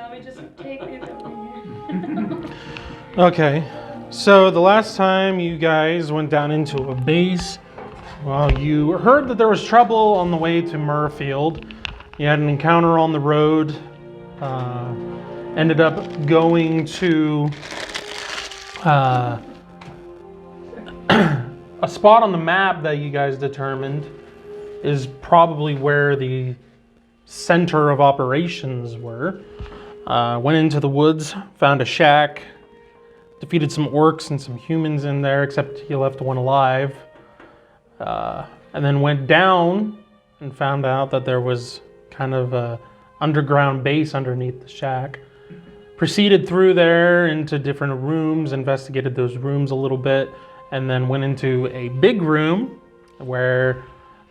let me just take these over here. Okay, so the last time you guys went down into a base, well, you heard that there was trouble on the way to Myrefield. You had an encounter on the road. Ended up going to a spot on the map that you guys determined is probably where the center of operations were. Went into the woods, found a shack, defeated some orcs and some humans in there, except he left one alive. And then went down and found out that there was kind of a underground base underneath the shack. Proceeded through there into different rooms, investigated those rooms a little bit, and then went into a big room where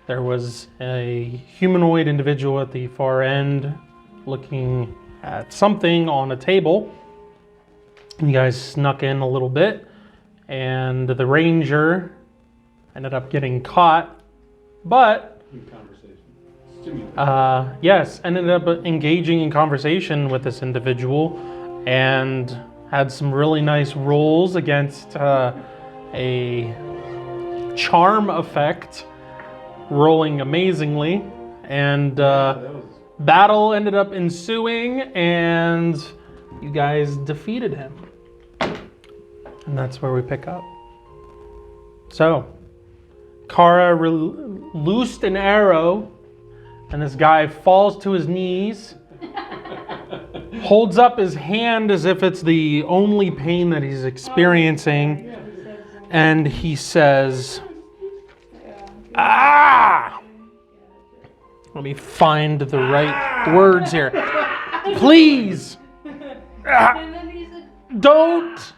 there was a humanoid individual at the far end looking at something on a table. You guys snuck in a little bit, and the ranger ended up getting caught, but yes, ended up engaging in conversation with this individual and had some really nice rolls against a charm effect, rolling amazingly, and battle ended up ensuing, and you guys defeated him. And that's where we pick up. So, Kara loosed an arrow, and this guy falls to his knees, holds up his hand as if it's the only pain that he's experiencing, and he says, "Ah!" Let me find the right words here. Please! Don't!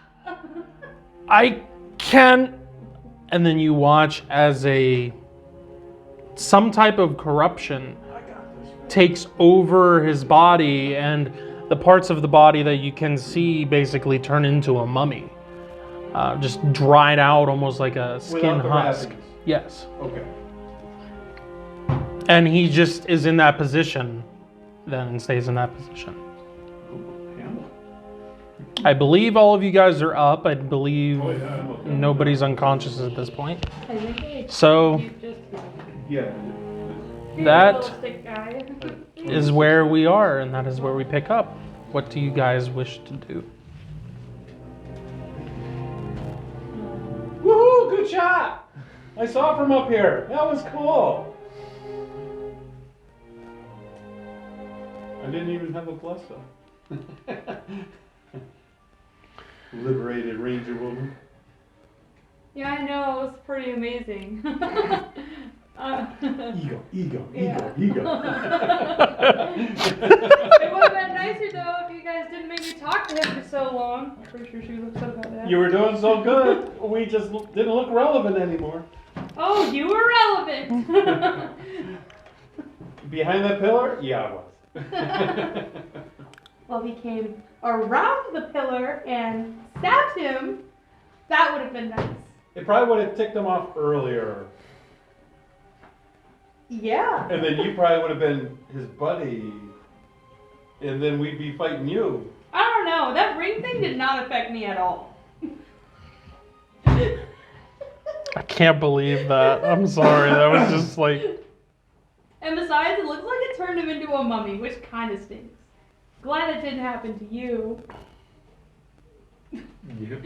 I can't. And then you watch as some type of corruption takes over his body, and the parts of the body that you can see basically turn into a mummy. Just dried out, almost like a skin husk. Yes. Okay. And he just is in that position, then stays in that position. I believe all of you guys are up. I believe nobody's unconscious at this point. So that is where we are, and that is where we pick up. What do you guys wish to do? Woohoo! Good shot! I saw it from up here. That was cool. I didn't even have a plus though. Liberated ranger woman. Yeah, I know. It was pretty amazing. Ego. It would have been nicer though if you guys didn't make me talk to him for so long. I'm pretty sure she was upset about that. You were doing so good. We just didn't look relevant anymore. Oh, you were relevant. Behind that pillar? Yeah, I was. Well, if he came around the pillar and stabbed him, that would have been nice. It probably would have ticked him off earlier. Yeah. And then you probably would have been his buddy. And then we'd be fighting you. I don't know. That ring thing did not affect me at all. I can't believe that. I'm sorry. That was just like... And besides, it looks like it turned him into a mummy, which kind of stinks. Glad it didn't happen to you. Yep.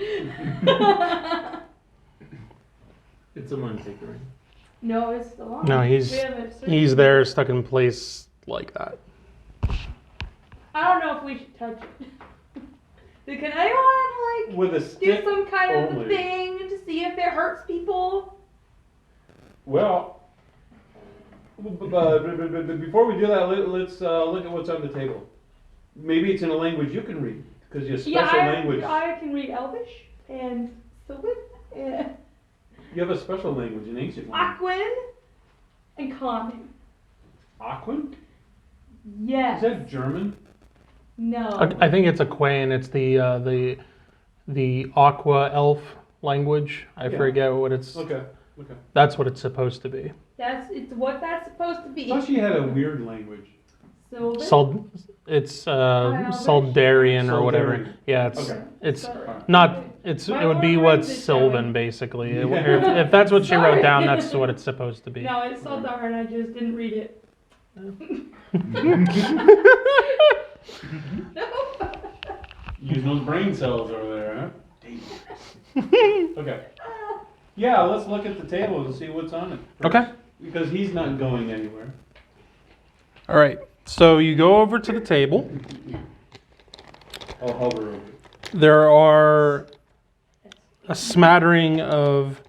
It's a Undertaker ring. No, it's still on. No, he's there stuck in place like that. I don't know if we should touch it. Can anyone, With a do stick some kind of only. thing to see if it hurts people? Well, before we do that, let's look at what's on the table. Maybe it's in a language you can read, because your special language. I can read Elvish and Sylvan and You have a special language, an ancient language. Aquan and Common. Aquan? Yes. Is that German? No. I think it's a Quain. It's the Aqua Elf language. I forget what it's. Okay. That's what it's supposed to be. It's what that's supposed to I be. thought she had a weird language. Sylvan? It's Irish. Saldarian or whatever. Saldarian. Yeah, it's Okay. it's Sorry. not. It My would be Lord what's brings it, Sylvan Kevin. basically. Yeah. If that's what she wrote Sorry. down, that's what it's supposed to be. No, it's Saldar, I just didn't read it. Using those brain cells over there, huh? Okay. Yeah, let's look at the table and see what's on it. First, Okay. Because he's not going anywhere. All right. So you go over to the table. I'll hover over it. There are a smattering of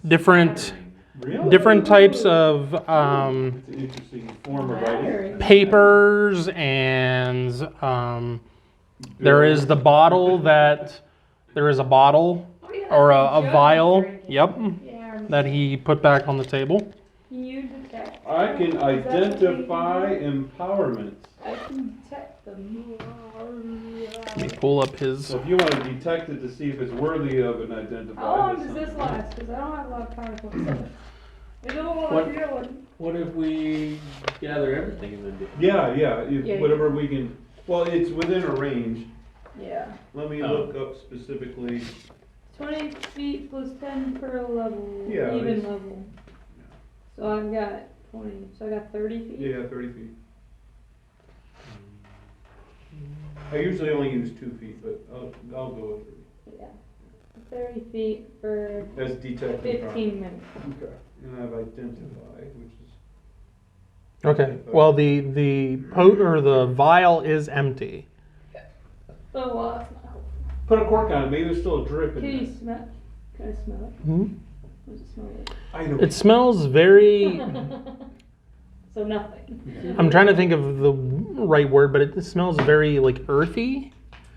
different Really? types of It's an interesting form of writing. papers, and there is the bottle that there is a bottle Oh, yeah, or that's a the judge vial. drinking. Yep, Yeah, I remember. that he put back on the table. Can you detect? I can Is that something you identify can do? empowerment. I can detect them. Let me pull up his. So if you want to detect it to see if it's worthy of an identifier. How long that's does this something. last? Because I don't have a lot of powerful stuff. I don't want What? to hear one. What if we gather everything and then do? Yeah, Yeah. whatever we can. Well, it's within a range. Yeah. Let me Oh. look up specifically. 20 feet plus 10 per level. Yeah, Even it's- level. So I've got 20. So I got 30 feet. Yeah, 30 feet. I usually only use 2 feet, but I'll go with 30. Yeah. 30 feet for That's detecting. 15 minutes. Okay. And I've identified, which is. Okay. Well, the or the vial is empty. Oh, well, that's not helpful. Put a cork on it. Maybe there's still a drip in Can you there. smell? Can I smell it? Hmm? What does it smell like? I know. It smells very. So nothing. I'm trying to think of the right word, but it smells very like earthy.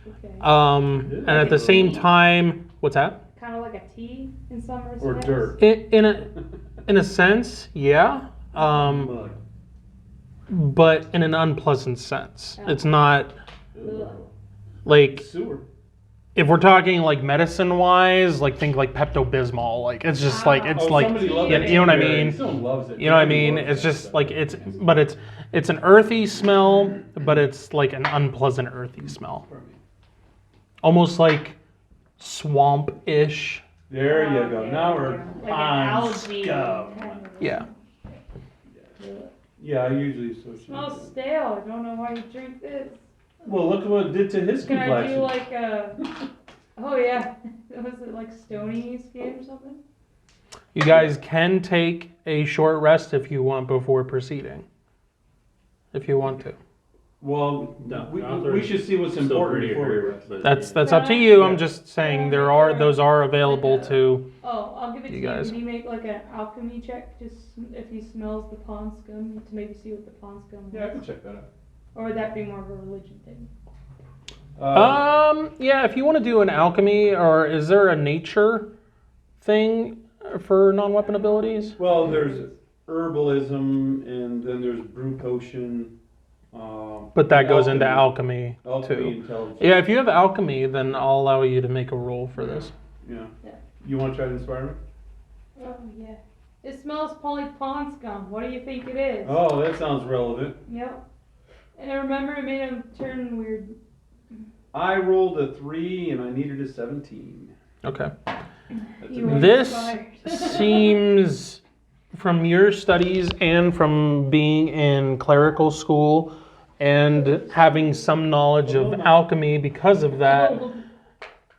Okay. And at the same time, what's that? Kind of like a tea in some respects. Or dirt. In a sense, yeah. Mud. But in an unpleasant sense. Oh. It's not Ugh. like Sewer. if we're talking like medicine wise, like think like Pepto-Bismol. Like it's just like it's like somebody loves you it. know what I Barry. mean. Someone loves it. You know what I Barry mean? loves It's that just stuff. like it's an earthy smell, but it's like an unpleasant earthy smell. Almost like swamp-ish. There you go. Okay, Now we're yeah. Like on an algae. scum. kind of- Yeah. Ugh. Yeah, I usually associate. Smells it. stale. I don't know why you drink this. Well, look what it did to his Can I complexion. do like a? Oh yeah, was it like stony skin or something? You guys can take a short rest if you want before proceeding. If you want to. Well, No, we should see what's important before we rest. That's up to you. I'm just saying those are available to. Oh, I'll give it to You you. guys. Can you make like an alchemy check, just if he smells the pond scum, to maybe see what the pond scum is? Yeah, I can check that out. Or would that be more of a religion thing? Yeah, if you want to do an alchemy, or is there a nature thing for non-weapon abilities? Well, there's herbalism, and then there's brew potion. But that goes into alchemy Alchemy, too. intelligence. Yeah, if you have alchemy, then I'll allow you to make a roll for this. Yeah. Yeah. You want to try to inspire me? Oh yeah. It smells like pond scum. What do you think it is? Oh, that sounds relevant. Yep. And I remember it made him turn weird. I rolled a 3 and I needed a 17. Okay. That's You were amazing. This inspired. seems, from your studies and from being in clerical school and having some knowledge of alchemy because of that,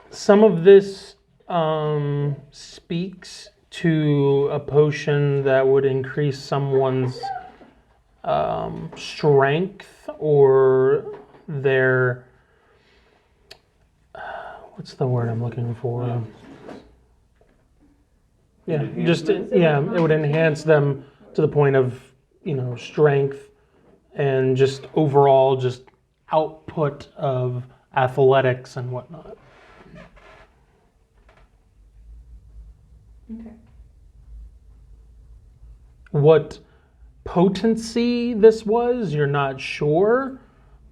some of this speaks to a potion that would increase someone's strength or their what's the word I'm looking for? Yeah, just Enhancement? it would enhance them to the point of strength and just overall just output of athletics and whatnot. Okay. What potency this was, you're not sure,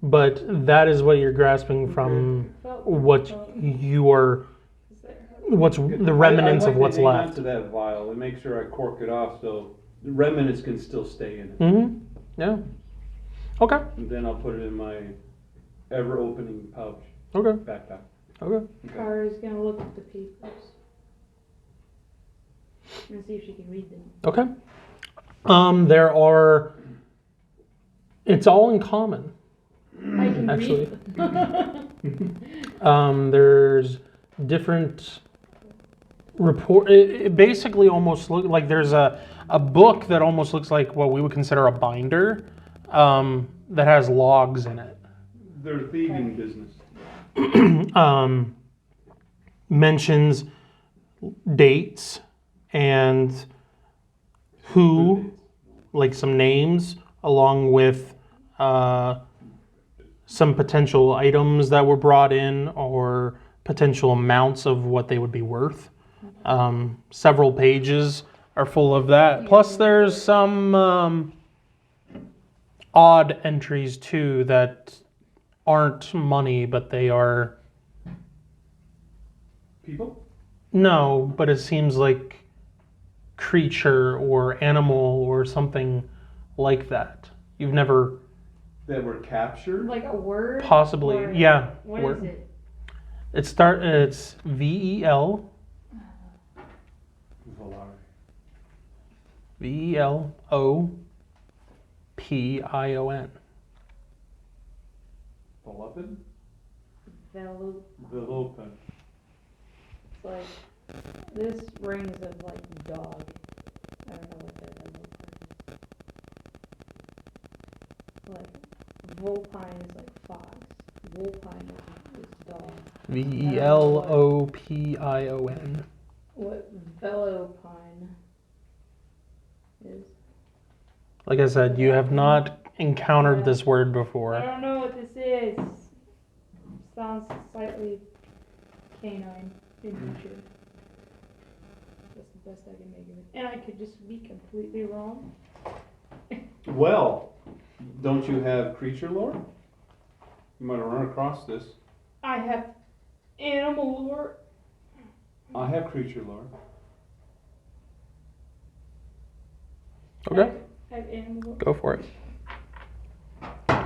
but that is what you're grasping from what you are, what's the remnants of what's I like to hang on left. to that vial and make sure I cork it off so the remnants can still stay in it. Mm-hmm. Yeah. Okay. And then I'll put it in my ever-opening pouch Okay. backpack. Okay. Kara's gonna look at the papers and see if she can read them. Okay. There are. It's all in common. I can Actually. read them. There's different report. It basically almost look like there's a book that almost looks like what we would consider a binder, that has logs in it. They're thieving business. Mentions dates and who, like some names, along with some potential items that were brought in or potential amounts of what they would be worth. Several pages are full of that. Plus, there's some odd entries too that aren't money, but they are. People? No, but it seems like creature or animal or something like that. You've never That were captured? Like a word? possibly, Or yeah. What word. is it? It's VEL Volare. VELOPION. Beloved? Velo. Velopen. It's like, this rings of like dog. I don't know what that other part is. Like, vulpine is like fox. Vulpine is dog. VELOPION. What velopine is. Like I said, you have not encountered this word I before. don't know what this is. Sounds slightly canine in nature. That's the best I can make of it. And I could just be completely wrong. Well, don't you have creature lore? You might have run across this. I have animal lore. I have creature lore. Okay, I have animal lore. go for it.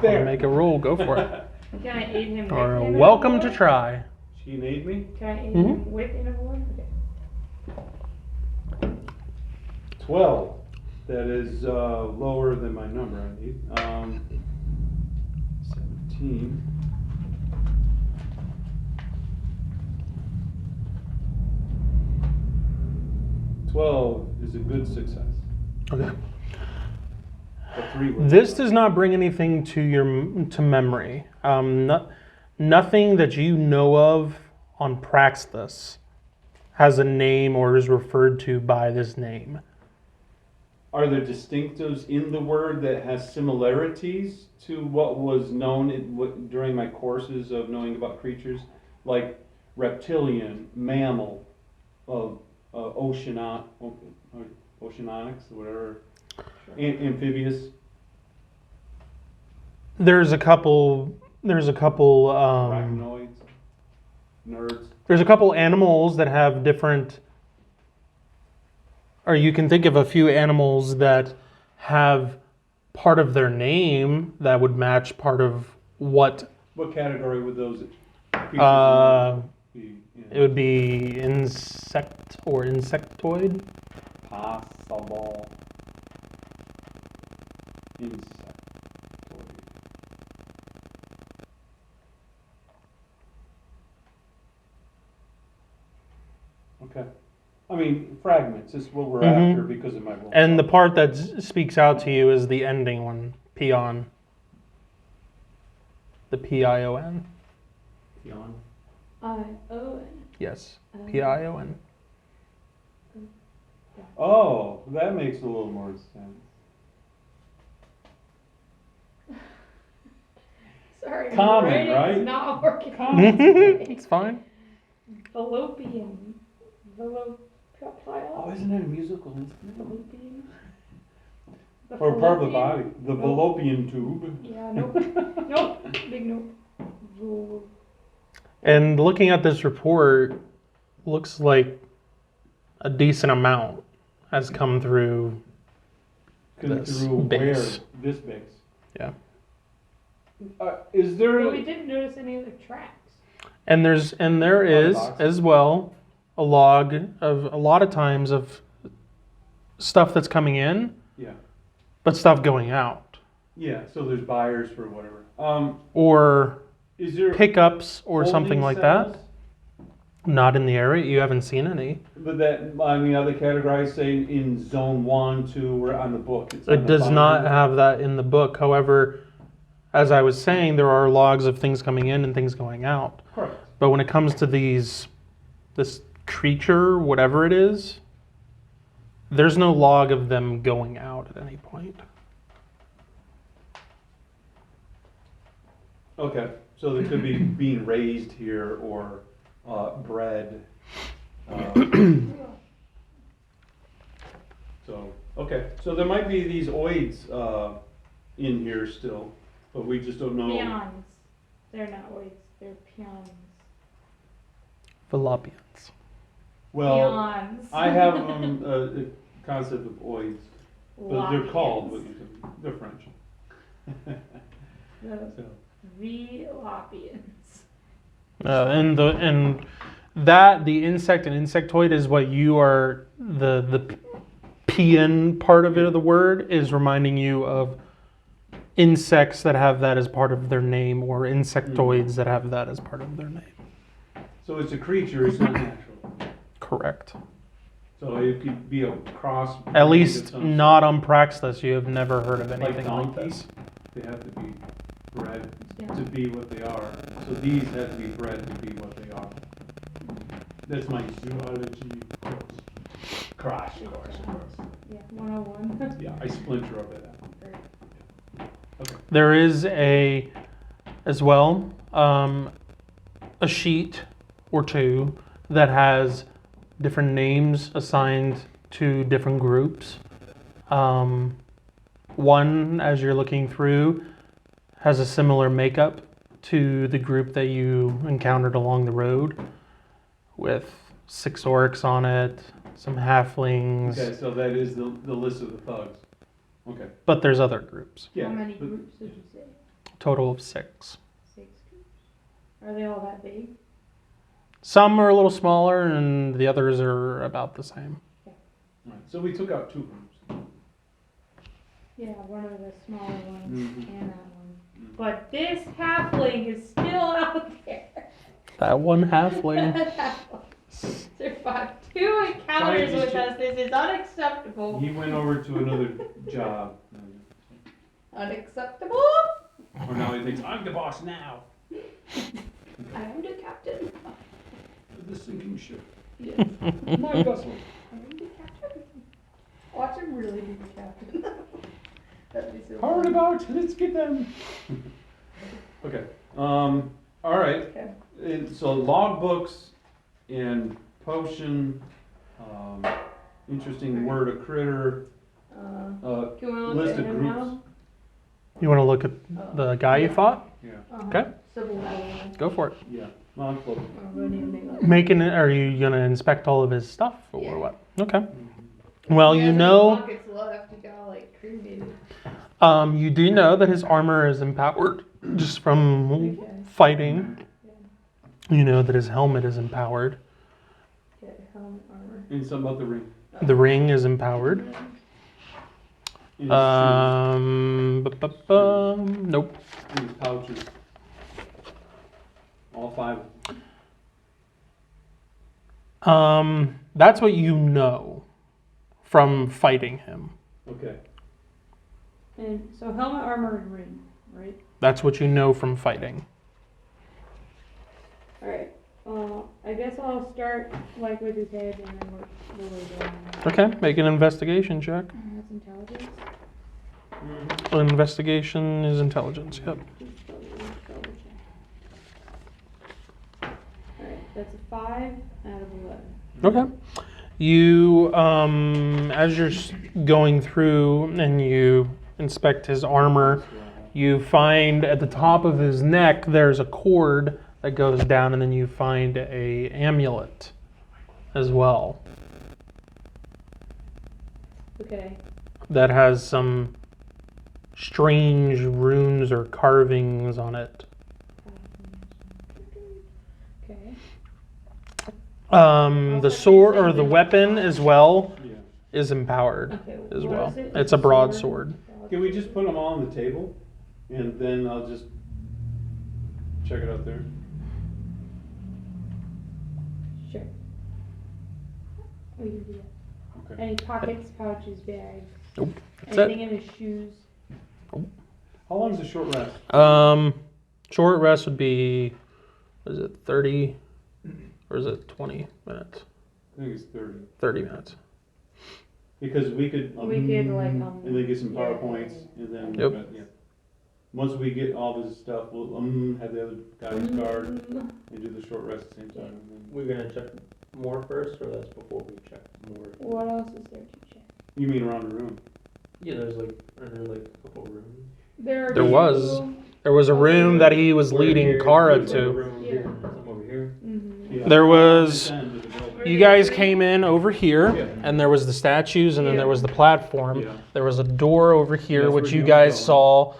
There. Make a rule, go for it. Can I aid him with Or animal welcome lore? to try. She made me? Can I aid Mhm. him with animal lore? Okay. 12. That is lower than my number I need. 17. Twelve is a good success. Okay. A 3 was This does not bring anything to memory. Nothing that you know of on Praxis has a name or is referred to by this name. Are there distinctives in the word that has similarities to what was known during my courses of knowing about creatures? Like reptilian, mammal, oceanics, whatever, amphibious. There's a couple. Arachnoids, nerds. There's a couple animals that have different. Or you can think of a few animals that have part of their name that would match part of what. What category would those creatures be? It would be insect or insectoid. Possible. Insectoid. Okay. I mean, fragments is what we're Mhm. after because of my role. And the part that speaks out to you is the ending one, pion. The PION. Yawn. I-O-N. Yes, PION. Oh, that makes a little more sense. Sorry, my Common, brain right? is not working. It's fine. Fallopian. Oh, Fallopian. isn't that a musical instrument? Fallopian. The Or part of the fallopian? body. The fallopian tube. Yeah, nope. Nope. Big nope. Vo- And looking at this report, looks like a decent amount has come through. Come This through base. where? This base. Yeah. Is there But we didn't notice any other tracks. And there is as well a log of a lot of times of stuff that's coming in, Yeah. but stuff going out, Yeah, so there's buyers for whatever. or Is there pickups or something holding like cells? that. Not in the area. You haven't seen any. But that, I mean, are they categorized, say, in zone 1, 2, or on the book? It's on It the does not binder? have that in the book. However, as I was saying, there are logs of things coming in and things going out. Correct. But when it comes to this creature, whatever it is, there's no log of them going out at any point. Okay, so there could be being raised here or bred. So, okay, so there might be these oids in here still, but we just don't know. Peons. They're not oids, they're peons. Fallopians. Well, Peons. I have a concept of oids, but they're called, but they're French. The So, Velopians. The insect and insectoid is what you are the peon part of it of the word is reminding you of insects that have that as part of their name or insectoids that have that as part of their name. so it's a creature, it's not natural. Correct. So it could be a cross. At least not on Praxis. You have never heard of like anything like donkeys. this. They have to be bred Yeah. to be what they are. So these have to be bred to be what they are. That's my zoology course. Crash course. Yeah, 101. Yeah, I splinter up at that. Okay. There is as well, a sheet or two that has different names assigned to different groups. One, as you're looking through, has a similar makeup to the group that you encountered along the road, with 6 orcs on it, some halflings, Okay, so that is the list of the thugs. Okay. but there's other groups. Yeah. How many but- groups did you say? Total of 6. 6 groups. Are they all that big? Some are a little smaller, and the others are about the same. Right. So we took out 2 groups. Yeah, one of the smaller ones Mhm. and that one. But this halfling is still out there. That one halfling. Survived 2 encounters Scientist with us. This is unacceptable. He went over to another job. Unacceptable? Or now he thinks, I'm the boss now. I am the captain. Of the sinking ship. Yes, My vessel. I am the captain. Watch him really be the captain. That'd be so Hard funny. about, let's get them. Okay, all right. Okay. And so logbooks and potion, interesting word, a critter, Can we look list at of him groups. now? You want to look at the guy you fought? Yeah, Okay. Civil War. Go for it. yeah, non-floating. Are you gonna inspect all of his stuff or Yeah. what? Okay. Well, you know, Pockets left, you gotta like cremated. you do know that his armor is empowered just from Okay. fighting. Yeah. You know that his helmet is empowered. Yeah, helmet armor. And something about the ring. The ring is empowered. In his Nope. shoes, in his pouches. All 5. That's what you know from fighting him. Okay. And so helmet armor and ring, right? That's what you know from fighting. Alright. I guess I'll start like with his head and then we'll go down. Okay, make an investigation check. That's intelligence. Investigation is intelligence, yep. Alright, that's a 5 out of 11. Okay. You, as you're going through and you inspect his armor, you find at the top of his neck there's a cord that goes down, and then you find a amulet as well Okay. that has some strange runes or carvings on it. Okay. The sword or the weapon as well Yeah. is empowered Okay, as what well. is it? It's a broadsword. Can we just put them all on the table, and then I'll just check it out there? Sure. We can do that. Okay. Any pockets, pouches, bags? Nope. That's Anything in his shoes? How long is the short rest? it. Short rest would be, is it 30 or is it 20 minutes? I think it's 30. 30 minutes. Because we could, We could like and then get some yeah. PowerPoints, and then, Yep. yeah. Once we get all this stuff, we'll have the other guys guard and do the short rest at the same time. And then, We're gonna check more first, or that's before we check more? What else is there to check? you mean around the room? Yeah, are there like a couple rooms? There There was. There was a room that he was leading Kara There's like a to. room over here, and some over here. Mm-hmm. Yeah. There was. End of the building. You guys came in over here, Yeah. and there was the statues, and then there was the platform. Yeah. There was a door over here, That's which where you he was guys going. saw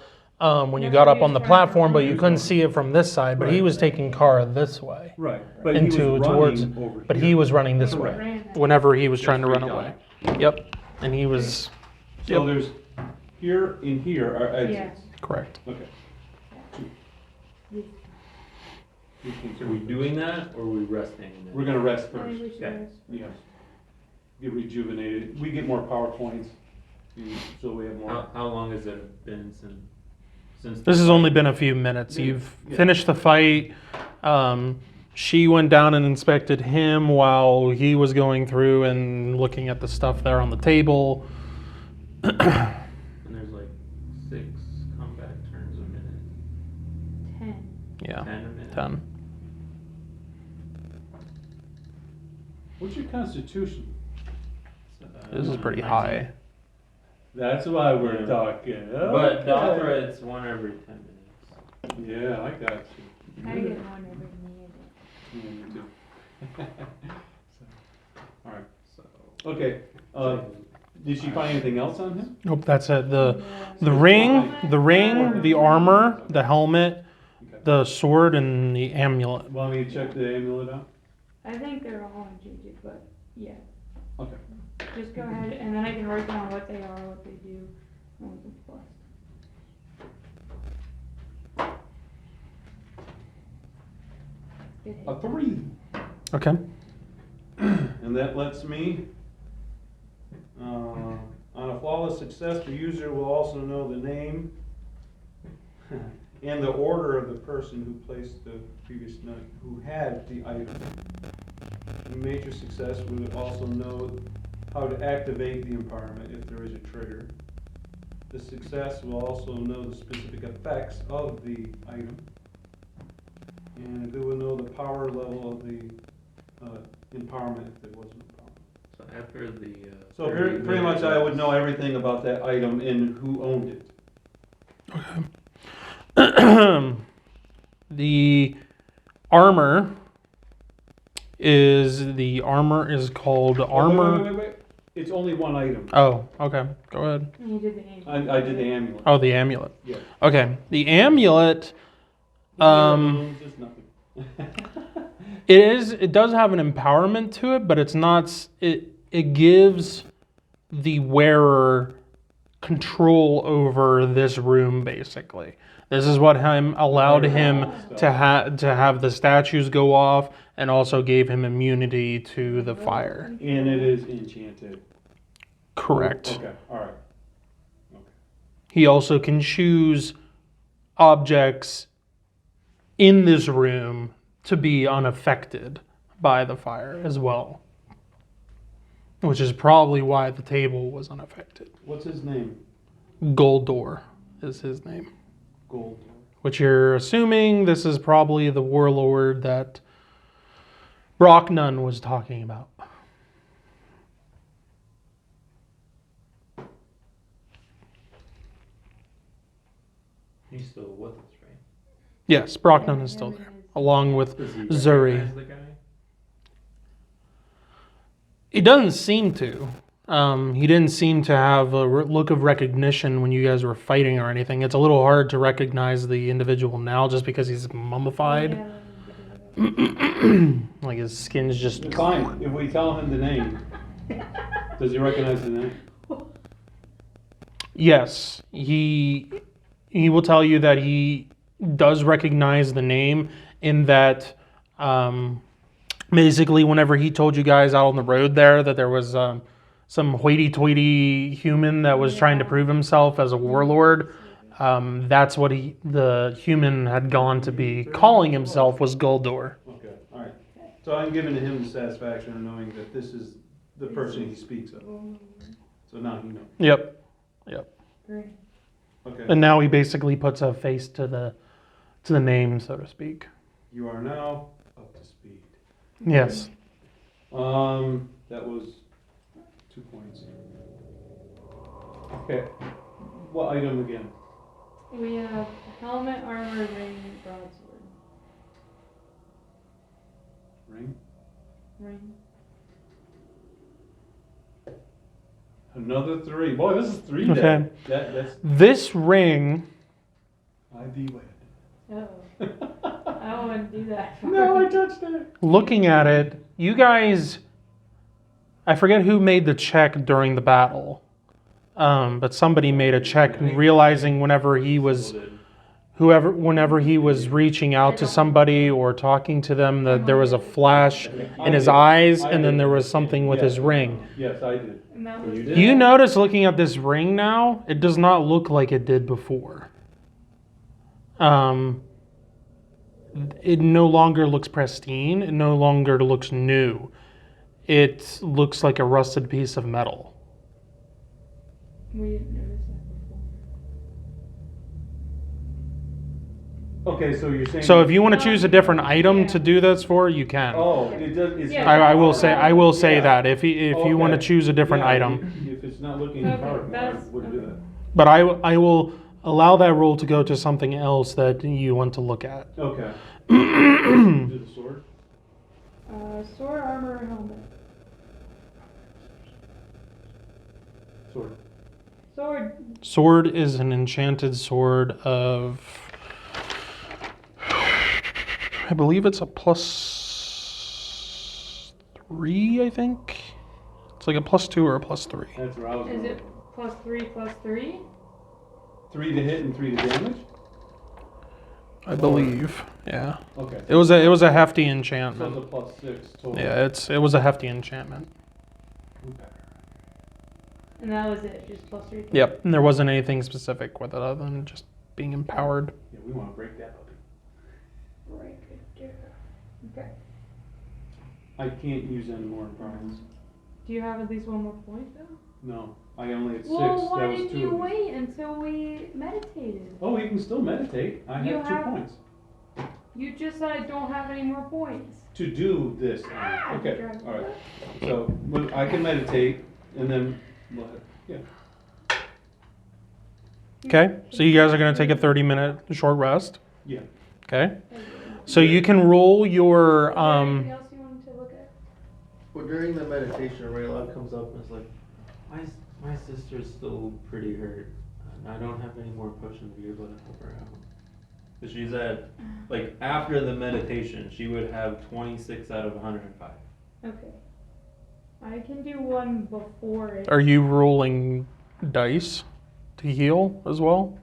when you That's got where up he on the was trying to platform, but run. you couldn't see it from this side. But he Right. was taking Kara this way. Right, but Into- he was towards- running over But here. he was running this way Correct. whenever he was trying to That's run where he away. Yep, and he was So there's, here and here are exits. correct. Okay. So are we doing that, or are we resting? And then- We're gonna rest I think first. we should Okay. rest. Yeah. Get rejuvenated. We get more PowerPoints, so we have more. How long has it been since? This has only been a few minutes. Yeah. You've Yeah. finished the fight. She went down and inspected him while he was going through and looking at the stuff there on the table. And there's like 6 combat turns a minute. 10. Yeah, 10 a minute. 10. What's your constitution? This is pretty high. That's why we're Yeah. talking. But the Okay. opera, it's 1 every 10 minutes. Yeah, I got you. I get one every minute. Yeah, me too. All right. So. Okay. Did she find anything else on him? Nope, that's it. The Yeah. ring, the armor, the helmet, Okay. the sword, and the amulet. Want me to check the amulet out? I think they're all enchanted, but yeah. Okay. Just go ahead, and then I can write down what they are, what they do, and what they're blessed. Good hit. A 3. Okay. And that lets me, on a flawless success, the user will also know the name and the order of the person who placed the previous note, who had the item. In major success, we would also know how to activate the empowerment if there is a trigger. The success will also know the specific effects of the item. And it will know the power level of the empowerment if there wasn't a power. So after the. So pretty much I would know everything about that item and who owned it. The armor is called armor. Wait. It's only one item. Oh, okay. Go ahead. And you did the aim. I did the amulet. Oh, the amulet. Yeah. Okay. The amulet, It's nothing. it does have an empowerment to it, but it's not, it gives the wearer control over this room, basically. This is what allowed him to have the statues go off, and also gave him immunity to the fire. And it is enchanted. Correct. Okay, alright. He also can choose objects in this room to be unaffected by the fire as well. Which is probably why the table was unaffected. What's his name? Goldor is his name. Gold. Which you're assuming this is probably the warlord that Brocknun was talking about. He's still with us, right? Yes, Brocknun is still there, along with Does he Zuri. recognize the guy? He doesn't seem to. He didn't seem to have a look of recognition when you guys were fighting or anything. It's a little hard to recognize the individual now just because he's mummified. Yeah, because of that. Like his skin's just. Fine, if we tell him the name, does he recognize the name? Yes, he will tell you that he does recognize the name in that basically whenever he told you guys out on the road there that there was some hoity-toity human that was trying to prove himself as a warlord, that's what the human had gone to be calling himself was Goldor. Okay, all right. So I'm giving him the satisfaction of knowing that this is the person he speaks of. So now he knows. Yep. Great. Okay. And now he basically puts a face to the name, so to speak. You are now up to speed. Yes. That was 2 points. Okay. What item again? We have helmet, armor, ring, broadsword. Ring? Ring. Another 3. Boy, this is 3 Okay. day. That's This ring. I thee wed. Oh. I don't want to do that. No, I touched it. Looking at it, you guys, I forget who made the check during the battle, but somebody made a check realizing whenever he was reaching out to somebody or talking to them that there was a flash in his eyes and then there was something with his ring. Yes, I did. And that was You did? You notice looking at this ring now, it does not look like it did before. It no longer looks pristine. It no longer looks new. It looks like a rusted piece of metal. We didn't notice that before. Okay, so you're saying. So if you want to choose a different item to do this for, you can. Oh, it does. It's Yeah. I will say Yeah. that if you want to Okay. choose a different Yeah, item, If it's not looking Okay, powerful, I that's- wouldn't do that. but I will allow that roll to go to something else that you want to look at. Okay. Do the sword. Sword, armor, helmet. Sword. Sword. Sword is an enchanted sword of, I believe it's a +3, I think. It's like a +2 or a +3. That's where I was Is going. it +3/+3? 3 to hit and 3 to damage. I believe. Yeah. Okay. It was a hefty So it's enchantment. a +6 total. Yeah, it was a hefty enchantment. And that was it, just +3. Yep. And there wasn't anything specific with it other than just being empowered. Yeah, we want to break that up. Right there. Okay. I can't use any more bronze. Do you have at least one more point though? No, I only had 6. Well, why that was didn't 2 you of these. wait until we meditated? Oh, you can still meditate. I You have 2 have- points. You just said I don't have any more points. To do this. Ah, Okay, you tried. all right. So I can meditate and then, yeah. Okay. So you guys are going to take a 30-minute short rest. Yeah. Okay. So you can roll your Anything else you wanted to look at? Well, during the meditation, Raylock comes up and is like, My sister's still pretty hurt, and I don't have any more potions to be able to help her out. But she's at, like, after the meditation, she would have 26 out of 105. Okay. I can do one before it. Are you rolling dice to heal as well?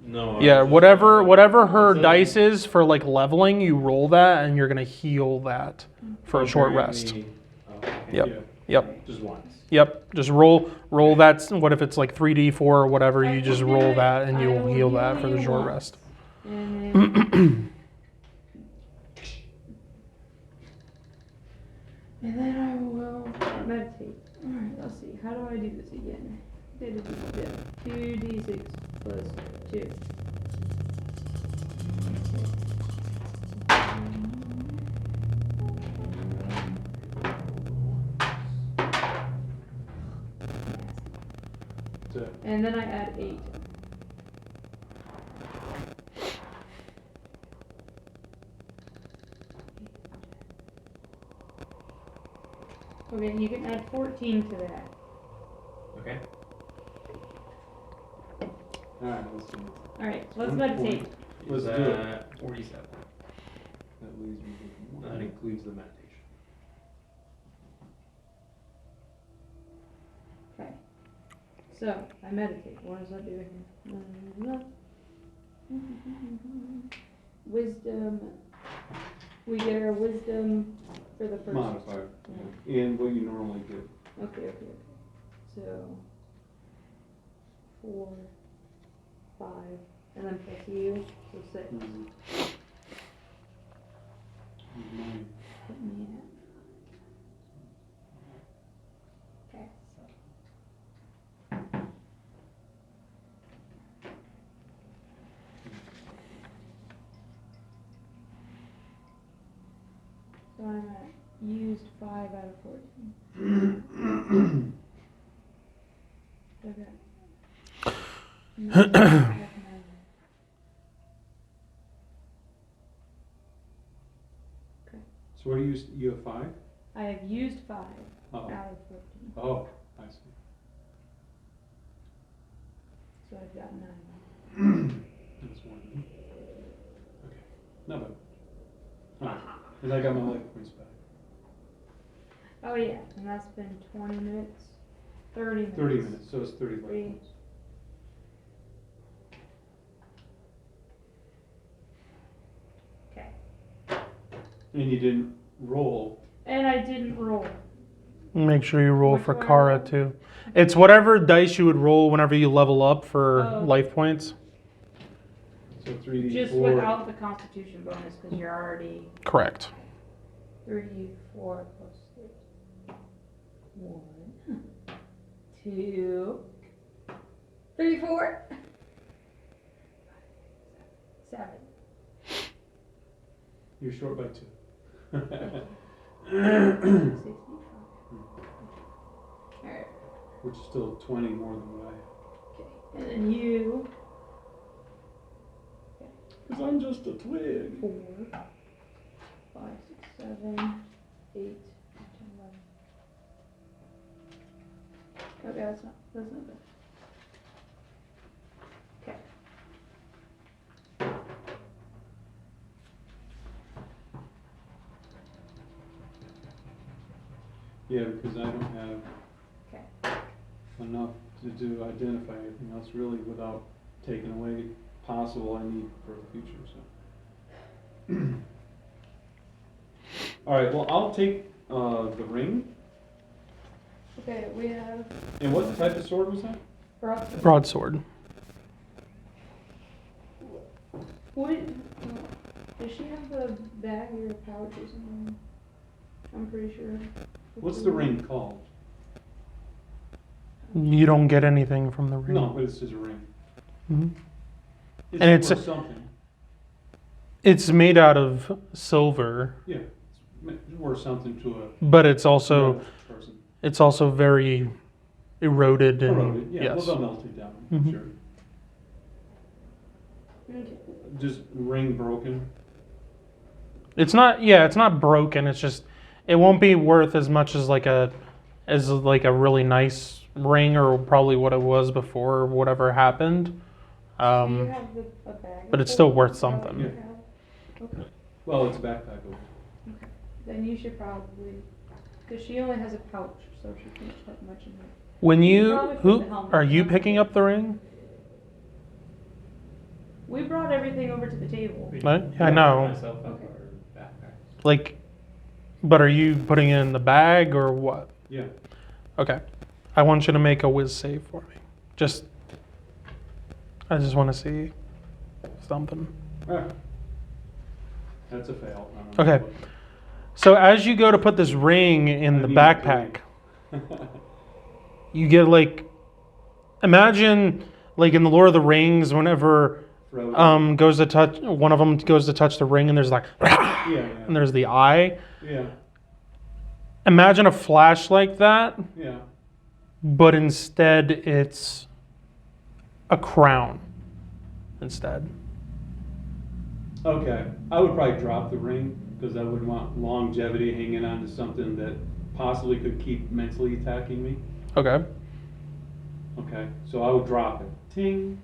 No. I Yeah, was just- whatever her It says- dice is for like leveling, you roll that and you're gonna heal that for a short During rest. the- oh, okay. Yep. Yeah. Yep. Just once. Yep. Just roll that. What if it's like 3d4 or whatever? I You just will roll do it. that and I you'll will heal that for the you short once. rest. And then, and then I will meditate. Alright, let's see. How do I do this again? 2d6 plus 2. So, And then I add 8. Okay, you can add 14 to that. Okay. Alright, let's do it. Alright, so let's 1 meditate. point. Let's Is do it. that 47. That leaves me with That one. includes the meditation. Okay. So, I meditate. What does that do here? Wisdom. We get our wisdom for the first. Modifier. Yeah. And what you normally do. Okay. So, 4, 5, and then plus you, so 6. Mm-hmm. Nine. Put me in. Okay. So I'm at used 5 out of 14. Okay. Used 5 out of 9. So what do you have 5? I have used 5 Oh. out of 14. Oh, I see. So I've got 9. That's one. Okay. Not bad. Because I got my life points back. Oh yeah, and that's been 20 minutes. 30 minutes. 30 minutes, so it's 30 life Three. points. Okay. And you didn't roll. And I didn't roll. Make sure you roll Which for one? Kara too. It's whatever dice you would roll whenever you level up for Oh. life points. So 3d4. Just without the constitution bonus because you're already Correct. 3, 4 plus 3. 1, 2, 3, 4. 7. You're short by 2. 65. Alright. Which is still 20 more than what I have. Okay. And then you. Because I'm just a twig. 4, 5, 6, 7, 8, 10, 11. Okay, that's not bad. Okay. Yeah, because I don't have Okay. enough to do identify anything else really without taking away possible I need for the future. So. All right. Well, I'll take the ring. Okay, we have And what type of sword was that? Broadsword. What? Does she have the bag or pouch or something? I'm pretty sure. What's the ring called? You don't get anything from the ring. No, but it's just a ring. Mhm. It's And it's worth something. It's made out of silver, Yeah, it's worth something to a but it's also average person. it's also very eroded and Corroded, yeah, well, yes. they'll melt it down, Mhm. sure. Okay. Just ring broken. It's not broken. It's just it won't be worth as much as like a really nice ring or probably what it was before whatever happened. Do you have a bag? But it's of still gold? worth Is that what something. you Yeah. have? Okay. Well, it's a backpack over. Then you should probably, because she only has a pouch, so she can't put much in it. When you Probably put who the helmet are you on. picking up the ring? We brought everything over to the table. Right? Yeah, I know. Myself up Okay. our backpacks. Like, but are you putting it in the bag or what? Yeah. Okay. I want you to make a whiz save for me. I just want to see something. Ah. That's a fail. I don't know Okay. So as you go to put this ring in I the need backpack, what- you get like, imagine like in the Lord of the Rings, whenever Frodo. goes to touch one of them goes to touch the ring, and there's like, Yeah, and there's the eye. yeah, Imagine a flash like that, yeah. but instead it's a crown. Instead, Okay, I would probably drop the ring because I wouldn't want longevity hanging on to something that possibly could keep mentally attacking me. Okay. Okay, so I would drop it. Ting.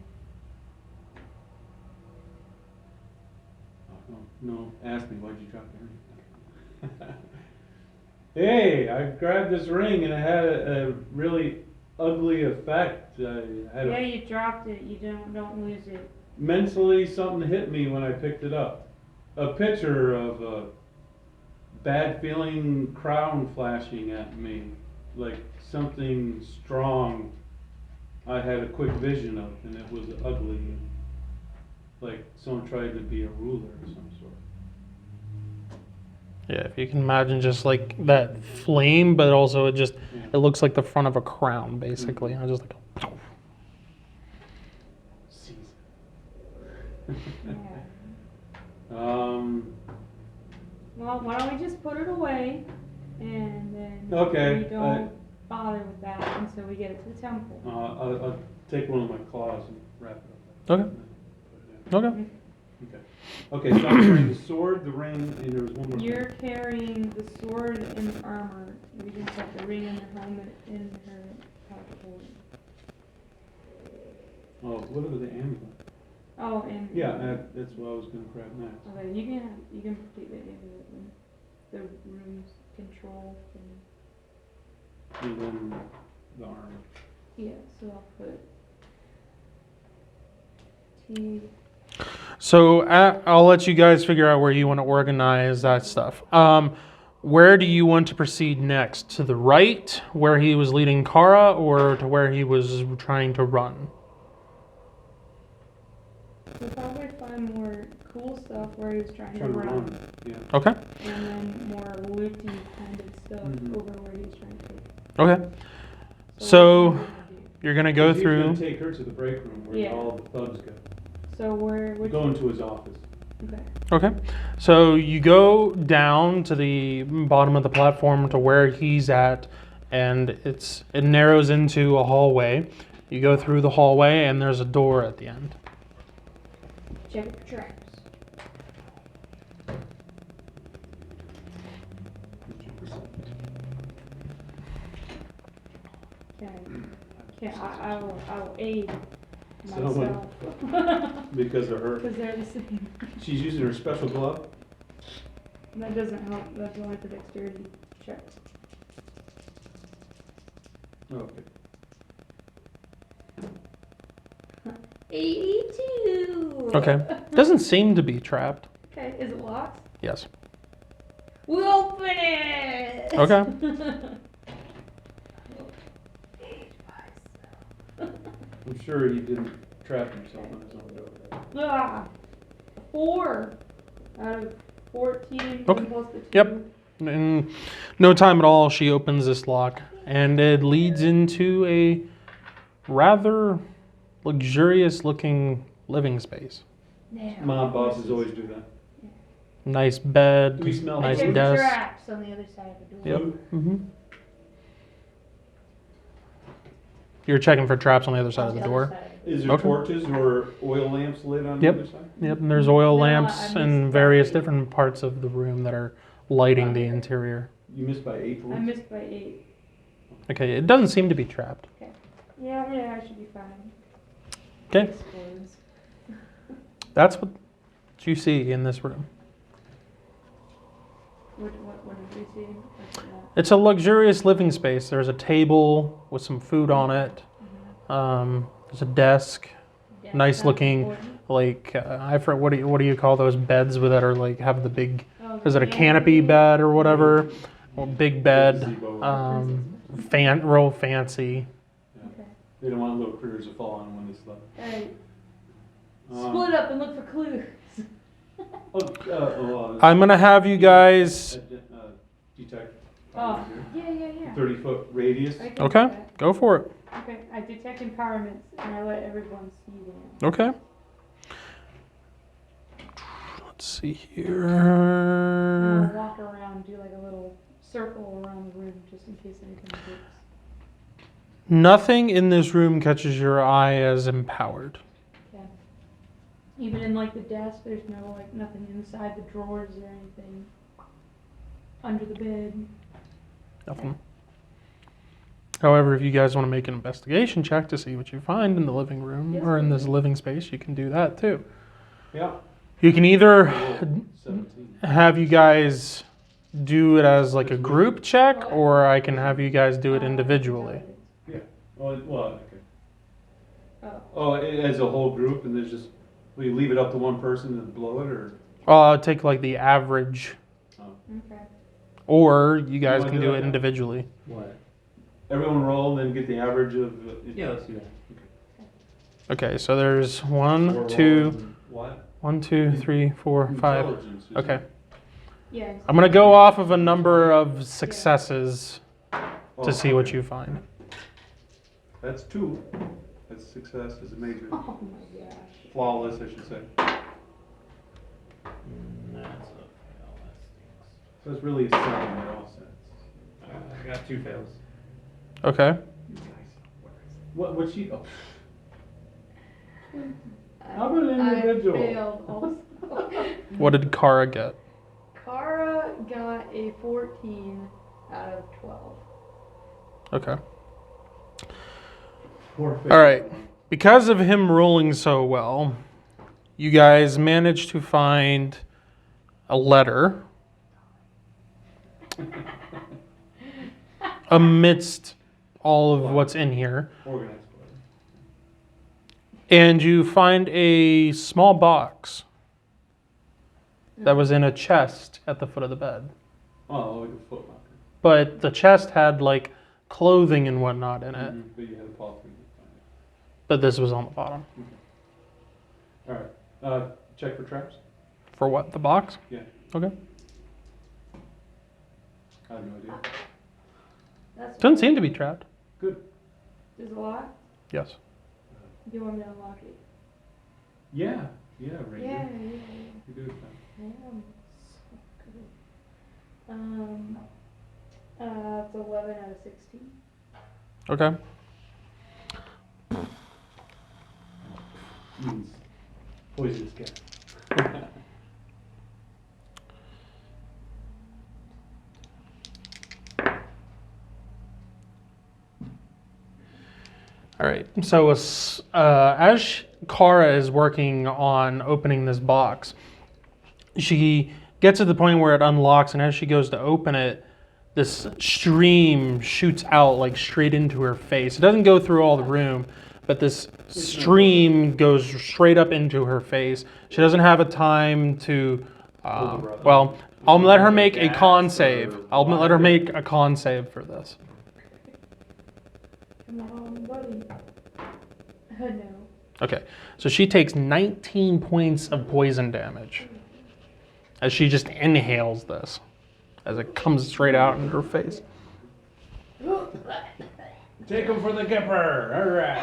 Oh, no, ask me, why'd you drop the ring? Hey, I grabbed this ring and it had a really ugly effect. I had Yeah, you dropped it. You don't lose it. mentally something hit me when I picked it up. A picture of a bad feeling crown flashing at me, like something strong. I had a quick vision of, and it was ugly, like someone tried to be a ruler of some sort. Yeah, if you can imagine just like that flame, but also it Yeah. it looks like the front of a crown, basically. I just like, Caesar. Yeah. Well, why don't we just put it away, and then Okay, we don't bother with that until we get it to the temple. I'll take one of my claws and wrap it up. Okay. Okay. Mhm. Okay, so I'm carrying the sword, the ring, and there was one more You're thing. carrying the sword and the armor. We just have the ring and the helmet in her pocket holder. Oh, what about the amulet? Oh, and Yeah, that's what I was gonna grab next. okay, you can complete the amulet and the room's control thing. And then the armor. Yeah, so I'll put T. So I'll let you guys figure out where you want to organize that stuff. Where do you want to proceed next? To the right, where he was leading Kara, or to where he was trying to run? We'll probably find more cool stuff where he was trying to Trying to run. run, yeah. Okay. And then more looty kind of stuff Mhm. over where he was trying to take. Okay. So So what do you wanna do? you're gonna go He's through. gonna take her to the break room where Yeah. all the thugs go. So which Go into his office. okay. Okay. So you go down to the bottom of the platform to where he's at, and it narrows into a hallway. You go through the hallway, and there's a door at the end. Check for traps. I will aid myself. Because of her. Because they're the same. She's using her special glove. That doesn't help. That's only for dexterity checks. Okay. 82. Okay. Doesn't seem to be trapped. Okay. Is it locked? Yes. We open it. Okay. I'm sure he didn't trap himself on his own door. Ah, 4 out of 14 Okay. plus the 2. Yep. In no time at all, she opens this lock, and it leads into a rather luxurious-looking living space. Now, My bosses always do that. Nice bed, Do we smell nice food? desk. traps on the other side of the door. Yep. Mm-hmm. You're checking for traps on the other side of the door. Is there Okay. torches or oil lamps lit on Yep. the other side? Yep. And there's oil No, I lamps missed in by various 8. different parts of the room that are lighting the interior. You missed by 8 I points? missed by 8. Okay. It doesn't seem to be trapped. Yeah, I should be fine. Okay. Explodes. That's what you see in this room. What did we see? What's that? It's a luxurious living space. There's a table with some food on it. There's a desk, Yeah, nice that's looking, important. like I forget what do you call those beds that are like have the big? Oh, Is it a the canopy bed or whatever? Or big bed, Gazebo. real fancy. Okay. They don't want little critters to fall on them when they slept. Alright. Um, Split up and look for clues. I'm gonna have you guys. Detect. Oh, yeah. 30-foot radius. I can do Okay, that. go for it. Okay, I detect empowerments and I let everyone see them. Okay. Let's see And here. I'll walk around, do like a little circle around the room just in case anything hits. Nothing in this room catches your eye as empowered. Okay. Even in like the desk, there's no like nothing inside the drawers or anything. Under the bed. Nothing. However, if you guys want to make an investigation check to see what you find in the living room or in this living space, you can do that too. Yeah. You can either 17. have you guys do it as like a group check, or I can have you guys do it individually. Yeah. Well, okay. Oh. Oh, as a whole group, and there's just, we leave it up to one person and blow it, or? I'll take like the average, Okay. or you guys wanna can do do that it now? individually. What? Everyone roll and then get the average of. Yeah, let's do that. Okay, so there's We're 1, 2, rolling what? 1, 2, 3, 4, 5. Intelligence, isn't Okay. it? Yeah. I'm gonna go off of a number of successes Oh, to see what okay. you find. That's 2. That's success as a major. Oh my gosh. Flawless, I should say. That's a fail. That stinks. So it's really a 7 in all sense. I got 2 fails. Okay. What she? Oh. How about an individual? I failed also. What did Kara get? Kara got a 14 out of 12. Okay. Poor All right. Because of him rolling so well, you guys managed to find a letter amidst all of what's in here. Organized. And you find a small box that was in a chest at the foot of the bed. Oh, like a foot locker. But the chest had like clothing and whatnot in it. But you had a paw through to find But this was on the bottom. it. All right. Check for traps. For what? The box? Yeah. Okay. I have no idea. That's Doesn't seem to be trapped. Good. There's a lot. Yes. Do you want me to unlock it? Yeah. Yeah, Ranger. Yeah. You do it fine. I am so good. It's 11 out of 16. Okay. Means poisonous gas. All right. So as Kara is working on opening this box, she gets to the point where it unlocks, and as she goes to open it, this stream shoots out like straight into her face. It doesn't go through all the room, but this stream goes straight up into her face. She doesn't have a time to. Well, I'll let her make a con save. I'll let her make a con save for this. Come on, buddy. No. Okay, so she takes 19 points of poison damage as she just inhales this as it comes straight out into her face. Take him for the kipper. All right.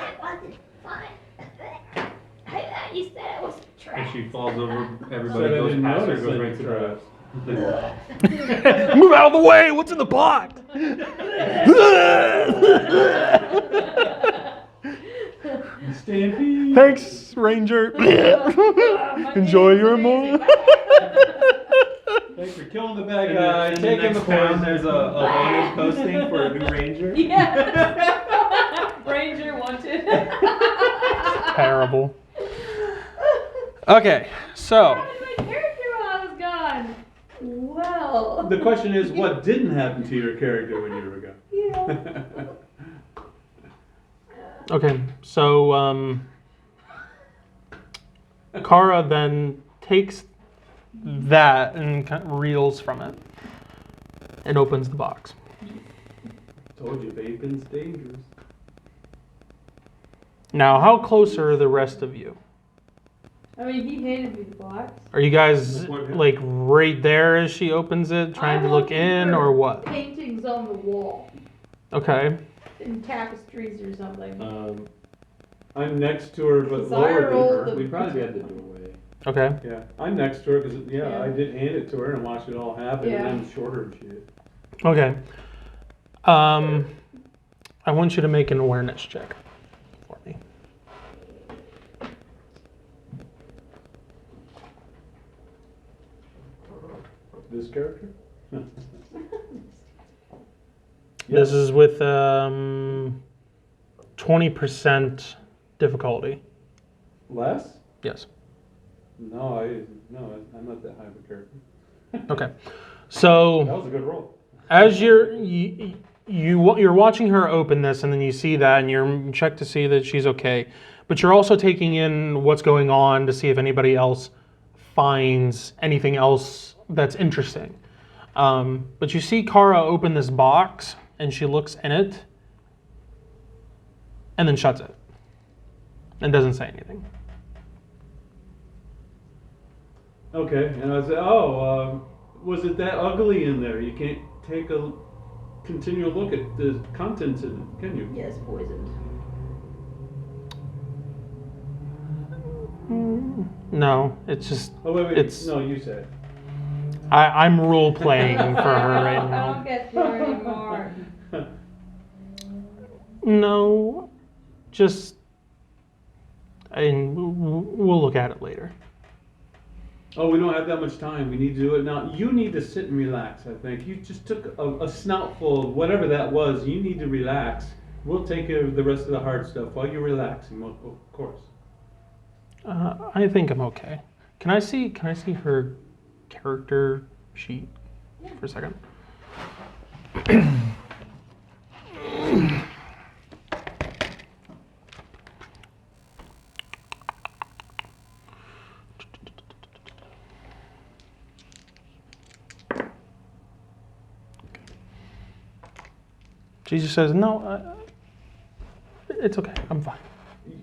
You said it was If she falls over, Said everybody I goes didn't past her, notice goes any right to traps. the. Move out of the way! What's in the box? Stampede. Thanks, Ranger. Enjoy your meal. Thanks for killing the bad In guy. the Taking next the town, poison. there's a wanted posting for a new ranger. Yeah. Ranger wanted. Terrible. Okay, so How did my character while I was gone? Well. The question is, what didn't happen to your character when you were gone? Yeah. okay, so Kara then takes that and kind of reels from it and opens the box. Told you, vaping's dangerous. Now, how close are the rest of you? I mean, he handed me the box. Are you guys like right there as she opens it, trying to I'm look looking in, for or what? Paintings on the wall. Okay. In tapestries or something. I'm next to her, but So I lower rolled than her. the- We'd probably be at the doorway. Okay. Yeah, I'm next to her because Yeah. I did hand it to her and watch it all happen, and Yeah. I'm shorter and shit. Okay. I want you to make an awareness check for me. This character? This is with 20% difficulty. Less? Yes. No, I'm not that high of a character. Okay. That So was a good roll. as you're watching her open this, and then you see that, and you check to see that she's okay, but you're also taking in what's going on to see if anybody else finds anything else that's interesting. But you see Kara open this box, and she looks in it, and then shuts it, and doesn't say anything. Okay, and I said, was it that ugly in there? You can't take a continual look at the contents in it, can you? Yes, poisoned. No, it's just Oh, wait, It's- no, you said. I'm role playing for her right I now. don't get you anymore. No, just and we'll look at it later. Oh, we don't have that much time. We need to do it now. You need to sit and relax, I think. You just took a snoutful of whatever that was. You need to relax. We'll take care of the rest of the hard stuff while you're relaxing, of course. I think I'm okay. Can I see her character sheet for a second? She just says, "No, it's okay. I'm fine."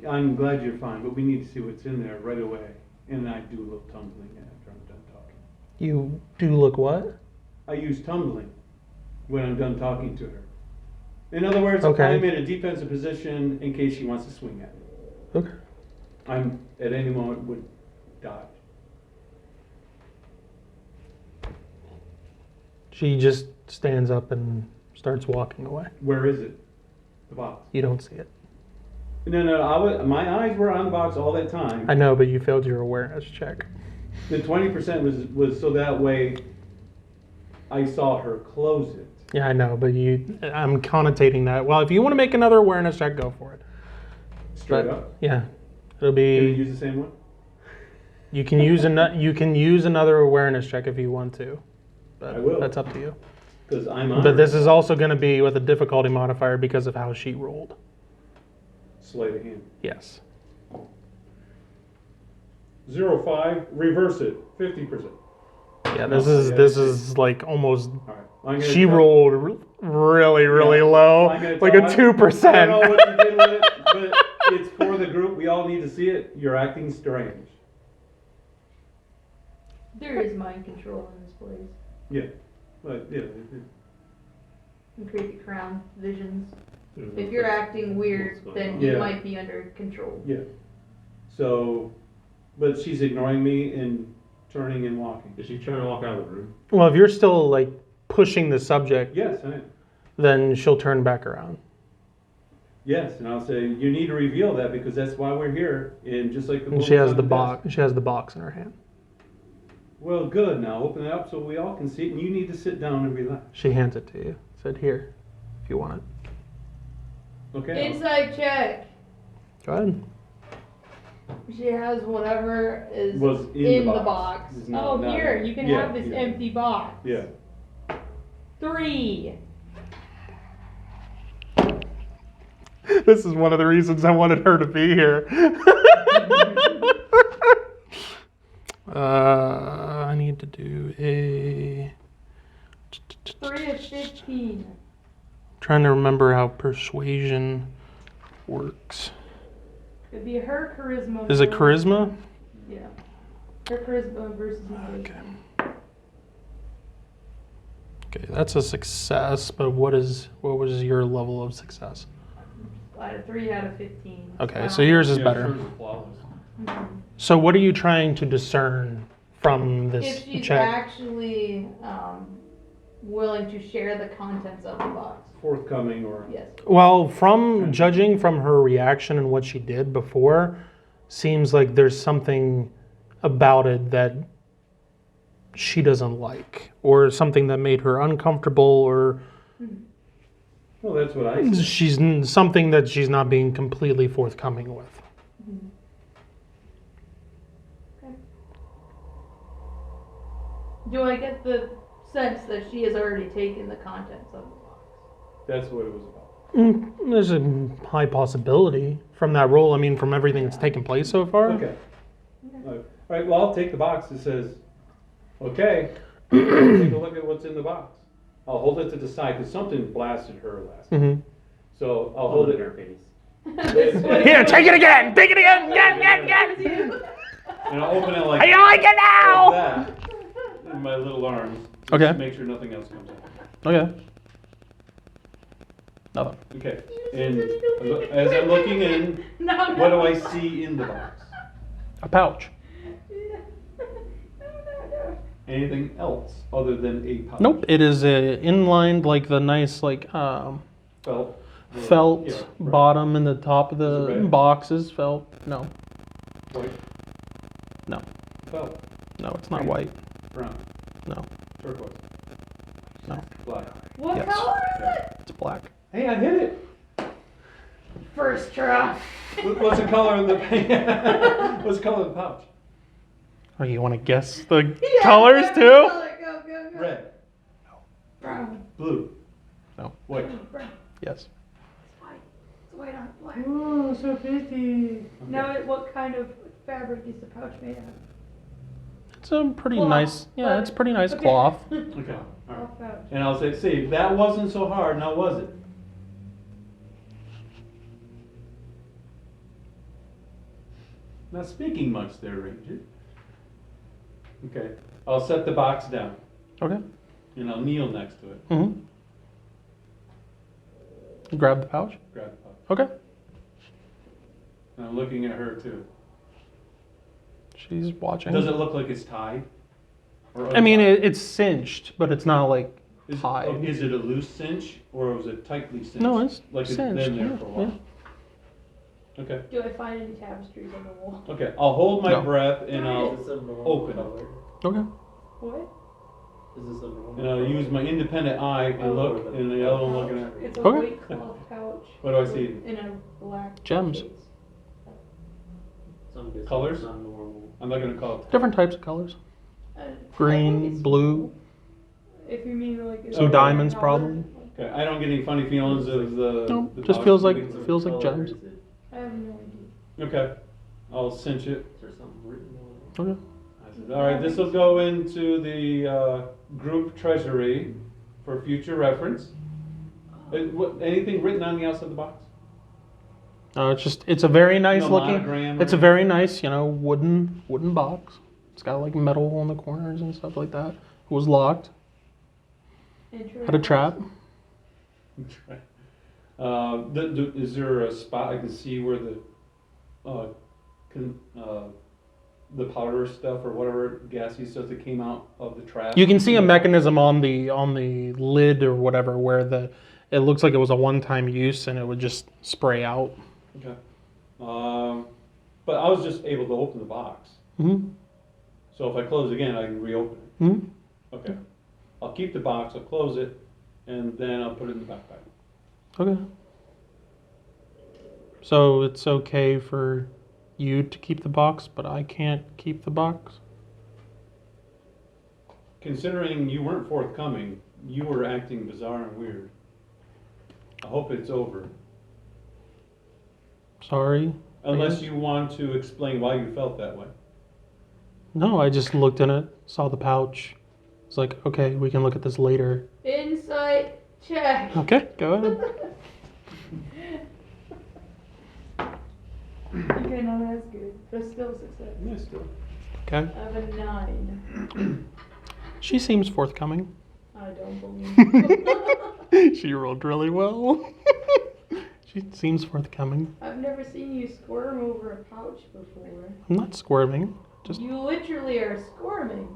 I'm glad you're fine, but we need to see what's in there right away. And I do look tumbling after I'm done talking. You do look what? I use tumbling when I'm done talking to her. In other words, Okay. I'm in a defensive position in case she wants to swing at me. Okay. I'm at any moment would dodge. She just stands up and starts walking away. Where is it? The box. You don't see it. No. My eyes were on the box all that time. I know, but you failed your awareness check. The 20% was so that way I saw her close it. Yeah, I know, but I'm connotating that. Well, if you want to make another awareness check, go for it. Straight But, up. Yeah, it'll Can you be. use the same one? You can use another awareness check if you want to. But I will. That's up to you. Because I'm on. But this is also going to be with a difficulty modifier because of how she rolled. Sleight of hand. Yes. 0.5. Reverse it. 50%. Yeah, No, this is like almost. All right. I'm gonna She try- rolled really Yeah. low, I'm gonna like try- a 2%. I don't know what you did with it, but it's for the group. We all need to see it. You're acting strange. There is mind control in this place. Yeah. But yeah. And create the crown visions. There's no If you're place- acting weird, what's going then on. you Yeah. might be under control. Yeah. So, but she's ignoring me and turning and walking. Is she trying to walk out of the room? Well, if you're still like pushing the subject, Yes, I am. then she'll turn back around. Yes, and I'll say you need to reveal that because that's why we're here. And just like the And woman's she has on the desk. box. She has the box in her hand. Well, good. Now open it up so we all can see it. And you need to sit down and relax. She hands it to you. Said, "Here, if you want it." Okay. Inside check. Go ahead. She has whatever is Was in the box. It's not- Oh, not- here, you can yeah, have this yeah. empty box. Yeah. 3. This is one of the reasons I wanted her to be here. I need to do a. 3 of 15. Trying to remember how persuasion works. It'd be her charisma. Is it versus- charisma? Yeah. Her charisma versus Okay. motivation. Okay, that's a success. But what was your level of success? I had a 3 out of 15. Okay, so yours is Yeah, better. hers is flawless. Mhm. So what are you trying to discern from If this she's check? actually willing to share the contents of the box. Forthcoming or Yes. Well, from judging from her reaction and what she did before, seems like there's something about it that she doesn't like, or something that made her uncomfortable, or Well, that's what I said. She's something that she's not being completely forthcoming with. Mhm. Okay. Do I get the sense that she has already taken the contents of the box? That's what it was about. There's a high possibility from that roll. I mean, from everything that's taken place so far. Okay. All right, well, I'll take the box that says, okay, take a look at what's in the box. I'll hold it to the side because something blasted her last night. Mm-hmm. So I'll hold it. her face. Here, take it again! Take it again! Again! And I'll open it like, I like it like now! that in my little arms. Okay. Just make sure nothing else comes out. Okay. Nothing. Okay. And as I'm looking in, what do I see in the box? A pouch. Anything else other than a pouch? Nope. It is inlined like the nice Felt. felt Yeah, right. bottom and the top of Is it the red? box is felt. No. White. No. Felt. No, it's not Green. white. Brown. No. Turquoise. No. Black. What Yes. color is it? It's black. Hey, I hit it. First try. What's the color of the What's the color of the pouch? Oh, you want to guess the Yeah, colors every too? color. Go, go, go. Red. Brown. Blue. No. White. Brown. Yes. It's white. It's white on black. Ooh, so pretty. Now, what kind of fabric is the pouch made out of? It's a pretty Cloth. nice. Yeah, it's pretty nice Okay. cloth. Okay. All right. Cloth pouch. And I'll say, see, that wasn't so hard, now was it? Not speaking much there, Ranger. Okay, I'll set the box down Okay. and I'll kneel next to it. Mm-hmm. Grab the pouch. Grab the pouch. Okay. And I'm looking at her too. She's watching. Does it look like it's tied? Or I mean, untied? it's cinched, but it's not like Is, tied. is it a loose cinch or was it tightly cinched? No, it's like cinched. it's been there for a yeah. while. Okay. Do I find any tapestries on the wall? Okay, I'll hold my No. breath and Is I'll this a normal open it. color? Okay. What? Is this a normal and I'll use my independent eye and look, and the other one looking at. It's a Okay. white cloth pouch. What do I see? In a black Gems. case. Some guess Colors? it's not normal. I'm not gonna call it. Different types of colors. I think Green, it's blue. cool. If you mean like it's Some Okay. diamonds, color. probably. Okay, I don't get any funny feelings of the. No, the just pouch feels like moving. feels like What gems. color is it? I have no idea. Okay, I'll cinch it. Is there something written on it? Okay. I said, all right, this will go into the group treasury for future reference. Anything written on the outside of the box? It's a very nice No looking. monogram It's a or- very nice, wooden box. It's got like metal on the corners and stuff like that. It was locked. Had a trap. Is there a spot I can see where the powder stuff or whatever gassy stuff that came out of the trap? You can see a mechanism on the lid or whatever where it looks like it was a one-time use and it would just spray out. Okay. But I was just able to open the box. Mm-hmm. So if I close again, I can reopen it. Mm-hmm. Okay. I'll keep the box, I'll close it, and then I'll put it in the backpack. Okay. So it's okay for you to keep the box, but I can't keep the box? Considering you weren't forthcoming, you were acting bizarre and weird. I hope it's over. Sorry. Unless you want to explain why you felt that way. No, I just looked in it, saw the pouch. It's like, okay, we can look at this later. Insight check. Okay, go ahead. Okay, no, that's good. But still a success. Yes, still. Okay. I have a 9. She seems forthcoming. I don't believe. She rolled really well. She seems forthcoming. I've never seen you squirm over a pouch before. I'm not squirming. Just You literally are squirming.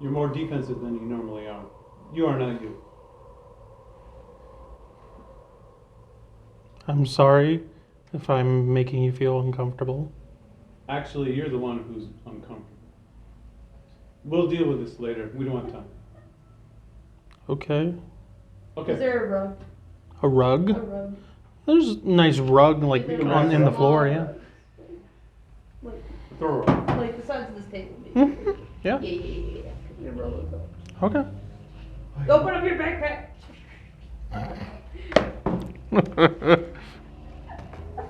You're more defensive than you normally are. You are not you. I'm sorry if I'm making you feel uncomfortable. Actually, you're the one who's uncomfortable. We'll deal with this later. We don't have time. Okay. Okay. Is there a rug? A rug? A rug. There's a nice rug like Is it on in the floor, yeah. Like, Throw it. like the size of this table, maybe. Yeah. Yeah. Your roll it up. Okay. Open up your backpack.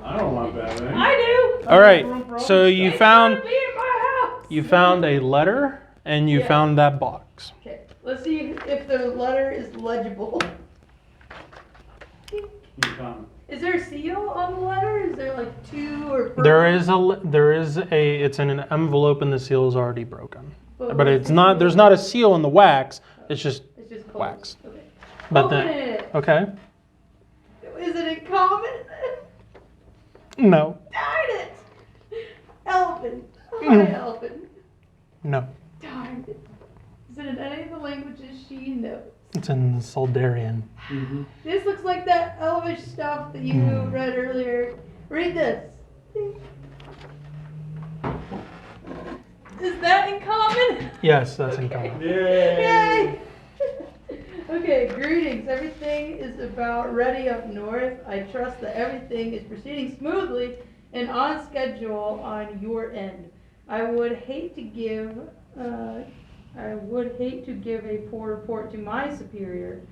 I don't want that, man. I do. All right. So you It's found gonna be in my house. you found a letter and you Yeah. found that box. Okay, let's see if the letter is legible. You found Is there a seal on the letter? Is there like two or three? There is a it's in an envelope and the seal is already broken. But what's it's the not seal? there's not a seal in the wax. It's just It's just closed. wax. Okay. But Open then it. okay. Is it in common? No. Darn it! Elephant. Hi, elephant. No. Darn it. Is it in any of the languages she knows? It's in Soldarian. Mm-hmm. This looks like that elvish stuff that you read earlier. Read this. Is that in common? Yes, that's in common. Yay! Okay, greetings. Everything is about ready up north. I trust that everything is proceeding smoothly and on schedule on your end. I would hate to give a poor report to my superior.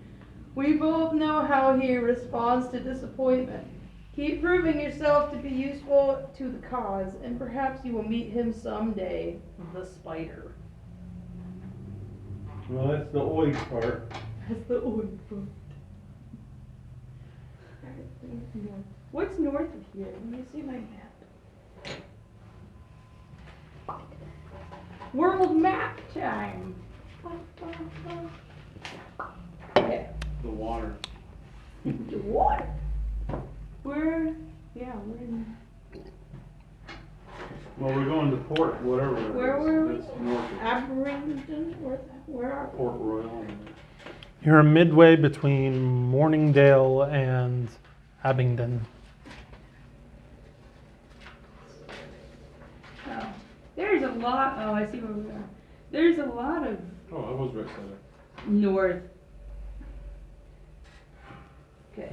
We both know how he responds to disappointment. Keep proving yourself to be useful to the cause, and perhaps you will meet him someday. The spider. Well, that's the oid part. That's the old part. What's north of here? Let me see my map. World map time. Yeah. The water. The water. We're in. Well, we're going to Port, whatever. it Where is. were we? That's north of Aberdeen. Where are we? Port Royal. You're midway between Morningdale and Abingdon. Oh, there's a lot. Oh, I see where we are. There's a lot of Oh, I was right there. north. Okay.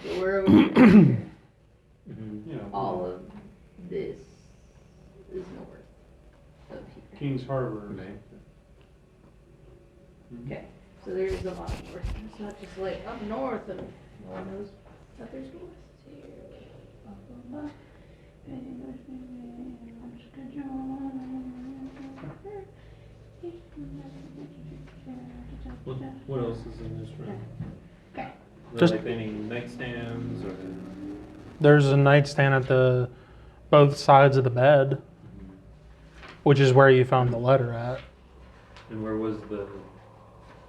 So we're over here. Yeah. All of this is north of here. Kings Harbor. Okay. So there's a lot of north. It's not just like up north and no one knows that there's north here. Blah, blah, blah. What else is in this room? Okay. Is Just- there like any nightstands or? There's a nightstand at the both sides of the bed, which is where you found the letter at. And where was the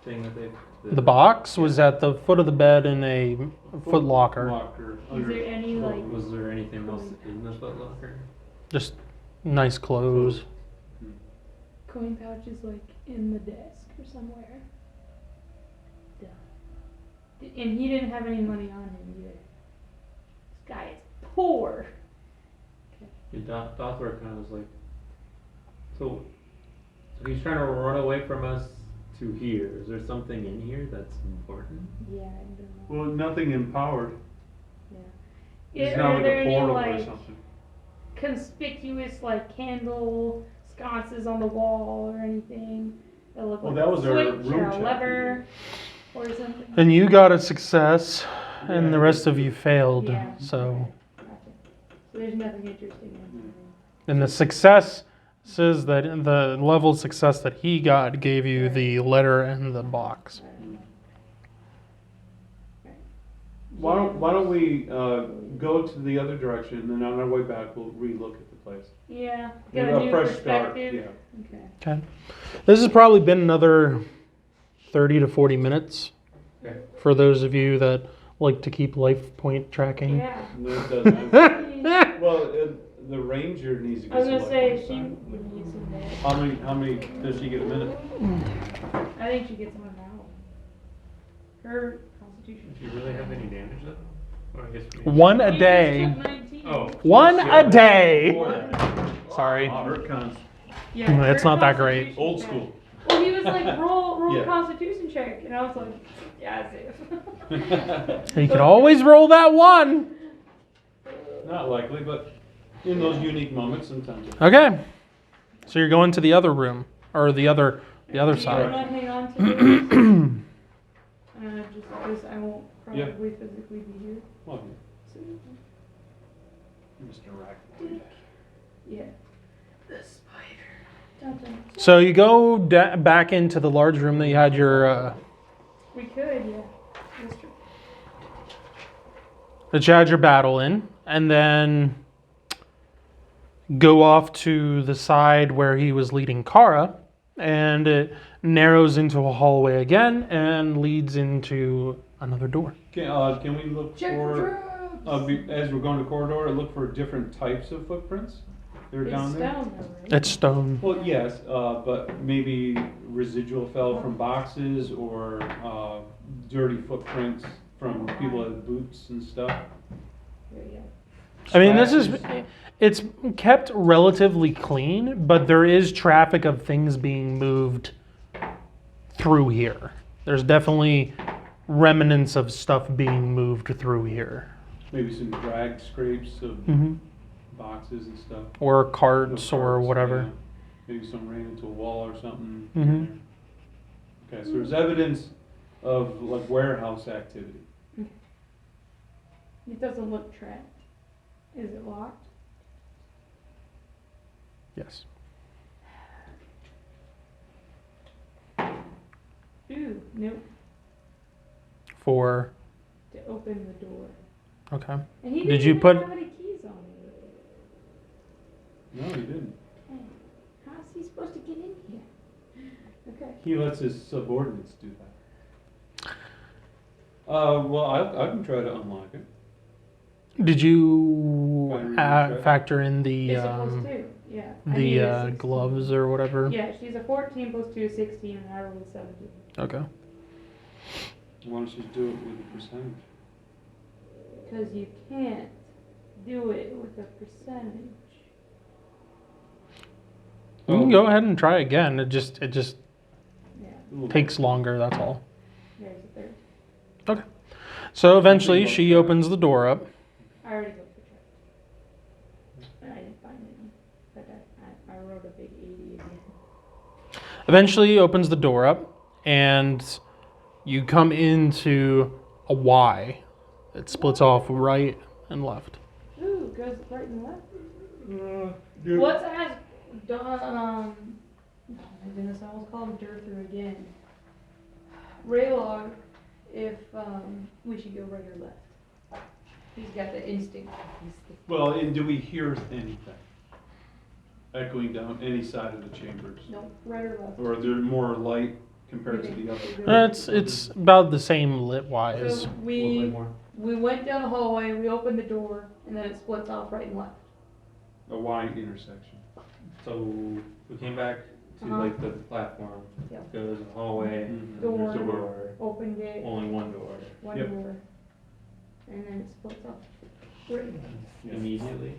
thing that they? The box was at the foot of the bed in a foot locker. Locker. Is there any like Was there anything else in the footlocker? Just nice clothes. coin pouches like in the desk or somewhere? Duh. And he didn't have any money on him either. This guy is poor. Yeah, Dothor kind of was like, so he's trying to run away from us to here. Is there something in here that's important? Yeah, I don't know. Well, nothing empowered. Yeah, It's not are like there a any portal or like something. conspicuous like candle sconces on the wall or anything that look Well, like that a was our switch room or a check. lever or something? And you got a success, and the Yeah. rest of you failed. Yeah. So, Gotcha. So there's nothing interesting in and the success says that the level of success that he got gave you the letter and the box. Why don't we go to the other direction, and then on our way back we'll re-look at the place. Yeah, Maybe get a a new fresh start. perspective. Yeah. Okay. Okay. This has probably been another 30 to 40 minutes Okay. for those of you that like to keep life point tracking. Yeah. No, it doesn't. Well, the ranger needs to I was get gonna some say life she points, would need some more. huh? How many does she get a minute? I think she gets one now. Her constitution. Do you really have any damage though? Or I guess we- One a She day. just took 19. Oh. One a day. Sorry. Sorry. Her cons. Yeah, It's her not that great. constitution Old bad. school. Well, he was was like, roll Yeah. a Constitution check, and I was like, yeah, safe. You could always roll that one. Not likely, but in those unique moments, sometimes. Okay. So you're going to the other room, or the other Do you side. want to hang on to this? Just because I won't Yeah. probably physically be here. Well, So, Mr. Rack. yeah. The spider. Dun, dun. So you go back into the large room that you had your We could, yeah. That's true. that you had your battle in, and then go off to the side where he was leading Kara, and it narrows into a hallway again and leads into another door. Can we look Check for, drugs! as we're going to corridor, look for different types of footprints that are It's down there? down though, right? It's stone. Well, yes, but maybe residual fell from boxes or dirty footprints from people with boots and stuff. Yeah, yeah. I mean, this is Scratches. it's kept relatively clean, but there is traffic of things being moved through here. There's definitely remnants of stuff being moved through here. Maybe some drag scrapes of Mm-hmm. boxes and stuff. Or Those carts or carts, whatever. yeah. Maybe some ran into a wall or something. Mhm. Okay, so there's evidence of like warehouse activity. It doesn't look trapped. Is it locked? Yes. Ooh, nope. For To open the door. okay. And he Did didn't you even put- have any keys on it. No, he didn't. Hey, how's he supposed to get in here? Okay. He lets his subordinates do that. Well, I can try to unlock it. Did you Fine, recheck. factor in the It's supposed to, yeah. I need a 16. gloves or whatever? Yeah, she's a 14 plus 2 is 16, and I rolled a 17. Okay. Why don't you do it with a percentage? Because you can't do it with a percentage. You can go ahead and try again. It just Yeah, A little takes longer. That's all. there's a third. Okay. So eventually, she opens the door up. I already looked for check. And I didn't find any. But I wrote a big 80 again. Eventually, opens the door up, and you come into a Y. It splits off right and left. Ooh, goes right and left. bit. Let's ask oh my goodness, I almost called him Durther again. Raylog, if we should go right or left. He's got the instinct. Well, and do we hear anything echoing down any side of the chambers? Nope, right or left. Or are there more light compared to the other? It's about the same lit wise. So A little bit we more. went down the hallway, we opened the door, and then it splits off right and left. A Y intersection. So we came back to Uh-huh. like the platform. Yep. Goes a hallway. Mhm. Door. There's a door. Opened it, Only one door. one Yep. door, and then it splits off. Right. Immediately.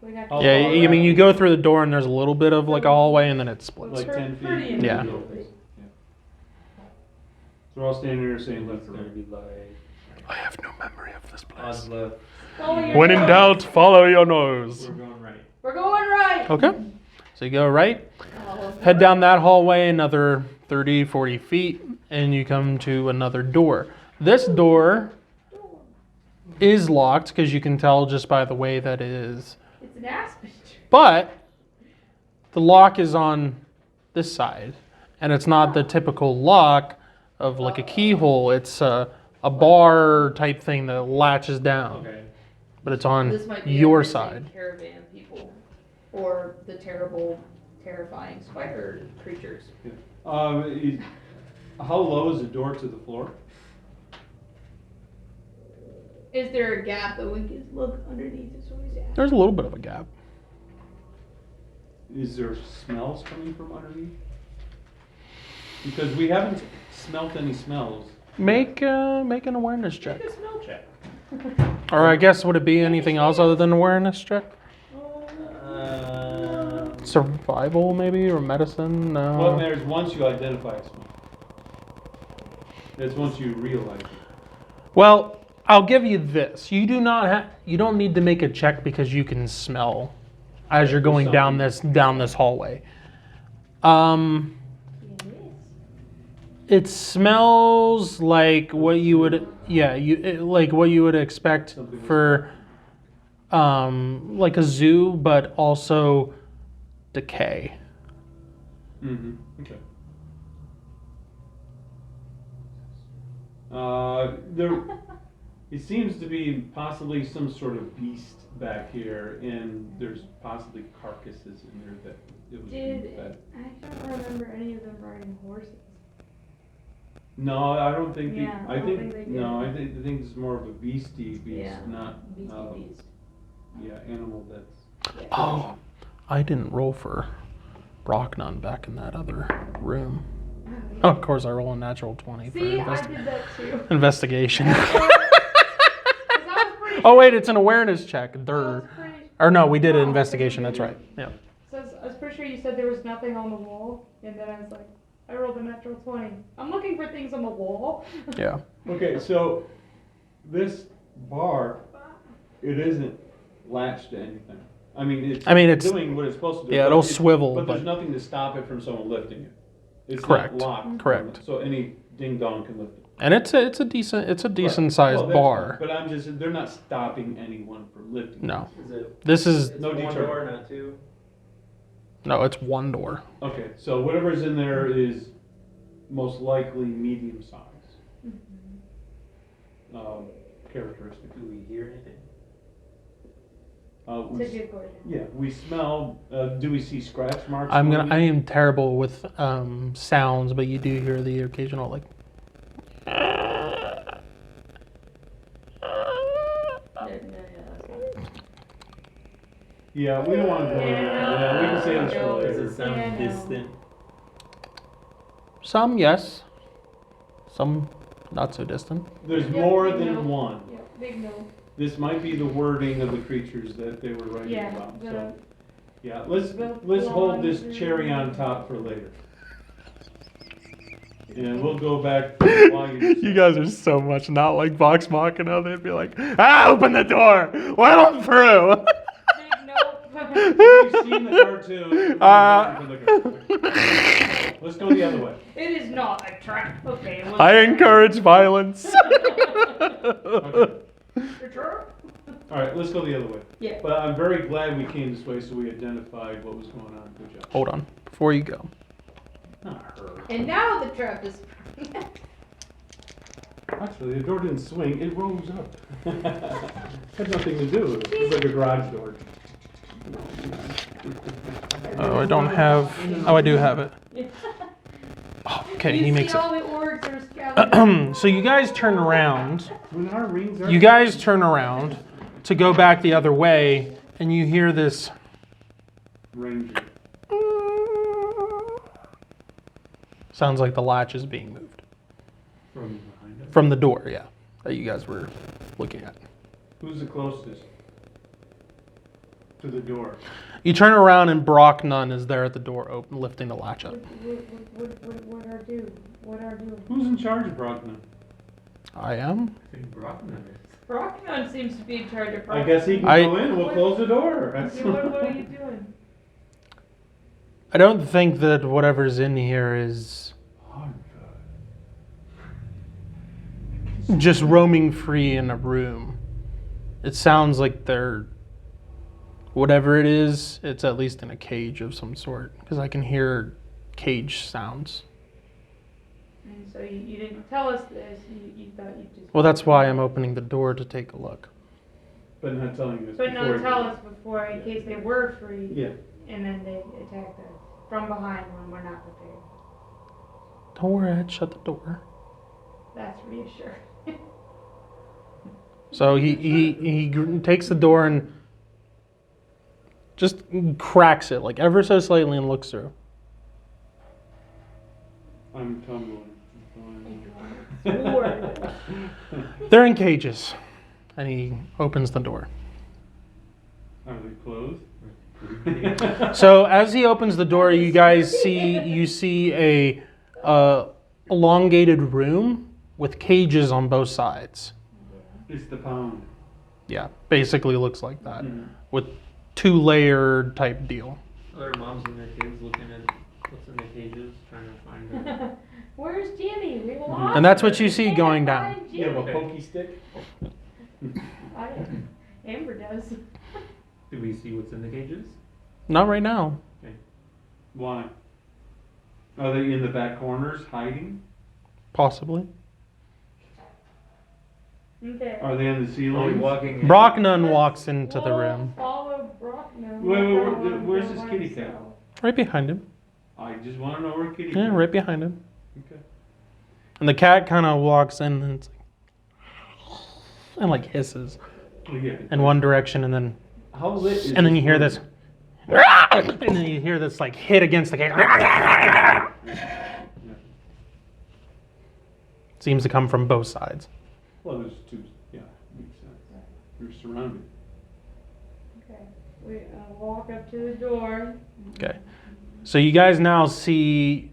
We got How Yeah, far I mean, out? you go through the door and there's a little bit of like a hallway, and then it splits. Like 10 feet. Pretty Yeah. immediately. So we're all standing there saying, let's It's go. gonna be like I have no memory of this odds left. Follow your When in nose. doubt, follow your nose. We're going right. We're going right. Okay. So you go right, Follow head down that hallway another 30, 40 feet, and you come to another door. This door is locked because you can tell just by the way that it is. It's an aspen tree. But the lock is on this side, and it's not the typical lock of like a keyhole. It's a bar type thing that latches down, Okay. but it's on This might be your the missing side. caravan people, or the terrible, terrifying spider creatures. How low is the door to the floor? Is there a gap that we can look underneath it so he's at? There's a little bit of a gap. Is there smells coming from underneath? Because we haven't smelt any smells. Make an awareness check. Make a smell check. Or I guess would it be anything else other than awareness check? Survival, maybe, or medicine? No. What matters once you identify a smell. It's once you realize it. Well, I'll give you this. You don't need to make a check because you can smell as you're going down this hallway. It smells like what you would like what you would expect for like a zoo, but also decay. Mm-hmm. Okay. There, it seems to be possibly some sort of beast back here, and there's possibly carcasses in there that it was being fed. I don't remember any of them riding horses. No, I don't think. Yeah, I don't think think they no. did. I think it's more of a beastie beast, Yeah, not beastie beast. yeah, animal that's. Yeah. Oh, I didn't roll for Brocknon back in that other room. Oh, of course, I roll a natural 20 for See, I did that too. investigation. 'Cause I was pretty Oh wait, it's an awareness check. I was Durr. pretty- Or no, we did an No, investigation. That's right. Yeah. So I was pretty sure you said there was nothing on the wall, and then I was like, I rolled a natural 20. I'm looking for things on the wall. Yeah. Okay, so this bar, it isn't latched to anything. I mean, it's doing what it's supposed to do. Yeah, but it'll swivel, But there's but- nothing to stop it from someone lifting it. It's Correct. not locked. Correct. So any ding dong can lift it. And it's a decent sized Well, that's bar. fine, but they're not stopping anyone from lifting. No. Is it? This is It's No one deterrent. door, not two. no, it's one door. It. Okay, so whatever's in there is most likely medium size. Characteristic. Do we hear anything? It's a good question. Yeah, we smell. Do we see scratch marks? I on am it? terrible with sounds, but you do hear the occasional like. Yeah, we don't want to go in there. Yeah, we can say this for No. Does later. it sound Yeah, no. distant? Some yes, some not so distant. There's Yeah, more big than no. one. Yeah, big no. This might be the wording of the creatures that they were writing Yeah, about. the- So, yeah, let's the hold this blonde- cherry on top for later. And we'll go back to why You guys are so much not like Vox Machina. They'd be like, open the door, let them through. Big no. We've seen the cartoon. Let's go the other way. It is not a trap. Okay. Well, I encourage violence. Okay. For sure. All right, let's go the other way. Yeah. But I'm very glad we came this way, so we identified what was going on. Good job. Hold on, before you go. Not her. And now the trap is. Actually, the door didn't swing, it rose up. Had nothing to do with it. It's like a garage door. Oh, I don't have. Oh, I do have it. Oh, okay, you he makes see it. all the orcs are scouting. So you guys turn around. When our rings are. You guys turn around to go back the other way, and you hear this. Ranger. Sounds like the latch is being moved From behind us. from the door. Yeah, that you guys were looking at. Who's the closest to the door? You turn around, and Brock Nunn is there at the door, open, lifting the latch up. What are do? What are doing? Who's in charge of Brockman? I am. I think Brockman is. Brockman seems to be in charge of. I guess he can I- go in. We'll close the door. What are you doing? I don't think that whatever's in here is just roaming free in a room. It sounds like they're, whatever it is, it's at least in a cage of some sort, because I can hear cage sounds. And so you didn't tell us this. You thought you just. Well, that's why I'm opening the door to take a look. But not telling us. But before no, you tell do. us before in case they were free. Yeah. And then they attacked us from behind when we're not prepared. Don't worry, I'd shut the door. That's reassuring. So he takes the door and just cracks it like ever so slightly and looks through. I'm tumbling. Lord. They're in cages, and he opens the door. Are they closed? So as he opens the door, you guys see a elongated room with cages on both sides. It's the pound. Yeah, basically looks like that, Mhm. with 2-layered type deal. Other moms and their kids looking at what's in the cages, trying to find it. Where's Jimmy? We lost And that's what her. you see Can't going down. find You have a Jimmy. pokey stick? Amber does. Do we see what's in the cages? Not right now. Why? Are they in the back corners hiding? Possibly. Okay. Are they on the Are we ceiling? walking? Brocknunn walks into the room. Follow Brockman. Where's his kitty cat? Right behind him. I just want to know where kitty Yeah, cat. right behind him. Okay. And the cat kind of walks in and it's like hisses Well, yeah. in one direction, and then How lit is and then you hear room? this, and then you hear this like hit against the cage. Yeah. Seems to come from both sides. Well, there's two. Yeah, makes sense. You're surrounded. Okay. We walk up to the door. Okay. So you guys now see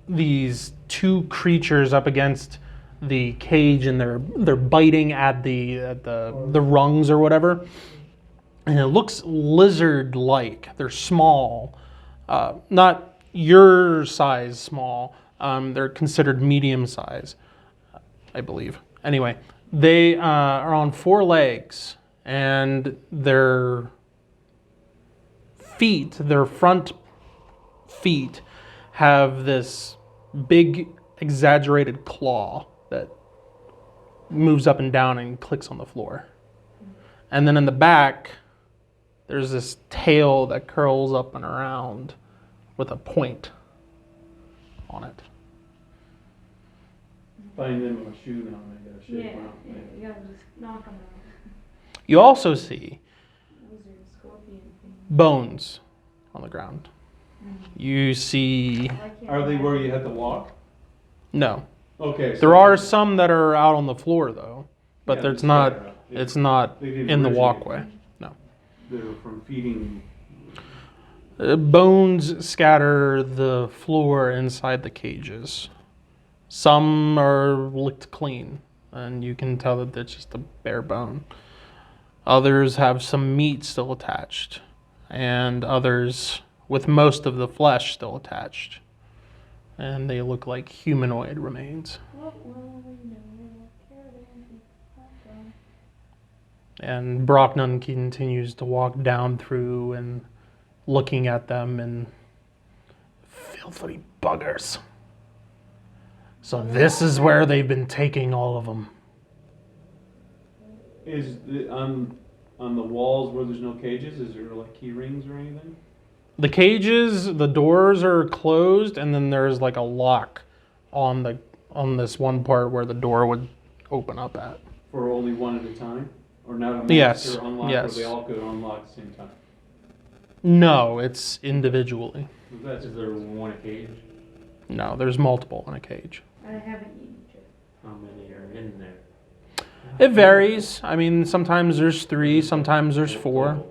these two creatures up against the cage, and they're biting at the rungs or whatever. And it looks lizard-like. They're small, not your size small. They're considered medium size, I believe. Anyway, they are on 4 legs, and their feet, their front feet, have this big exaggerated claw that moves up and down and clicks on the floor. And then in the back, there's this tail that curls up and around with a point on it. Find them a shoe now. I gotta shake Yeah, one out. you gotta just knock them out. You also see Lizard, scorpion thing. bones on the ground. You see, I can't Are they imagine. where you had to walk? no. Okay. So There are some that are out on the floor though, but Yeah, it's not. they're- It's not they didn't in the originate walkway. They're from feeding. Bones scatter the floor inside the cages. Some are licked clean, and you can tell that it's just a bare bone. Others have some meat still attached, and others with most of the flesh still attached. And they look like humanoid remains. Oh, well, we know. Caravan. Okay. And Brocknunn continues to walk down through and looking at them, and filthy buggers. So this is where they've been taking all of them. Is the, on the walls where there's no cages? Is there like key rings or anything? The cages, the doors are closed, and then there's like a lock on this one part where the door would open up at. For only one at a time, or not a Yes, master unlock, yes. or they all could unlock at the same time? No, it's individually. That's Is there one a cage? No, there's multiple in a cage. I haven't eaten yet. How many are in there? It varies. I mean, sometimes there's 3, sometimes there's 4.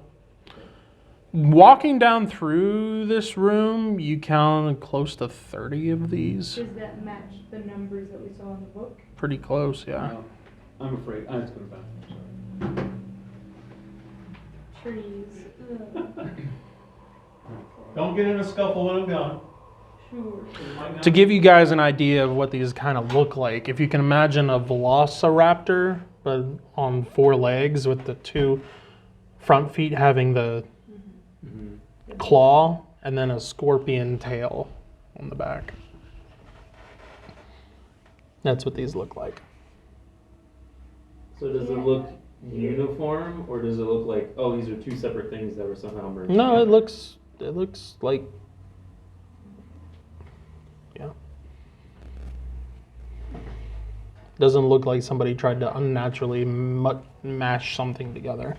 Walking down through this room, you count close to 30 of these. Does that match the numbers that we saw in the book? Pretty close, yeah. No, I'm afraid. I have to go to the bathroom. Trees. Ugh. Don't get in a scuffle when I'm gone. Sure. To give you guys an idea of what these kind of look like, if you can imagine a velociraptor, but on 4 legs with the 2 front feet having the claw, and then a scorpion tail on the back. That's what these look like. So does it look uniform, or does it look like, oh, these are 2 separate things that were somehow merged? No, it together? looks like, yeah. Doesn't look like somebody tried to unnaturally mash something together.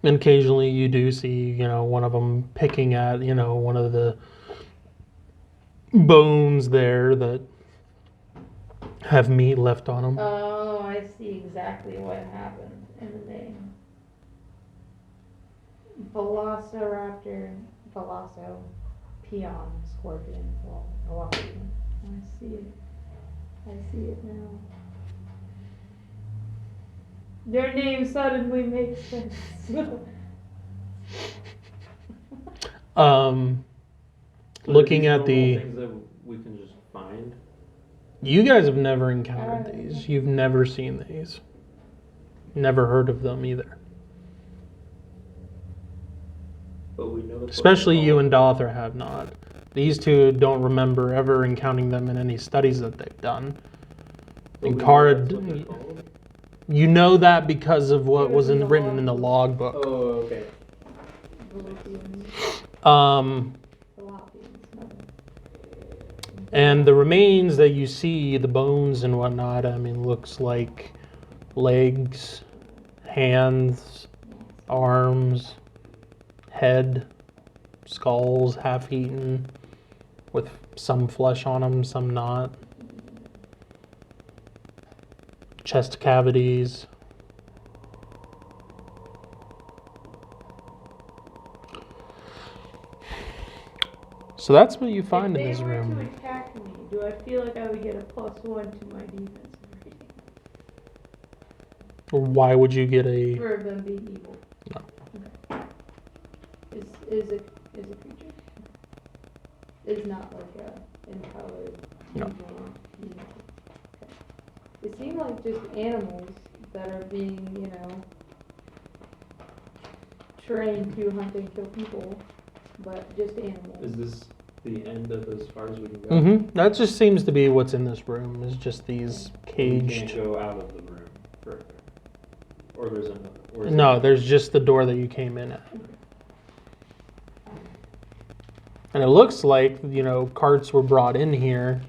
And occasionally you do see, one of them picking at, one of the bones there that have meat left on them. Oh, I see exactly what happened in the name. Velociraptor, Velocio, Peon, Scorpion, Velociraptor. I see it. I see it now. Their name suddenly makes sense. So Looking are at these the, normal things that we can just find. you guys have never encountered these. You've never seen these. Never heard of them either. But we know that's what Especially they're you called. and Dother have not. These two don't remember ever encountering them in any studies that they've done. But And we know Kara, that's what they're called? you know that because of what It was was in the written in the logbook. Oh, okay. Um, and the remains that you see, the bones and whatnot, I mean, looks like legs, hands, arms, head, skulls, half-eaten, with some flesh on them, some not. Chest cavities. So that's what you find in this If they were room. to attack me, do I feel like I would get a +1 to my defense rating Why would you get a... for them being evil? No. Okay. Is a creature? Is not like a empowered No. evil unit. Okay. It seemed like just animals that are being, trained to hunt and kill people, but just animals. Is this the end of as far as we can go? Mm-hmm. That just seems to be what's in this room, is just these We caged... can't go out of the room further. Or there's another. Or is No, it- there's just the door that you came in at. And it looks like, carts were brought in here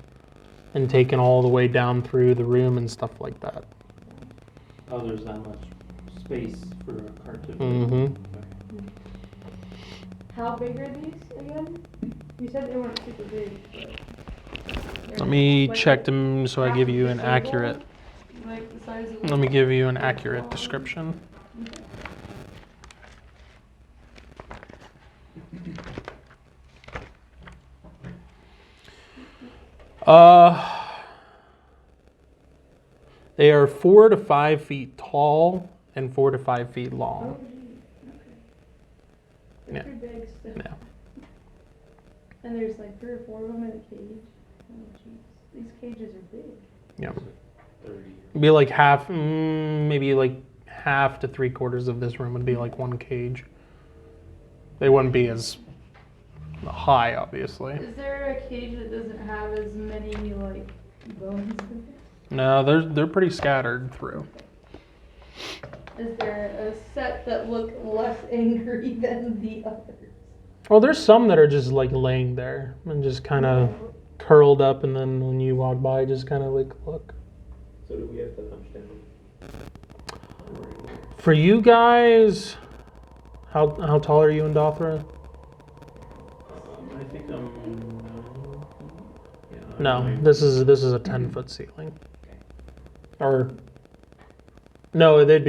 and taken all the way down through the room and stuff like that. Oh, there's that much space for a cart to fit. Mm-hmm. Okay. How big are these again? You said they weren't super big, but... they're Let me like check them so I half give of you the an table, accurate... Like the size of Let me give you an accurate description. They are 4 to 5 feet tall and 4 to 5 feet Oh, long. gee, okay. They're Yeah. pretty big still. Yeah. And there's like 3 or 4 of them in a cage. Oh, jeez. These cages are big. Yeah. 30. Be like half, maybe like half to 3/4 of this room would be like one cage. They wouldn't be as high, obviously. Is there a cage that doesn't have as many like bones in it? No, they're pretty scattered through. Is there a set that look less angry than the others? Well, there's some that are just like laying there and just kind of curled up, and then when you walk by, just kind of like look. So do we have to punch down? For you guys, how tall are you in Dothra? I think I'm. Yeah, I'm No, nine. this is a 10-foot ceiling. Or no, it would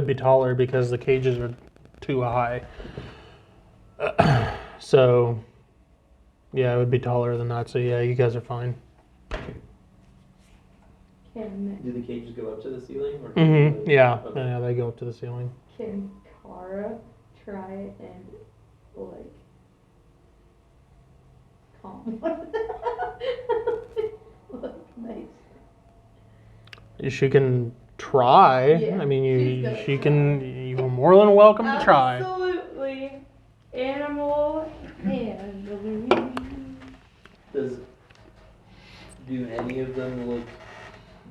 be taller because the cages are too high. So yeah, it would be taller than that. So yeah, you guys are fine. Do the cages go up to the ceiling? Or Mm-hmm. Yeah, Okay. yeah, they go up to the ceiling. Can Kara try and like calm one? Look nice. She can try. Yeah, I mean, she's gonna she try. can. You are more than welcome to try. Absolutely. Animal handling. Do any of them look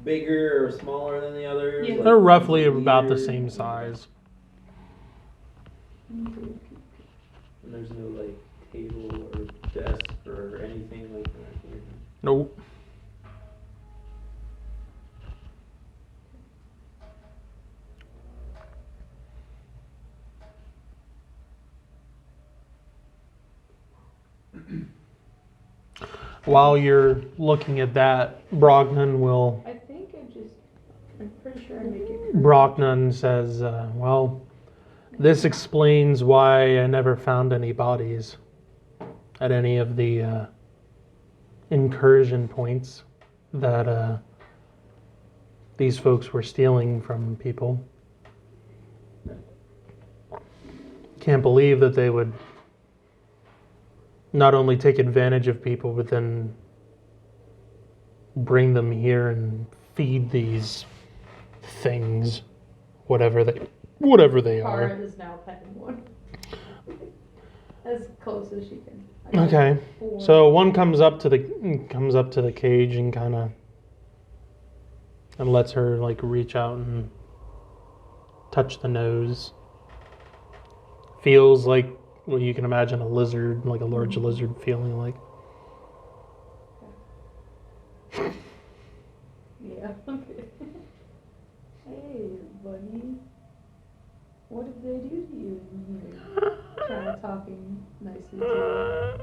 bigger or smaller than the others? Yeah. Like, They're roughly is it about the weird? same size. And there's no like table or desk or anything like that here. Nope. While you're looking at that, I think I'm pretty sure I make it. Brocknan says, well, This explains why I never found any bodies at any of the incursion points that these folks were stealing from people. Can't believe that they would not only take advantage of people, but then bring them here and feed these things, whatever they Cara are. is now petting one. As close as she can. I got Okay, 4. so one comes up to the cage and kind of lets her like reach out and touch the nose. Feels like what you can imagine a lizard, like a large lizard feeling like. Yeah, okay. Hey, buddy. What did they do to you in here? Trying to talking nicely to you.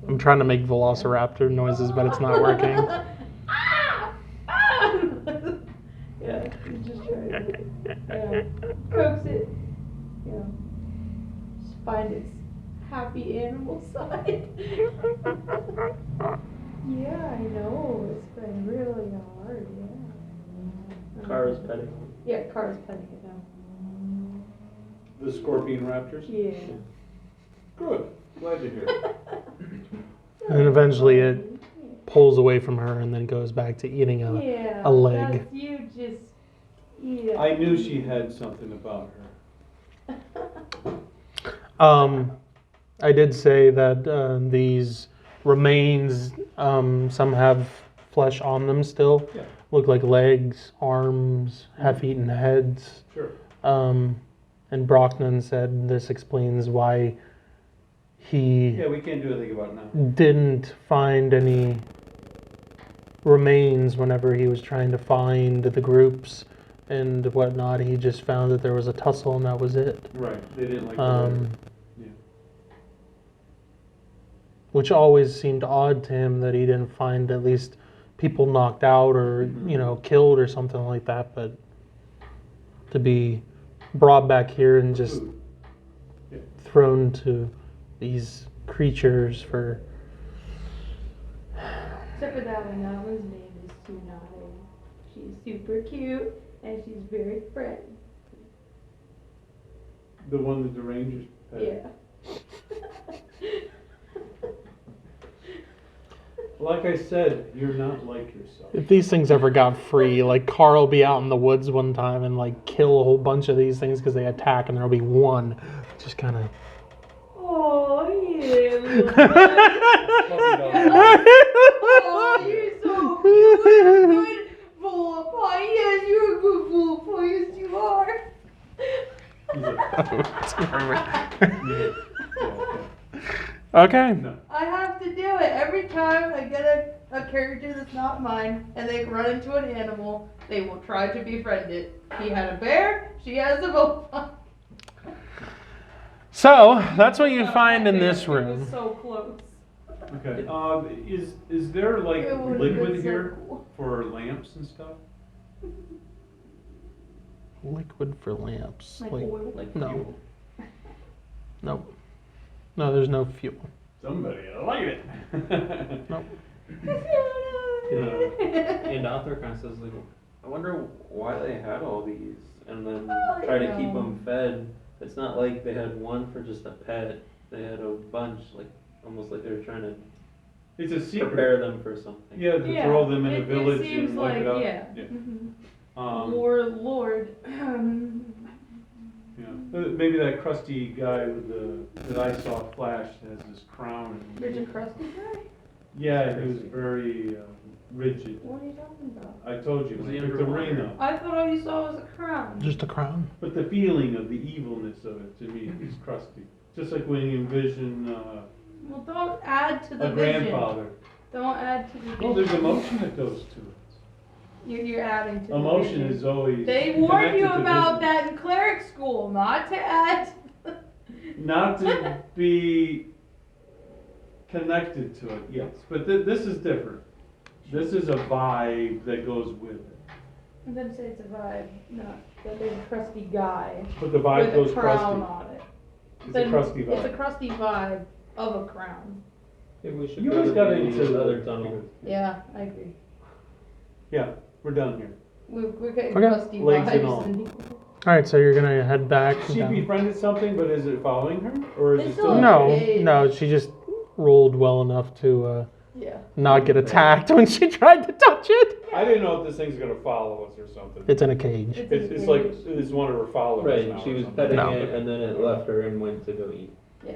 I'm trying to make velociraptor noises, but it's not working. Ah! Ah! Yeah, he's just trying to coax it. You know, just find its happy animal side. Yeah, I know. It's been really hard, yeah. Cara's petting. Yeah, Cara's petting it now. The scorpion raptors? Yeah. Good. Glad to hear it. And eventually it pulls away from her and then goes back to eating Yeah, a leg. that's you just eat it. I knew she had something about her. I did say that these remains, some have flesh on them still. Yeah. Look like legs, arms, half-eaten heads. Sure. And Brockman said this explains why he Yeah, we can't do anything about it now. didn't find any remains whenever he was trying to find the groups and whatnot. He just found that there was a tussle and that was it. Right. They didn't like the Um, word. Yeah. Which always seemed odd to him that he didn't find at least people knocked out or, killed or something like that. But to be brought back here and just Food. Yeah. thrown to these creatures for... Except for that one. That one's name is Tsunade. She's super cute and she's very friendly. The one that the Rangers had. Yeah. Like I said, you're not like yourself. If these things ever got free, like Carl will be out in the woods one time and like kill a whole bunch of these things because they attack, and there'll be one just kind of. Oh, yeah. Oh, you're so cute. Good fool boy. Yes, you're a good fool boy. Yes, you are. Okay. No. I have to do it every time I get a character that's not mine and they run into an animal. They will try to befriend it. He had a bear. She has a wolf. So that's what you find in this It was room. so close. Okay. Is there like It would've liquid been so here cool. for lamps and stuff? Liquid for lamps. Like Like, oil. Like no. fuel. Nope. No, there's no fuel. Somebody like it. Nope. And author kind of says like, I wonder why they had all these, and then Oh, try to yeah. keep them fed. It's not like they had one for just a pet. They had a bunch, like almost like they were trying to It's a secret. prepare them for something. Yeah, to throw them in a it village seems and look like, it up. yeah. Yeah. Mhm. Warlord. Yeah. Maybe that crusty guy that I saw flash has this crown. There's a crusty guy? Yeah, he was very rigid. What are you talking about? I told you, Was like he the underwater? arena. I thought all you saw was a crown. Just a crown. But the feeling of the evilness of it to me is crusty. Just like when you envision Well, don't add to the a vision. grandfather. Don't add to the vision. Well, there's emotion that goes to it. You're adding to the Emotion vision. is always. They warned you connected to about vision. that in cleric school, not to add. Not to be connected to it, yes. But this is different. This is a vibe that goes with it. I'm gonna say it's a vibe, not That big crusty guy But the vibe with goes a crown crusty. on it. It's a crusty It's a vibe. crusty vibe of a crown. Maybe we should You go always to got the into other tunnel. Yeah, I agree. Yeah, we're done here. We're getting Okay. crusty Legs and vibes. all. All right, so you're gonna head back. She down. befriended something, but is it following her, or is It's it still? still- No, Okay. no, she just rolled well enough to Yeah. not get attacked when she tried to touch it. I didn't know if this thing's gonna follow us or something. It's in a cage. It's like it's one of her followers Right, now. she or was something. petting No. it and then it left her and went to go eat. Yeah.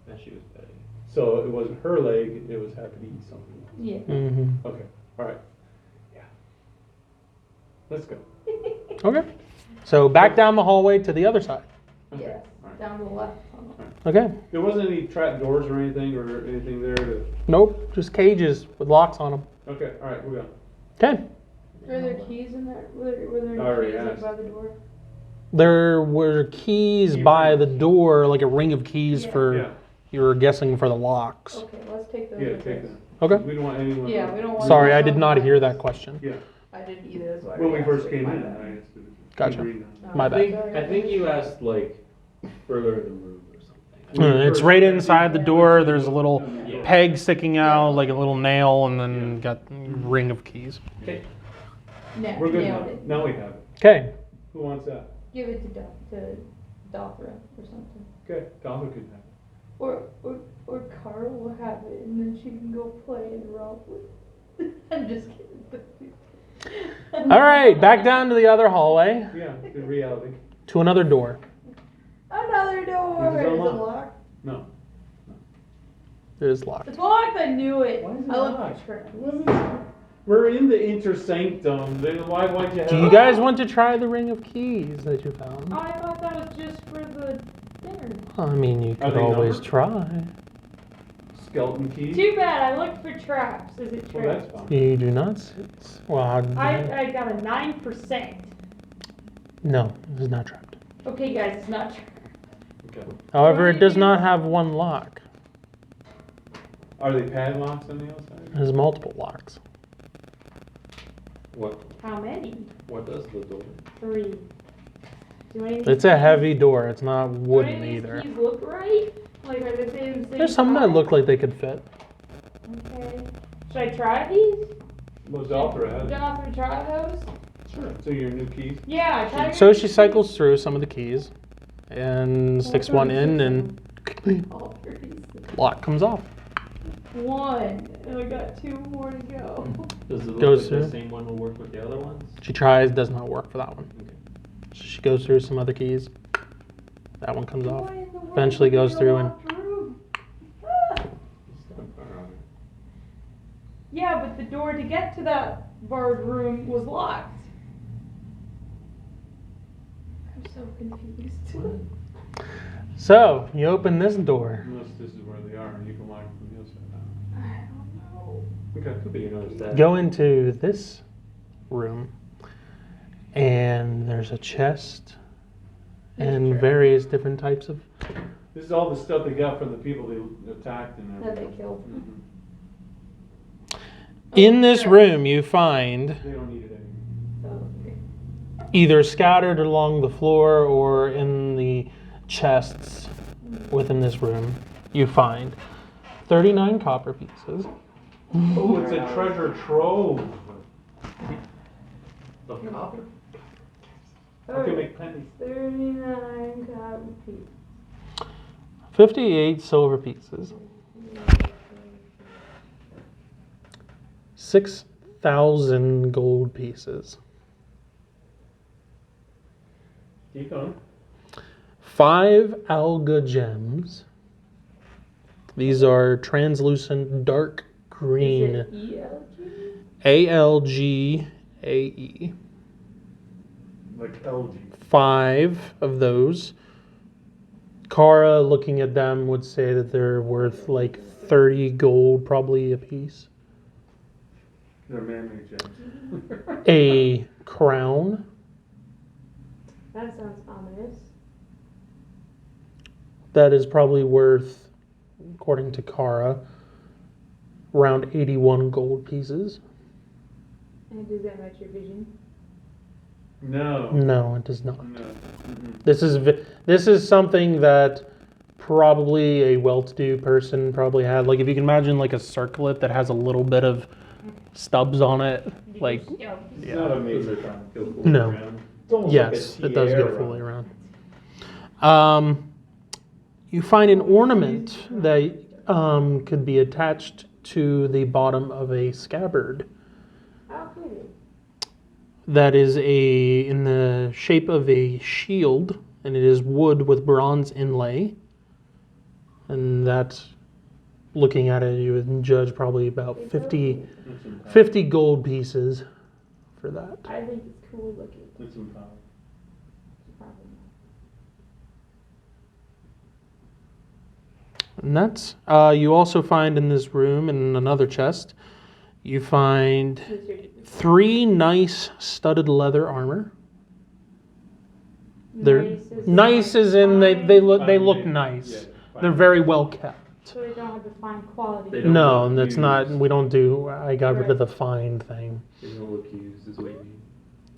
And she was petting it. So it wasn't her leg; it was happy to eat something. Yeah. Mm-hmm. Okay, all right. Yeah. Let's go. Okay. So back down the hallway to the other side. Okay. Yes. All right. Down to the left tunnel. Okay. There wasn't any trap doors or anything there to. Nope. Just cages with locks on them. Okay, all right, we're done. Okay. Were there keys in there? Were there any I already keys up asked. by the door? There were keys by the door, like a ring of keys Yeah. for Yeah. you were guessing for the locks. Okay, let's take those. Yeah, with take us. that. Okay. We don't want anyone. Yeah, we don't want. Sorry, I did not hear that question. Yeah. I didn't either. That's why. I When we asked first it. came My in, bad. I asked it. Gotcha. Agreed on. My I bad. think you asked like further in the room or something. It's right inside the door. There's a little Yeah. peg sticking out, like a little nail, and then got ring of keys. Okay. We're good Nailed now. it. Now we have it. Okay. Who wants that? Give it to Dothra or something. Okay, Donna can have Or Carl will have it, and then she can go play and romp with it. I'm just kidding. All right, back down to the other hallway it. Yeah, in reality. to another door. Another door. Is it Is it unlocked? locked? No. It is locked. It's locked. I knew it. Why is it I looked locked? for traps. We're in the intersanctum. Then why'd you have? Do you guys want to try the ring of keys that you found? I thought that was just for the dinner. I mean, you Are could they always numbered? try. Skeleton key? Too bad. I looked for traps. Is it Well, traps? that's fine. You do not. Well, I got a 9%. no, it is not trapped. Okay, guys, it's not trapped. Okay. However, it does not have one lock. Are they padlocks on the outside? It has multiple locks. What How many? what does the door? 3. Do any of It's these a keys- heavy door. It's not do wooden any of these either. keys look right? Like, are they the same? There's some that size? look like they could fit. Okay. Should I try these? Well, Zalthra has it. Jonathan, try those? Sure. So your new keys? Yeah, try So your she keys. cycles through some of the keys and sticks one in, and All 36. lock comes off. 1. And we got 2 more to go. Does it look Goes like through. the same one will work with the other ones? She tries, does not work for that one. Okay. So she goes through some other keys. That one comes off. Why in the world Eventually would you goes go through and locked room? Yeah, but the door to get to that barred room was locked. I'm so confused. so you open this door. Unless this is where they are, and you can lock them from the outside. I don't know. Okay. Could be another set. Go into this room, and there's a chest and various different types of. This is all the stuff they got from the people they attacked and That everything. they killed. Mhm. In this room, you find They don't need it anymore. Oh, okay. either scattered along the floor or in the chests within this room. You find 39 copper pieces. Oh, it's a treasure trove. The copper? I can make pennies. 39 copper pieces. 58 silver pieces. 6,000 gold pieces. Keep going. 5 alga gems. These are translucent dark green. Is it ELG? ALGAE. Like LG. 5 of those. Kara, looking at them, would say that they're worth like 30 gold probably a piece. They're man-made gems. A crown. That sounds ominous. That is probably worth, according to Kara, around 81 gold pieces. And does that match your vision? No. No, it does not. No. Mm-mm. This is something that probably a well-to-do person probably had. Like if you can imagine like a circlet that has a little bit of stubs on it, like Yeah. It's Yeah. not a Does major it time. go fully No. around? It's almost yes, like a it does go tiara. fully around. You find an ornament that could be attached to the bottom of a scabbard. How cool. That is in the shape of a shield, and it is wood with bronze inlay. And that, looking at it, you would judge probably about 50 gold pieces for that. I think it's cool looking. It's some power. And that's, you also find in this room, in another chest, you find 3 nice studded leather armor. They're nice as in they look nice. Yeah, They're very well kept. So they don't have the fine quality. They don't No, look that's not. used. We don't do. I got rid of the fine thing. They don't look used, is what you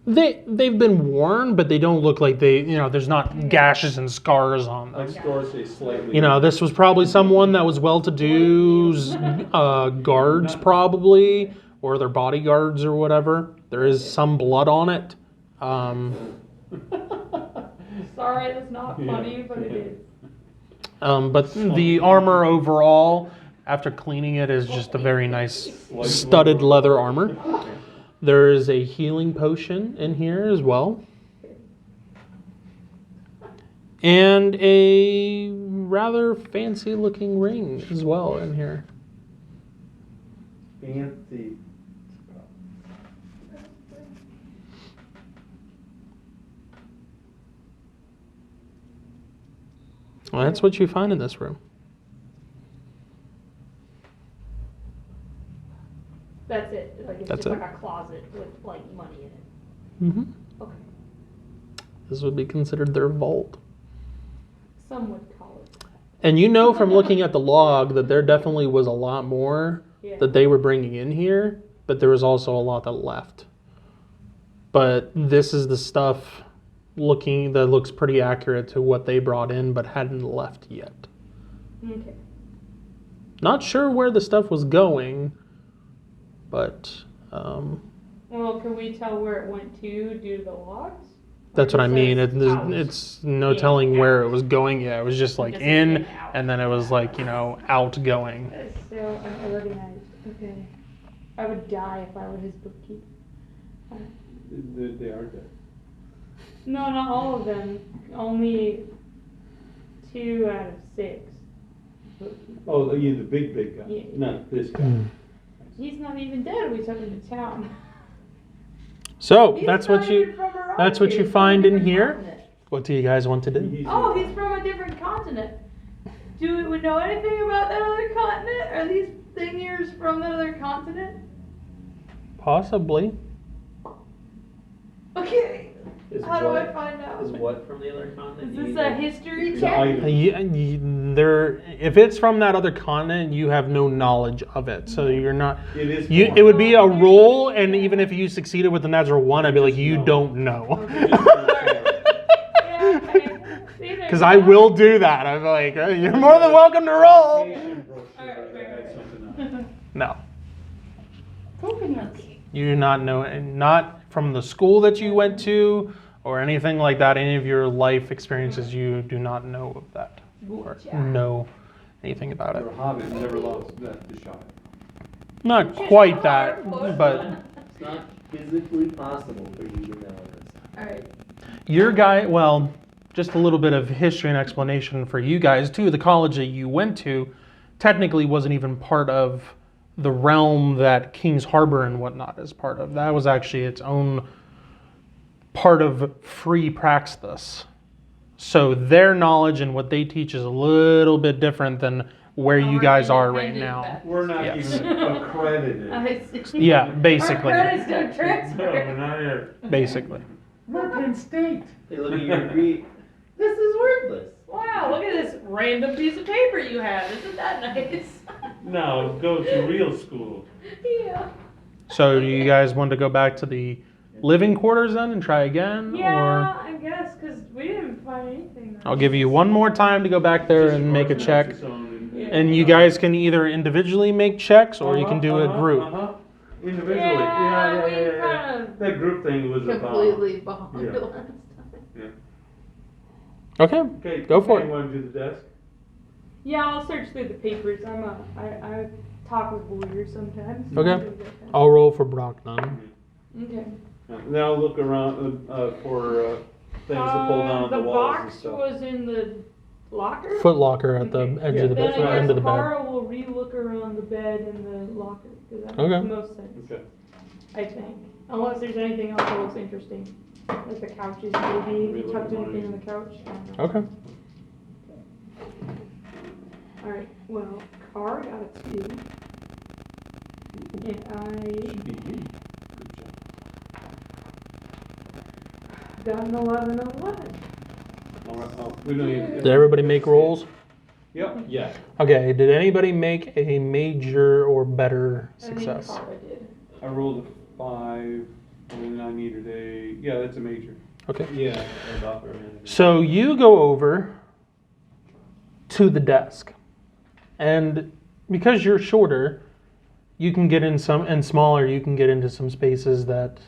mean. They've been worn, but they don't look like they. There's not gashes and scars on them. Like stores say slightly. This was probably someone that was well-to-do's guards, probably, or their bodyguards or whatever. There is some blood on it. Sorry, that's not funny, but it is. But the armor overall, after cleaning it, is just a very nice studded leather armor. There is a healing potion in here as well. And a rather fancy looking ring as well in here. Fancy. Well, that's what you find in this room. That's it. Like it's That's just it. like a closet with like money in it. Mm-hmm. Okay. This would be considered their vault. Some would call it. And from looking at the log that there definitely was a lot more Yeah. that they were bringing in here, but there was also a lot that left. But this is the stuff that looks pretty accurate to what they brought in but hadn't left yet. Okay. Not sure where the stuff was going, but Well, can we tell where it went to due to the logs? that's what I mean. Out. It's no In, telling where out. it was going. Yeah, it was just like Just in, out. and then it was like, outgoing. That's so unorganized. Okay. I would die if I were his bookkeeper. They are dead. No, not all of them. Only 2 out of 6. Oh, you the big guy. Yeah. Not this guy. Mm. He's not even dead. We took him to town. So He's that's not what even you from around that's what here. you He's from a find in different here. continent. What do you guys want to do? Oh, he's from a different continent. Do we know anything about that other continent? Are these thingies from that other continent? Possibly. Okay. Is How do what, I find out? Is what from the other Is continent? this You a know? history It's check? item. If it's from that other continent, you have no knowledge of it. So you're not. It is. It would be a roll, and even if you succeeded with the natural one, I'd be like, you don't know. Yeah, okay. See, there's Because I that. will do that. I'm like, you're more than welcome to roll. No. Coconuts. You do not know, and not from the school that you went to or anything like that, any of your life experiences, you do not know of that or know anything about it. You're a hobbit and never lost the shot. Not quite that, but It's not physically possible for you to know this. Alright. your guy, well, just a little bit of history and explanation for you guys too. The college that you went to technically wasn't even part of the realm that King's Harbor and whatnot is part of. That was actually its own part of Free Praxis. So their knowledge and what they teach is a little bit different than where you guys are right now. We're not Yes. even accredited. I see. Yeah, Our basically. credits don't transfer. not here. Basically. We're Penn State. Hey, look at your degree. This is worthless. Wow, look at this random piece of paper you have. Isn't that nice? No, go to real school. Yeah. So do you guys want to go back to the living quarters then and try again? Yeah, I guess, because we didn't find anything. Or I'll give you one more time to go back there Just and make a mark it check. on its own Yeah. And you guys can either individually make checks or you can do a group. Individually. Yeah, we Yeah. kind of That group thing was a bomb. Completely bombed Yeah. last time. Okay. Okay, Go for you it. want to do the desk? Yeah, I'll search through the papers. I talk with lawyers sometimes. Okay. I'll roll for Brock then. Okay. Then I'll look around for things to pull down the the walls and box stuff. was in the locker. Foot locker at the Okay. edge Yeah, of the Then bed, I end of guess the bed. Cara will re-look around the bed and the locker because that Okay. makes the most sense. Okay. I think, unless there's anything else that looks interesting, like the couches maybe Re-look tucked at anything in mine. the couch. I don't know. Okay. All right. Well, Cara got a 2, and Should be you. Good job. I got an 11 and 11. All right. Oh, we don't need Did everybody make rolls? Yep. Yeah. Okay, did anybody make a major or better I think success? Cara did. I rolled a 5, and then I needed a. Yeah, that's a major. Okay. Yeah, and offer manager. So you go over to the desk, and because you're shorter, you can get in some, and smaller, you can get into some spaces that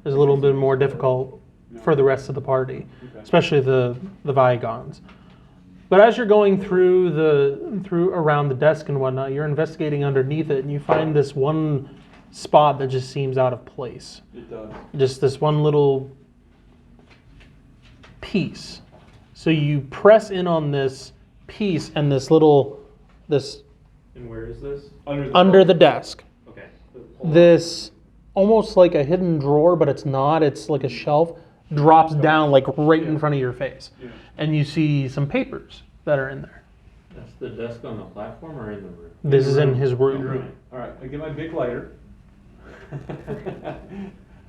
is a little bit more difficult for the rest of the party, Okay. especially the Vigons. But as you're going through around the desk and whatnot, you're investigating underneath it, and you find this one spot that just seems out of place. It does. Just this one little piece. So you press in on this piece, and this And where is this? under the desk, Okay. this almost like a hidden drawer, but it's not. It's like a shelf, drops down like right in front of your face, Yeah. and you see some papers that are in there. That's the desk on the platform or in the room? This is in his In room. the room. All right. I get my big lighter.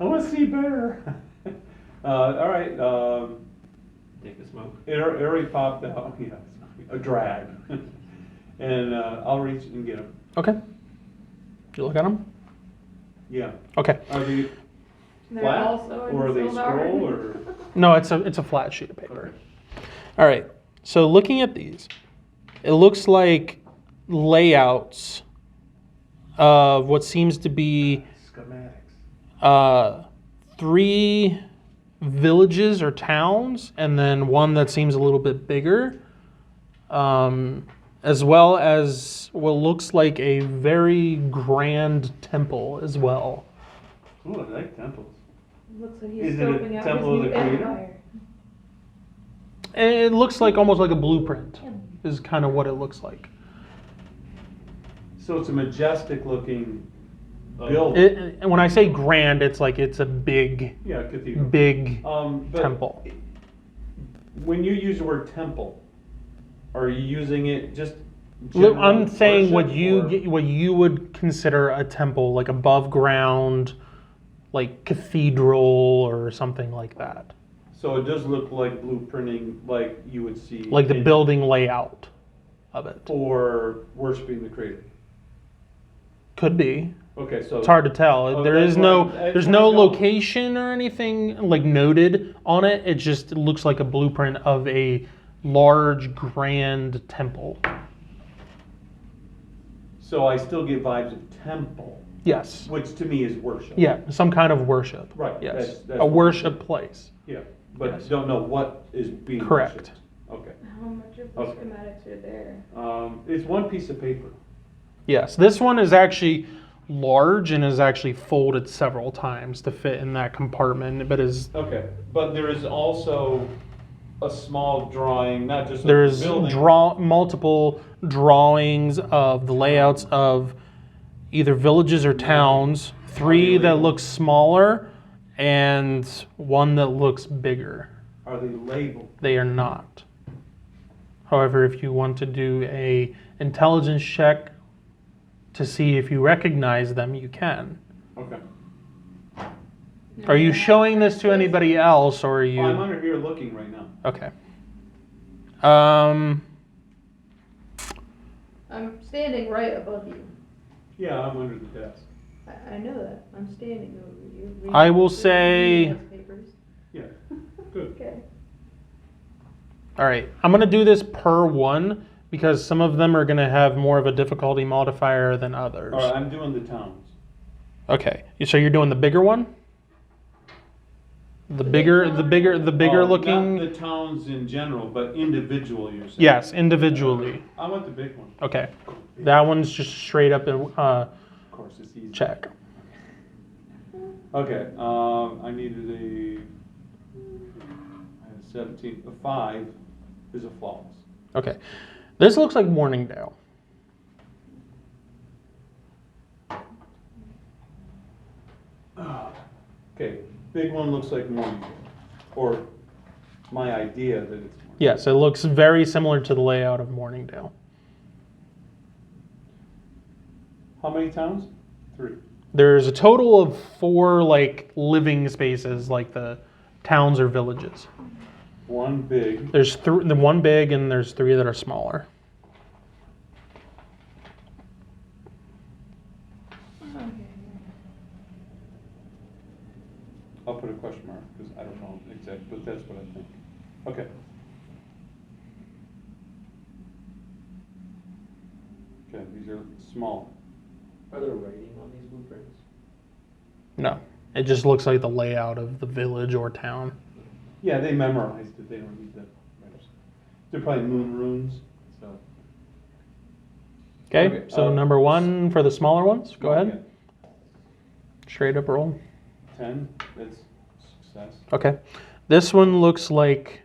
I want to see better. All right. Take a smoke. It already popped out. Yeah, a drag. And I'll reach and get them. Okay. You look at them. Yeah. Okay. Are they They're flat also in or are they Sildar. scroll or? No, it's a flat sheet of paper. Okay. All right. So looking at these, it looks like layouts of what seems to be Schematics. 3 villages or towns, and then one that seems a little bit bigger, as well as what looks like a very grand temple as well. Ooh, I like temples. Looks like he's Is it a scoping out temple of his the new creator? empire. And it looks like almost like a blueprint is kind of what it looks like. So it's a majestic looking Oh. building. And when I say grand, it's like it's a big Yeah, cathedral. big But temple. when you use the word temple, are you using it just? Look, general I'm saying what worship, or- what you would consider a temple, like above ground, like cathedral or something like that, So it does look like blueprinting, like you would see. like the in- building layout of it. For worshiping the creator. Could be. Okay, so. It's hard to tell. Oh, There that's is no why- that's there's why no I don't- location or anything like noted on it. It just looks like a blueprint of a large grand temple. So I still get vibes of temple, Yes. which to me is worship. Yeah, some kind of worship. Right, Yes. that's A what- worship place. Yeah, but Yes. don't know what is being Correct. worshipped. Okay. How much of the Okay. schematics are there? It's one piece of paper. Yes. This one is actually large and is actually folded several times to fit in that compartment, but is Okay, but there is also a small drawing, not just of the there's building. multiple drawings of the layouts of either villages or towns, 3 that look smaller and 1 that looks bigger. Are they labeled? They are not. However, if you want to do a intelligence check to see if you recognize them, you can. Okay. Are you showing this to anybody else, or are you? I'm under here looking right now. Okay. I'm standing right above you. Yeah, I'm under the desk. I know that. I'm standing over you. reading- I will reading say- those papers. Yeah, good. Okay. All right, I'm gonna do this per one because some of them are gonna have more of a difficulty modifier than others. All right, I'm doing the towns. Okay, so you're doing the bigger one? The big bigger, town the or bigger, the bigger Oh, looking? Not the towns in general, but individual, you're saying? Yes, individually. I want the big one. Okay, that one's just straight up Of course, it's easy. check. Okay, I needed I had 17, a 5 is a flawless. Okay, this looks like Morningdale. Okay, big one looks like Morningdale, or my idea that it's Morningdale. Yes, it looks very similar to the layout of Morningdale. How many towns? 3. There's a total of 4 like living spaces, like the towns or villages. One big. There's the one big and there's 3 that are smaller. Okay. I'll put a question mark because I don't know exactly, but that's what I think. Okay. Okay, these are small. Are there writing on these blueprints? No, it just looks like the layout of the village or town. Yeah, they memorized it. They don't need the writers. They're probably moon runes. So. Okay, so number 1 for the smaller ones. Go ahead. Straight up roll. 10. That's success. Okay, this one looks like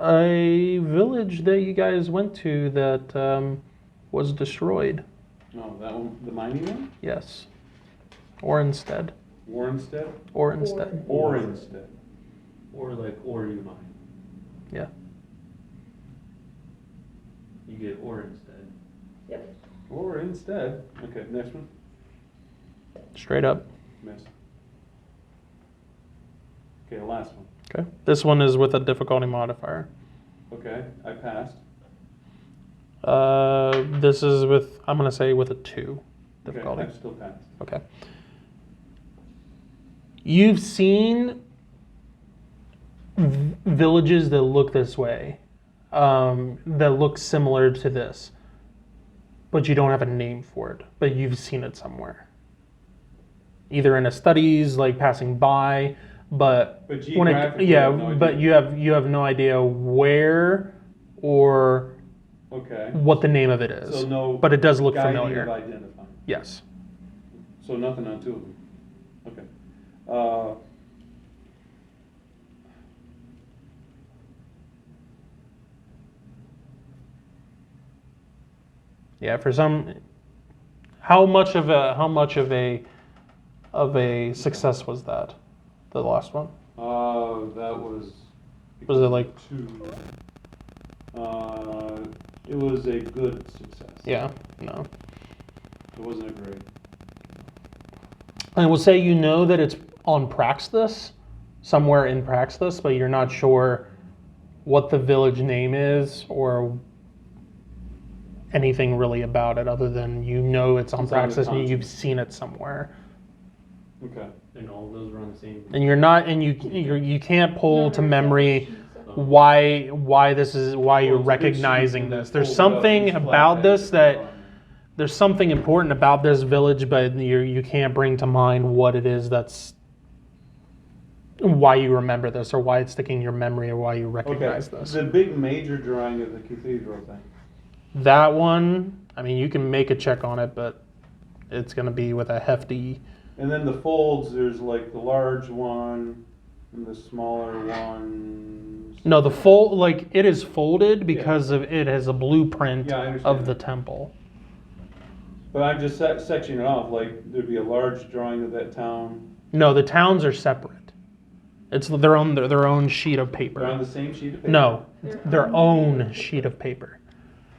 a village that you guys went to that was destroyed. No, that one, the mining one. Yes, or instead, Warrenstead. or instead. Or instead. Or like, or you mine. Yeah. You get or instead. Yep. Or instead. Okay, next one. Straight up. Miss. Okay, last one. Okay, this one is with a difficulty modifier. Okay, I passed. This is with, I'm gonna say with a 2 difficulty. Okay, I still passed. Okay. You've seen villages that look this way, that look similar to this, but you don't have a name for it, but you've seen it somewhere. Either in a studies, like passing by, but But when it, geographically, yeah, I have no but idea. you have no idea where or Okay. what the name of it is. So no. But it does look guiding familiar. of identifying. Yes. So nothing on 2 of them. Okay. Yeah, for some, how much of a success was that? The last one? That was. Was it like 2? It was a good success. yeah, no. It wasn't a great. I will say you know that it's on Praxis, somewhere in Praxis, but you're not sure what the village name is or anything really about it other than you know it's on It's on the Praxis and you've continent. seen it somewhere. Okay. And all of those were on the same. And you're not, and you can't pull No, to there's memory separate sheets. why this is why you're Well, it's a big recognizing sheet, and this. then There's fold it up something each flat about page this at the that bottom. there's something important about this village, but you can't bring to mind what it is that's why you remember this or why it's sticking in your memory or why you recognize Okay. this. The big major drawing of the cathedral thing. That one, I mean, you can make a check on it, but it's going to be with a hefty. And then the folds, there's like the large one and the smaller one. No, the fold, like it is folded because of it has a blueprint Yeah, I understand of the that. But temple. I'm just sectioning it off, like there'd be a large drawing of that town. No, the towns are separate. It's their own sheet of paper. They're on the same sheet of paper? No, their own sheet of paper.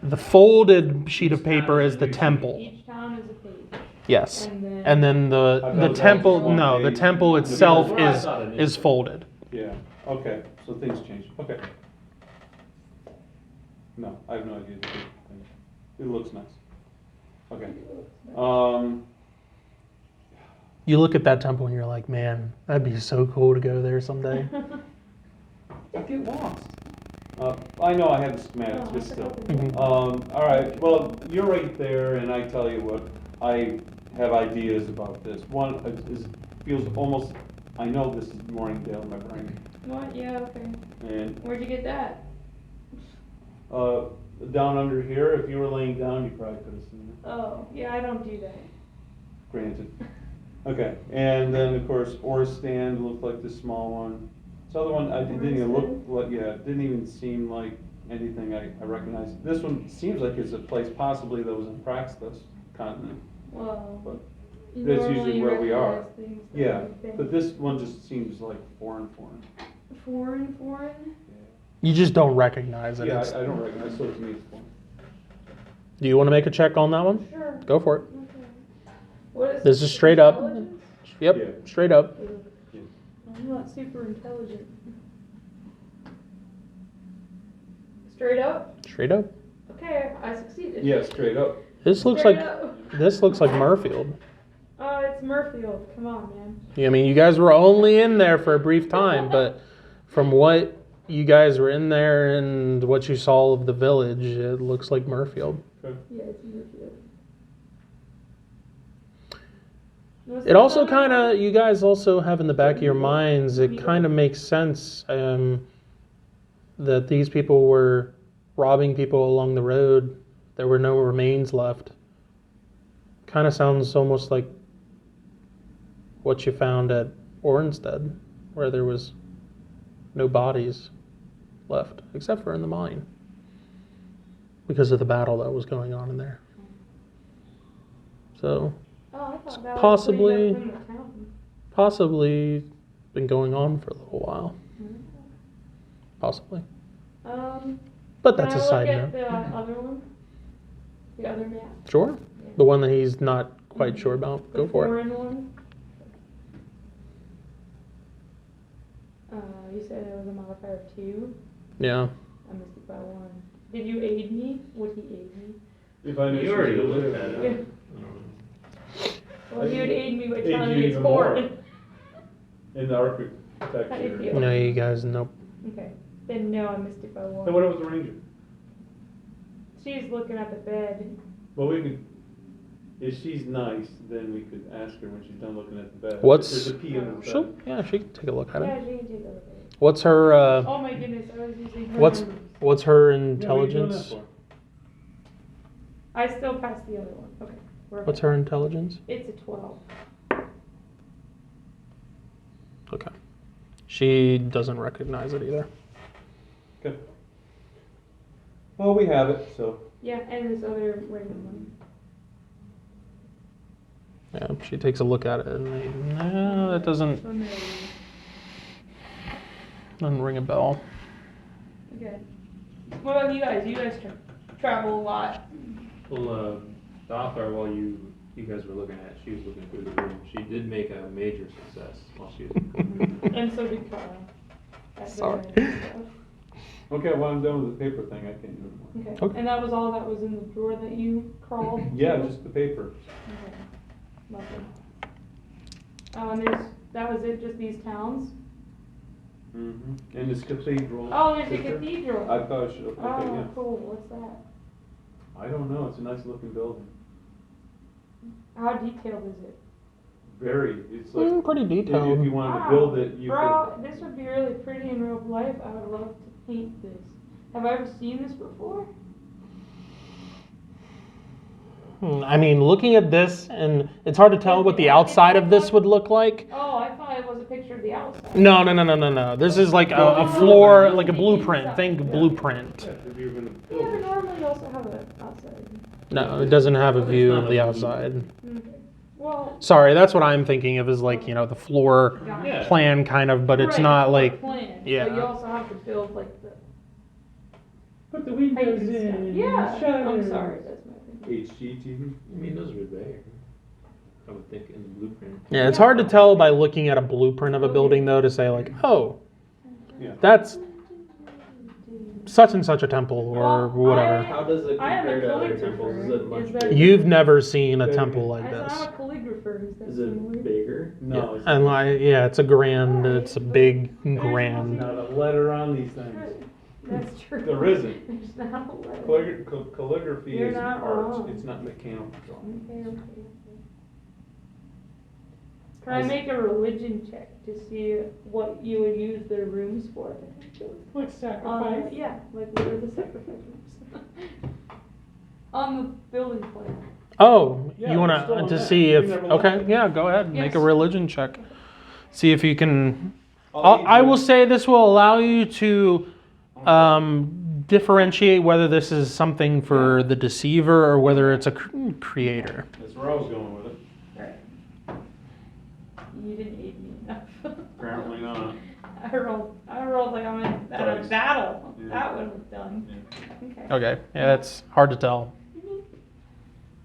The folded sheet of Each town paper is is a the new sheet. temple. Each town is a page. Yes. And then The I thought temple, that was no, one the page. temple Yeah, itself that's what I thought it is folded. Yeah, okay, so things change, okay. No, I have no idea. It looks nice. Okay. You look at that temple and you're like, man, that'd be so cool to go there someday. I get lost. I know I have the schematics, Oh, but still. Mhm. All right, well, you're right there, and I tell you what, I have ideas about this. One feels almost, I know this is Morningdale in my brain. What? Yeah, okay. And Where'd you get that? down under here, if you were laying down, you probably could have seen it. Oh, yeah, I don't do that. Granted. Okay, and then of course, ore stand looked like the small one. This other one, it didn't even look, it didn't even seem like anything I recognized. This one seems like it's a place possibly that was in Praxis continent. Well, But you that's normally usually where we are. recognize things that Yeah, you've been- but this one just seems like foreign. Foreign? You just don't recognize it. Yeah, It's- I don't recognize, so to me it's foreign. Do you want to make a check on that one? Sure. Go for it. Okay. What is This is straight up. intelligence? Yep, Yeah. straight up. Ugh. I'm not super intelligent. Straight up? Straight up. Okay, I succeeded. Yeah, straight up. This looks Straight like up. Myrefield. Oh, it's Myrefield. Come on, man. I mean, you guys were only in there for a brief time, but from what you guys were in there and what you saw of the village, it looks like Myrefield. Yeah, it's Myrefield. Was It this also other kind of, one? you guys also have in the back of your minds, it kind of makes sense that these people were robbing people along the road. There were no remains left. Kind of sounds almost like what you found at Ornstead, where there was no bodies left, except for in the mine, because of the battle that was going on in there. So, Oh, I thought that possibly- was cleaned up in the town. possibly been going on for a little while. Possibly. But that's a side Can I note. look at the other one? The other map? Sure. The one that he's not quite sure about. Go The for it. foreign one? You said it was a modifier of 2. Yeah. I missed it by 1. Did you aid me? Would he aid me? If I knew You she already was looked there. at Yeah. it. Well, he would aid me by Aid telling you me it's even more. foreign. In the architecture. How do you feel? No, you guys, nope. Okay. Then no, I missed it by 1. So what if it was a ranger? She's looking at the bed. Well, we could, if she's nice, then we could ask her when she's done looking at the bed. What's- There's a pee in the bed. Sure. Yeah, she can take a look at Yeah, it. she can take a look at it. What's her, Oh my goodness, I was using her what's numbers. what's her Yeah, what are you doing that intelligence? for? I still passed the other one. Okay. We're What's her intelligence? It's a 12. Okay. She doesn't recognize it either. Okay. Well, we have it, so. Yeah, and this other random one. Yeah, she takes a look at it and no, that doesn't ring a bell. Okay. What about you guys? You guys travel a lot. Well, the author, while you guys were looking at it, she was looking through the room. She did make a major success while she was. And so did Kara. That's Sorry. very nice stuff. Okay, well, I'm done with the paper thing, I can't do it more. Okay. Okay. And that was all that was in the drawer that you crawled? Yeah, to? just the paper. Okay. Lovely. And that was it, just these towns? Mm-hmm. And this cathedral. Oh, there's a picture. cathedral. I thought I should have put that, Oh, yeah. cool. What's that? I don't know, it's a nice looking building. How detailed is it? Very, it's like, Pretty if detailed. you wanted to Wow. build it, you Bro, could. this would be really pretty in real life. I would love to paint this. Have I ever seen this before? I mean, looking at this, and it's hard to tell what the outside of this would look like. Oh, I thought it was a picture of the outside. No. This is like a floor, like a blueprint. Think blueprint. Yeah, if you were gonna Yeah, build but it. normally you also have it outside. No, it doesn't have a Well, view it's of not the a outside. Okay. Well, Sorry, that's what I'm thinking of is like, the floor gotcha. Yeah. plan kind of, but it's Right, not for like, plan. yeah. But you also have to build like the Put the height windows and stuff. in. Yeah, I'm shutters. sorry, that's my thing. HGTV. I mean, those were there. I would think in the blueprint. yeah, it's hard to tell by looking at a blueprint of a building though to say like, oh, Yeah. that's such and such a temple or Well, whatever. How does it I am a compare to other temples? Is it calligrapher. much Is that- bigger? You've never seen a Very temple big. like I said this. I'm a calligrapher. Is that Is similar? it bigger? No, it's And yeah, it's a grand, it's a big, grand. not a letter on these things. That's true. There isn't. There's not a letter. Calligraphy You're is not art. wrong. It's not mechanical drawing. Okay. Can I make a religion check to see what you would use the rooms for? Like sacrifice? Yeah, like what are the sacrifice rooms? On the building plan. Oh, Yeah, you want we're still on to that. see We if, never looked okay, at it. yeah, go ahead, make a Yes. religion check. See if you can, I'll I will eat say this will allow you to differentiate whether this is something for the deceiver or whether it's a creator. That's where I was going with it. Alright. You didn't aid me enough. Apparently not. I rolled like I'm in Dice. battle. Yeah. That would have done. Yeah. Okay. Okay, yeah, it's hard to tell.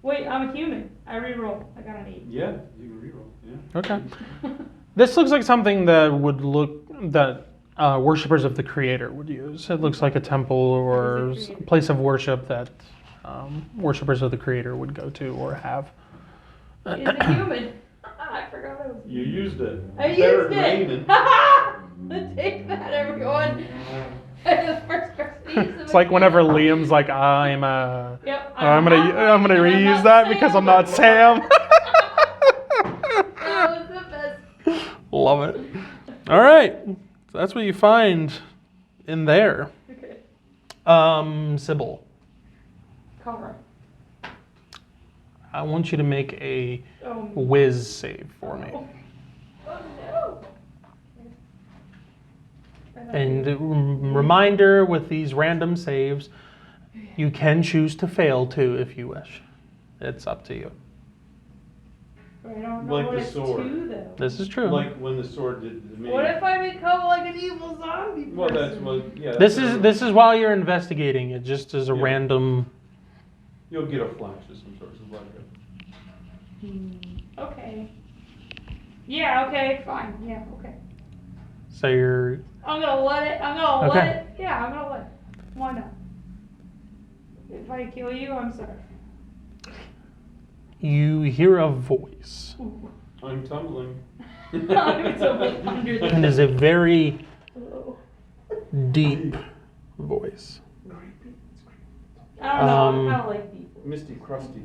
Wait, I'm a human. I reroll. I got an 8. Yeah, you can reroll. Yeah. Okay. This looks like something that would that worshippers of the creator would use. It looks like a temple or It is a creator. a place of worship that worshippers of the creator would go to or have. It's a human. I forgot I was. You used it. I Barrett used it. Raymond. Take that, everyone. The first person to use It's like whenever Liam's like, I'm Yep. I'm gonna and reuse not that because I'm not Sam. That was the best. Love it. All right, so that's what you find in there. Okay. Sybil, Kara. I want you to make a Oh, whiz save for me. oh no. And reminder with these random saves, you can choose to fail too if you wish. It's up to you. I don't know Like what the it's sword. to, though. This is true. Like when the sword did to me. What if I become like an evil zombie person? Well, that's what. Yeah. This that's is what- this is while you're investigating. It just is a Yeah. random. You'll get a flash of some sort of light. Okay. Yeah, okay, fine. Yeah, okay. So you're I'm gonna let it. I'm gonna Okay. let it. Yeah, I'm gonna let it. Why not? If I kill you, I'm sorry. you hear a voice, Ooh. I'm tumbling. I'm so under and the. is a very Oh. deep voice. I don't know. Um, I don't like people. Misty, crusty.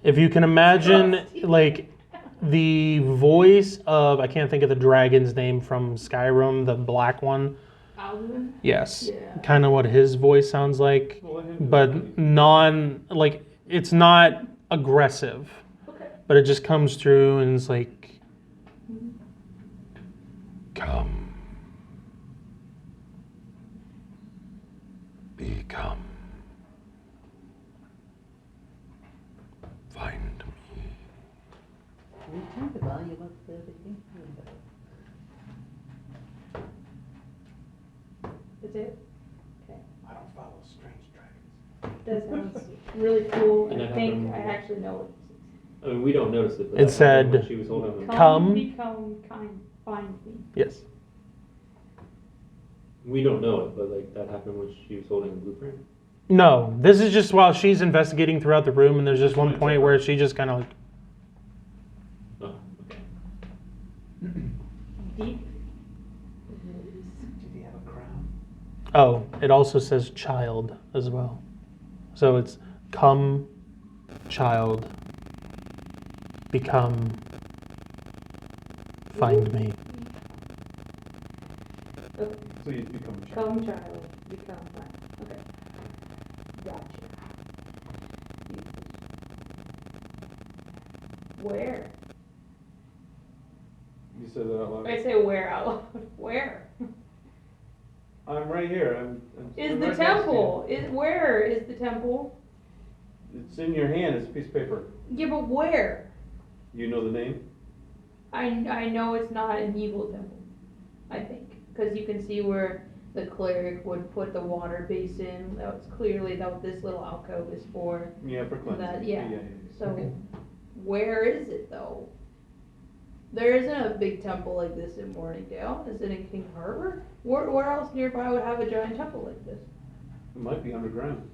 If you can imagine, Frosty. like the voice of, I can't think of the dragon's name from Skyrim, the black one. Alvin? Yes, Yeah. kind of what his voice sounds like, Well, let him do it. but like it's not aggressive, Okay. but it just comes through and it's like, come, become, find me. We turn the volume up there, but you That's it? I don't follow strange dragons. That sounds really cool. And I it think happened- I actually know what I mean, we don't notice it, but It that happened when said- she was holding it them. is. Come. Become, kind, find me. Yes. We don't know it, but like that happened when she was holding a blueprint. No, this is just while she's investigating throughout the room, and there's just one point where she just kind of like, Oh, okay. Deep. Did he have a crown? oh, it also says child as well. So it's come, child, become, find me. Okay. So you become a child. Come, child. Become mine. Okay. Gotcha. Where? You said that out loud. I say where out loud. Where? I'm right here. I'm Is right the next to you. temple? Where is the temple? It's in your hand. It's a piece of paper. Yeah, but where? You know the name? I know it's not an evil temple. I think because you can see where the cleric would put the water basin. That was clearly what this little alcove is for. Yeah, for cleansing. That, yeah. So where is it though? There isn't a big temple like this in Morningdale. Is it in King Harbor? Where else nearby would have a giant temple like this? It might be underground.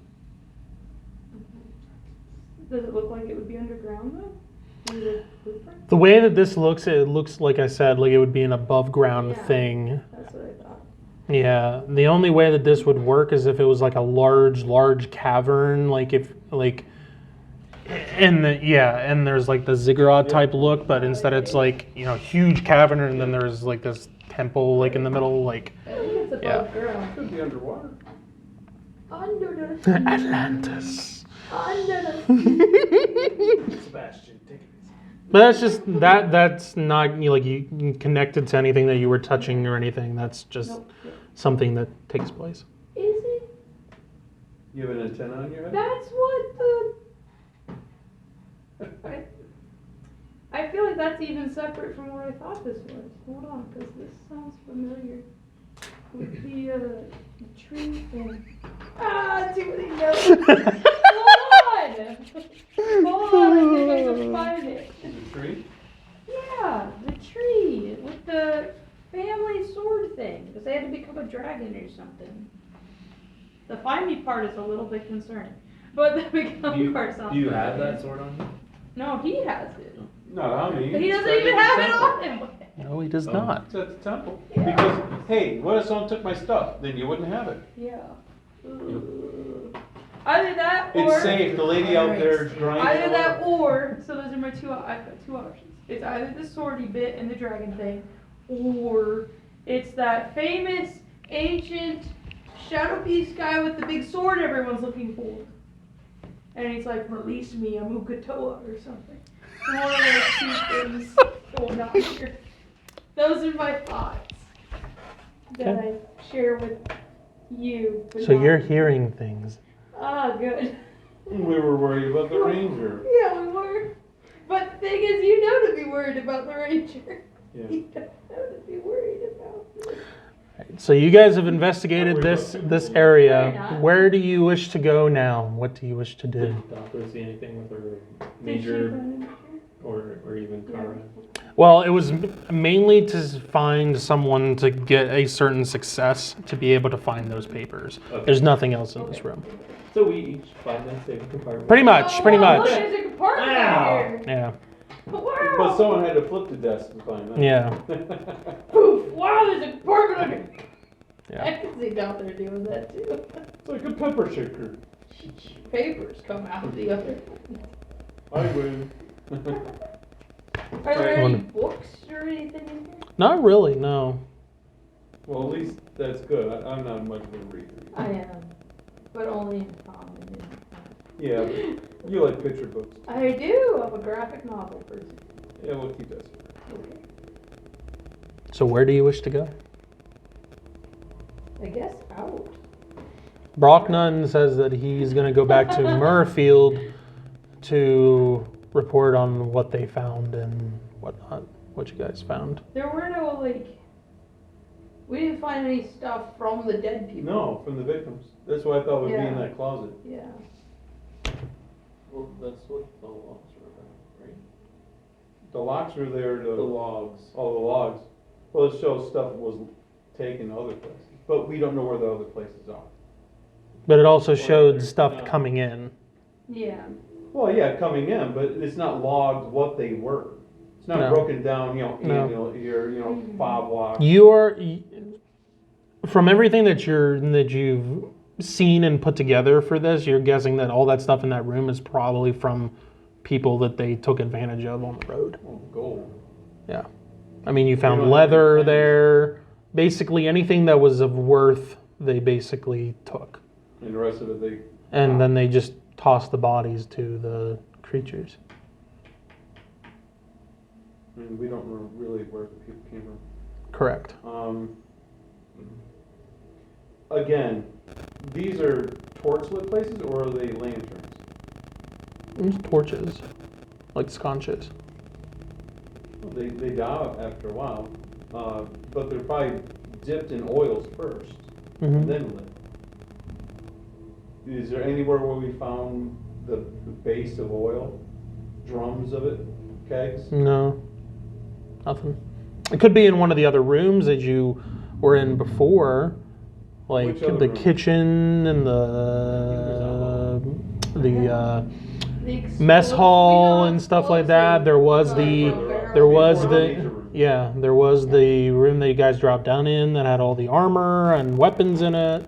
Does it look like it would be underground though? Is it a blueprint? The way that this looks, it looks like I said, like it would be an above ground Yeah. thing. That's what I thought. Yeah. The only way that this would work is if it was like a large cavern, like if like. And and there's like the ziggurat type look, but instead it's like huge cavern, and then there's like this temple like in the middle, like I think it's above ground. Could be underwater. Under the Atlantis. Under the Sebastian, take it easy. But that's just that's not like you connected to anything that you were touching or anything. That's just Nope. something that takes place. Is it? You have an antenna on your head? That's what the. I feel like that's even separate from what I thought this was. Hold on, because this sounds familiar. With the tree thing. Ah, too many notes. Hold on! Hold on, I think I can find it. The tree? Yeah, the tree with the family sword thing. Because they had to become a dragon or something. The find me part is a little bit concerning. But the become part sounds Do you familiar. have that sword on you? No, he has it. Not on me. But he doesn't It's even at have the it temple. on him. No, he does not. It's at the temple. Because, hey, what if someone took my stuff? Then you wouldn't have it. Yeah. Either that or. It's safe. The lady out there grinding. Either that away. or. So those are my two. I've got two options. It's either the swordy bit and the dragon thing, or it's that famous ancient shadow beast guy with the big sword everyone's looking for. And he's like, release me, I'm Ukatoa or something. One of those two things going on here. Those are my thoughts that I share with you. but So not- you're hearing things. Ah, good. We were worried about the ranger. Yeah, we were. But the thing is, you know to be worried about the ranger. Yeah. You don't know to be worried about it. So you guys have investigated this Fair area. enough. Where do you wish to go now? What do you wish to do? Did Doctor see anything with her major or even Kara? Well, it was mainly to find someone to get a certain success to be able to find those papers. Okay. There's nothing else in this room. So we each find that same compartment. Pretty much, Oh, pretty wow, much. Look, there's a compartment Ow. here. Yeah, Wow. But someone had to flip the desk to find that. yeah, Poof! Wow, there's a compartment under. I yeah. can see down there doing that too. It's like a pepper shaker. Papers come out the other. I win. Are there any Wonder- books or anything in here? Not really, no. Well, at least that's good. I'm not much of a reader. I am, but only in common. Yeah, you like picture books. I do. I'm a graphic novel person. Yeah, we'll keep that. Okay. So where do you wish to go? I guess out. Brocknun says that he's going to go back to Myrefield to report on what they found and whatnot. What you guys found. There were no we didn't find any stuff from the dead people. No, from the victims. That's what I thought would be in Yeah. that closet. Yeah. Well, that's what the logs were about, right? The locks are there to. The logs. All the logs. Well, it shows stuff was taken other places, but we don't know where the other places are. But it also showed they're stuff not. coming in. Yeah. Well, yeah, coming in, but it's not logged what they were. It's not No. broken down, No. your fob lock. From everything that you've seen and put together for this, you're guessing that all that stuff in that room is probably from people that they took advantage of on the road. Oh, gold. Yeah. I mean, you don't found have leather any there. Basically, anything that was of worth, they basically took. And the rest of it, they. And then they just tossed the bodies to the creatures. I mean, we don't know really where the people came from. Correct. Again, these are torch-lit places, or are they lanterns? There's torches, like sconces. Well, they die out after a while, but they're probably dipped in oils first, Mhm. then lit. Is there anywhere where we found the base of oil? Drums of it? Kegs? No. Nothing. It could be in one of the other rooms that you were in before, like Which other the room? kitchen and the mess explosive- hall we know and stuff like that. explosive, There was but the barrel there was Before the the major room. yeah there was the room that you guys dropped down in that had all the armor and weapons in it.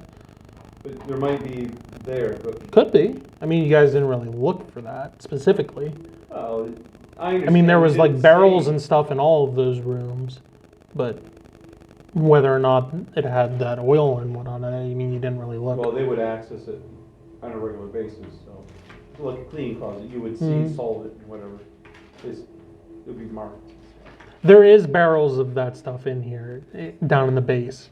But there might be there, but, Could be. I mean, you guys didn't really look for that specifically. well, I I mean, understand there you was like didn't barrels say- and stuff in all of those rooms, but whether or not it had that oil and whatnot, I mean, you didn't really look. Well, they would access it on a regular basis, so, like a cleaning closet, you would see Mhm. solvent and whatever. It would be marked. There is barrels of that stuff in here, down in the base.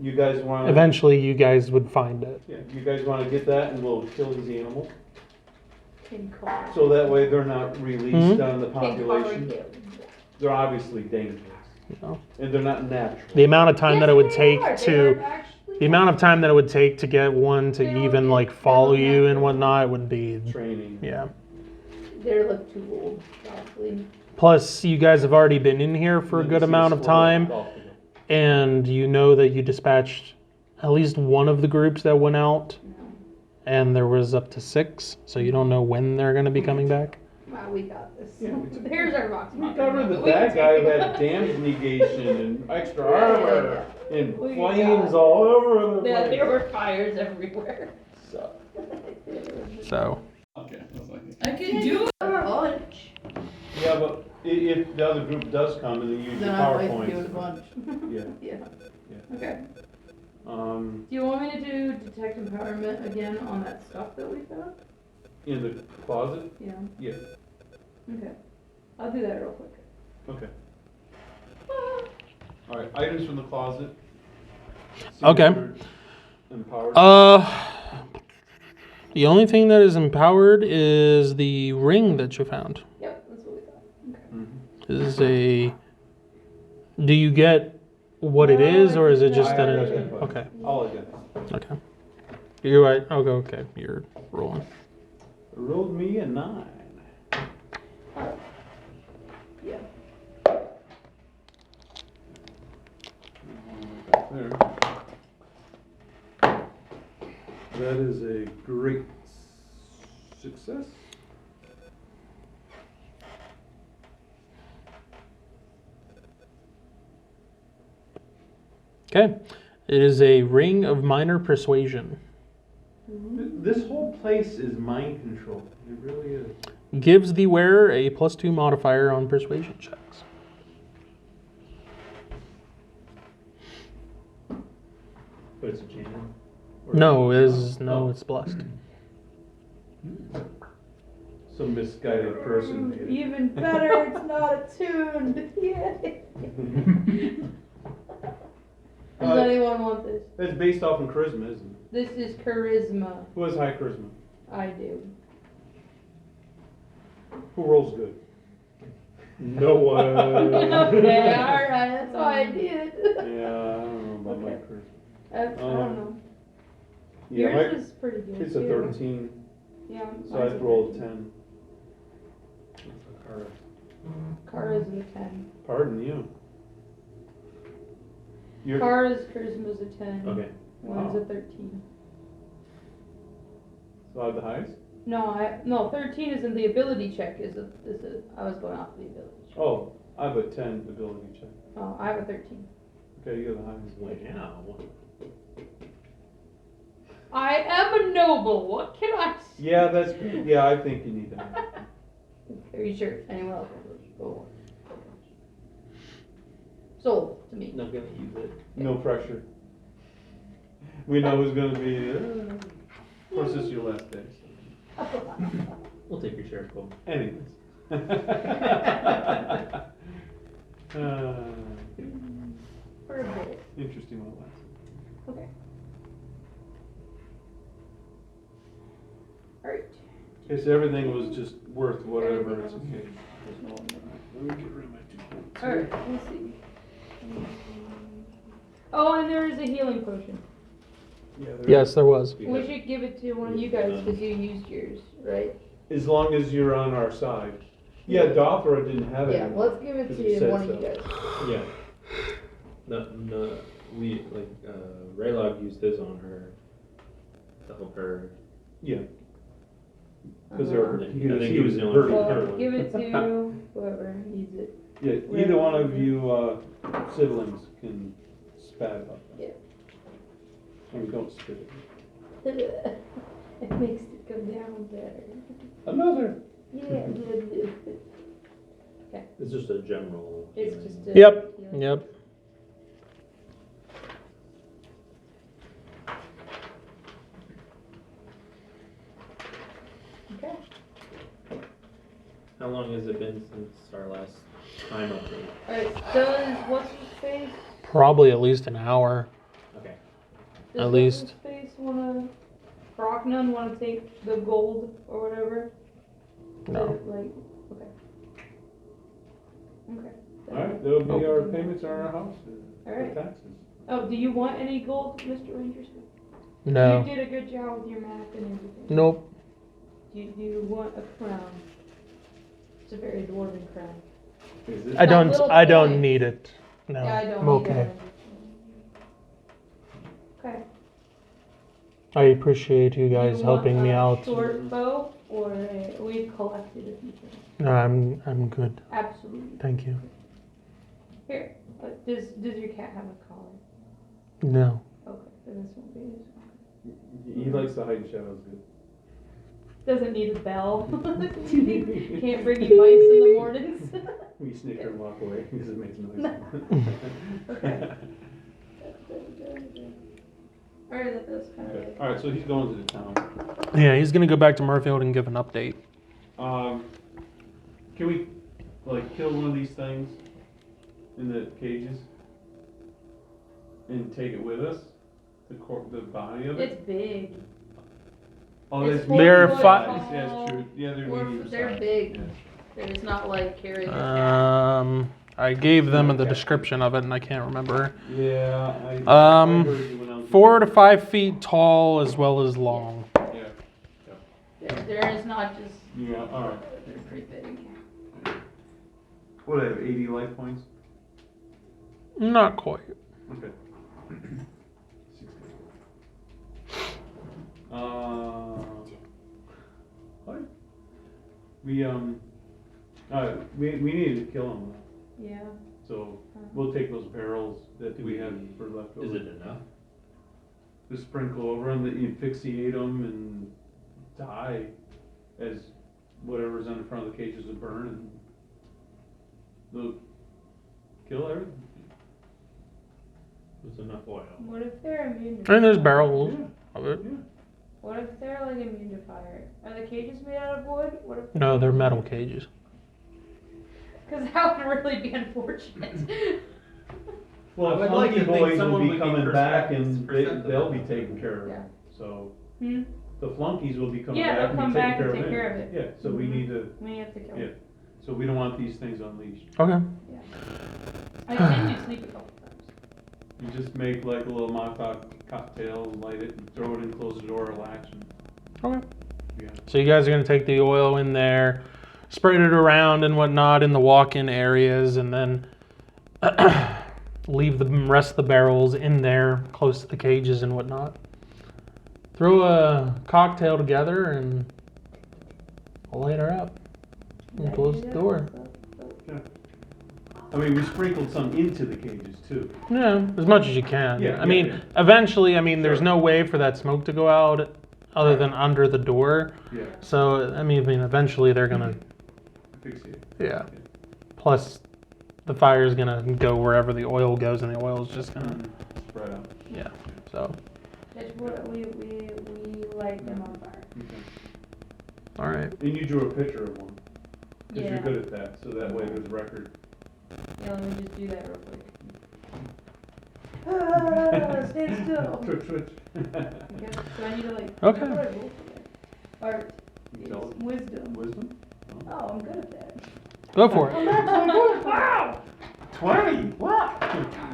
You guys wanna? Eventually, you guys would find it. Yeah, you guys wanna get that and we'll kill these animals, King Kong. so that way they're not released Mhm. on the King Kong population. killed. Mm-hmm. They're obviously dangerous, You know? and they're not natural. The amount of time that it would Yes, take they are. They to are actually- the amount of time that it would take to get one to They don't even get- like they follow don't you get and them. whatnot would be Training. yeah. They look too old, probably. Plus, you guys have already been in here for a And good then you see amount of squirrel time, off the go. and you know that you dispatched at least one of the groups that went out, No. and there was up to 6, so you don't know when they're going to be coming back. Wow, we got this. Yeah, we do. Here's our box. We covered the bad guy who had damage negation and extra armor and We flames got- all over the Yeah, place. there were fires everywhere. So, So, okay. I could do a bunch. Yeah, but if the other group does come and they use the Then I might do a PowerPoints, bunch. yeah. Yeah. Okay. Do Do you want me to do detect empowerment again on that stuff that we found? in the closet? Yeah. Yeah. Okay. I'll do that real quick. Okay. All right. Items from the closet. See Okay. if you're Empowered. the only thing that is empowered is the ring that you found. Yep, that's what we thought. Okay. Mhm. This is a. Do you get what it is, or is it just that I it? identify. Okay. I'll identify. Okay. You're right. Okay. Okay. You're rolling. Rolled me a 9. Yeah. There. That is a great success. Okay. It is a ring of minor persuasion. This whole place is mind control. It really is. Gives the wearer a +2 modifier on persuasion checks. But it's a jam. No, it's blessed. Some misguided person made it. Even better, it's not attuned. Yay. Does anyone want this? It's based off in charisma, isn't it? This is charisma. Who has high charisma? I do. Who rolls good? No one. Okay, alright, that's why I did. Yeah, I don't know about my charisma. I don't know. Yeah, Yours is pretty good. it's a too. 13, Yeah. so mine's I'd a roll a 13. 10. Kara's a 10. Pardon you. You're, Kara's charisma's a 10. okay, Mine's Wow. a 13. so I have the highest? No, 13 is in the ability check. I was going off the ability check. Oh, I have a 10 ability check. Oh, I have a 13. Okay, you have the highest. Wow. I am a noble. What can I say? Yeah, that's good. Yeah, I think you need that. Are you sure? Anyone else? Go. Sold to me. Not gonna use it. No pressure. We know who's going to be. Of course, this is your last day. So. We'll take your share, Cole. Anyways. For a bit. Interesting little lesson. Okay. Alright. Okay, so everything was just worth whatever. Everything It's was- okay. There's no one there. Let me get rid of my 2 points. Alright, let's see. Oh, and there is a healing potion. Yeah, there- Yes, there was. We should give it to one of you guys because you used yours, right? As long as you're on our side. Yeah, Dothra didn't have it. Yeah, let's give it Because to you you, said one of so. you guys. Yeah. No, we, like, Raylog used his on her to help her. Yeah. Because Uh-huh. he I think he was the only hurting Well, her. give it to whoever needs it. Yeah, either one of you siblings can spat about that. Yeah. I mean, don't spit it. It makes it come down better. Another. Yeah. It's just a general. It's healing. just a. Yep. healing. Yep. Okay. How long has it been since our last time update? Alright, does what's his face? Probably at least an hour. Okay. Does At what's least. his face wanna. Brocknun wanna take the gold or whatever? No. Like, okay. Okay. Alright, that'll be Oh. our payments on our house. Alright. For taxes. Oh, do you want any gold, Mr. Rangersmith? No. You did a good job with your map and everything. Nope. Do you want a crown? It's a very dwarven crown. Is it? I don't. little I don't coins. need it. No. Yeah, I don't I'm okay. either. Okay. I appreciate you guys You helping want me a out. short bow, or we've collected a few things. No, I'm good. Absolutely. Thank you. Here, does your cat have a collar? No. Okay, then this won't be. He likes to hide in shadows good. Doesn't need a bell. Can't bring you mice in the mornings. We snicker and walk away because it makes noise. Okay. Alright, that's kind of Okay. like. Alright, so he's going to the town. Yeah, he's gonna go back to Myrefield and give an update. Can we, like, kill one of these things in the cages? And take it with us? The body of it? It's big. Oh, It's that's 40 They're foot fi- tall. That's true. Yeah, They're size. big. Yeah. It's not like carrying a cat. I gave them the description of it, and I can't remember. Yeah, I heard you when I was 4 to 5 feet tall as well as long. Yeah. There is not just. Yeah, alright. They're pretty big. What, I have 80 life points? Not quite. Okay. 60. What? We needed to kill him, Yeah. so we'll take those barrels that we have for left over. Is it enough? Just sprinkle over them, that you asphyxiate them and die as whatever's on the front of the cages will burn, and they'll kill everything. It's enough oil. What if they're immune to And there's fire? barrels of it. Yeah. What if they're like immune to fire? Are the cages made out of wood? What if? No, they're metal cages. Because that would really be unfortunate. Well, I would Flunky like to think Boys will someone be would be coming back and perspective they'll on be that. taken care of. Yeah. So, Hmm? the flunkies will be coming Yeah, back they'll and come be taking back care and of take it. care of it. Yeah, so we Mhm. need to, We have to kill yeah, them. so we don't want these things unleashed. Okay. I think you sleep a couple times. You just make like a little Molotov cocktail, light it, and throw it in, close the door, relax, and, Okay. yeah. So you guys are gonna take the oil in there, spread it around and whatnot in the walk-in areas, and then leave the rest of the barrels in there, close to the cages and whatnot. Throw a cocktail together and light her up. And close the door. I mean, we sprinkled some into the cages too. Yeah, as much as you can. Yeah, I mean, yeah. eventually, I mean, there's Sure. no way for that smoke to go out other than under the door. Yeah, So, I mean, eventually they're gonna, fix it. yeah. Plus, the fire's gonna go wherever the oil goes, and the oil's just gonna, Spread out. yeah. So, That's what we light them on fire. Okay. all right. And you drew a picture of one, because Yeah. you're good at that, so that way there's a record. Yeah, let me just do that real quick. Stand still. Switch. Okay, so I need to like. Okay. What do I roll for that? Art. Intelligence. Wisdom. Wisdom? Oh, I'm good at that. Go for it. Wow! 20! What?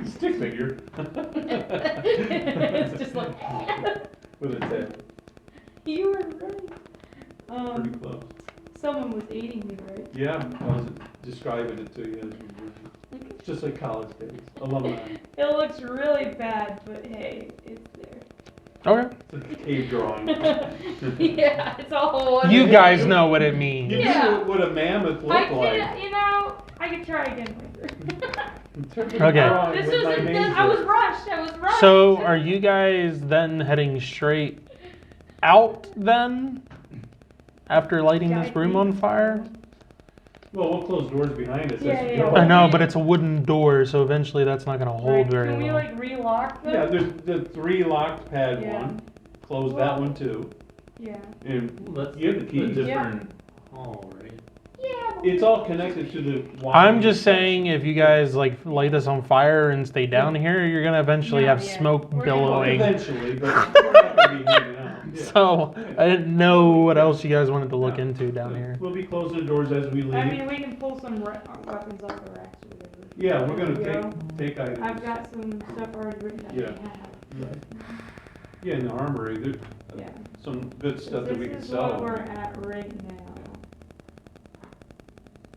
Stick figure. It's just like. With a tail. You were right. Pretty close. Someone was aiding me, right? Yeah, I was describing it to you. It's just like college days, alumni. It looks really bad, but hey, it's there. Okay. It's a cave drawing. Yeah, it's all. You guys know what it You means. knew Yeah. what a mammoth I looked like. can't, you know, I could try again later. Okay. This wasn't good. I was rushed. So are you guys then heading straight out then? After lighting this room on fire? Well, we'll close doors behind us Yeah, as we yeah. go. I know, but it's a wooden door, so eventually that's not gonna hold very Can we well. like relock them? Yeah, there's the 3 locked pad Yeah. one. Close that one too. Yeah. And Well, that's you have the a keys. different hall, right? Yeah. It's all connected to the wine. I'm just saying, if you guys like light this on fire and stay down here, you're gonna eventually Yeah, have yeah. smoke We're gonna- Well, billowing. eventually, but we're not gonna be hanging out. Yeah. So I didn't know what else you guys wanted to look into down here. We'll be closing the doors as we leave. I mean, we can pull some weapons off the racks or whatever. Yeah, we're gonna You know? take items. I've got some stuff already written that Yeah. we have. Right. Yeah, in the armory, there's Yeah. some good stuff that we can This is sell. what we're at right now.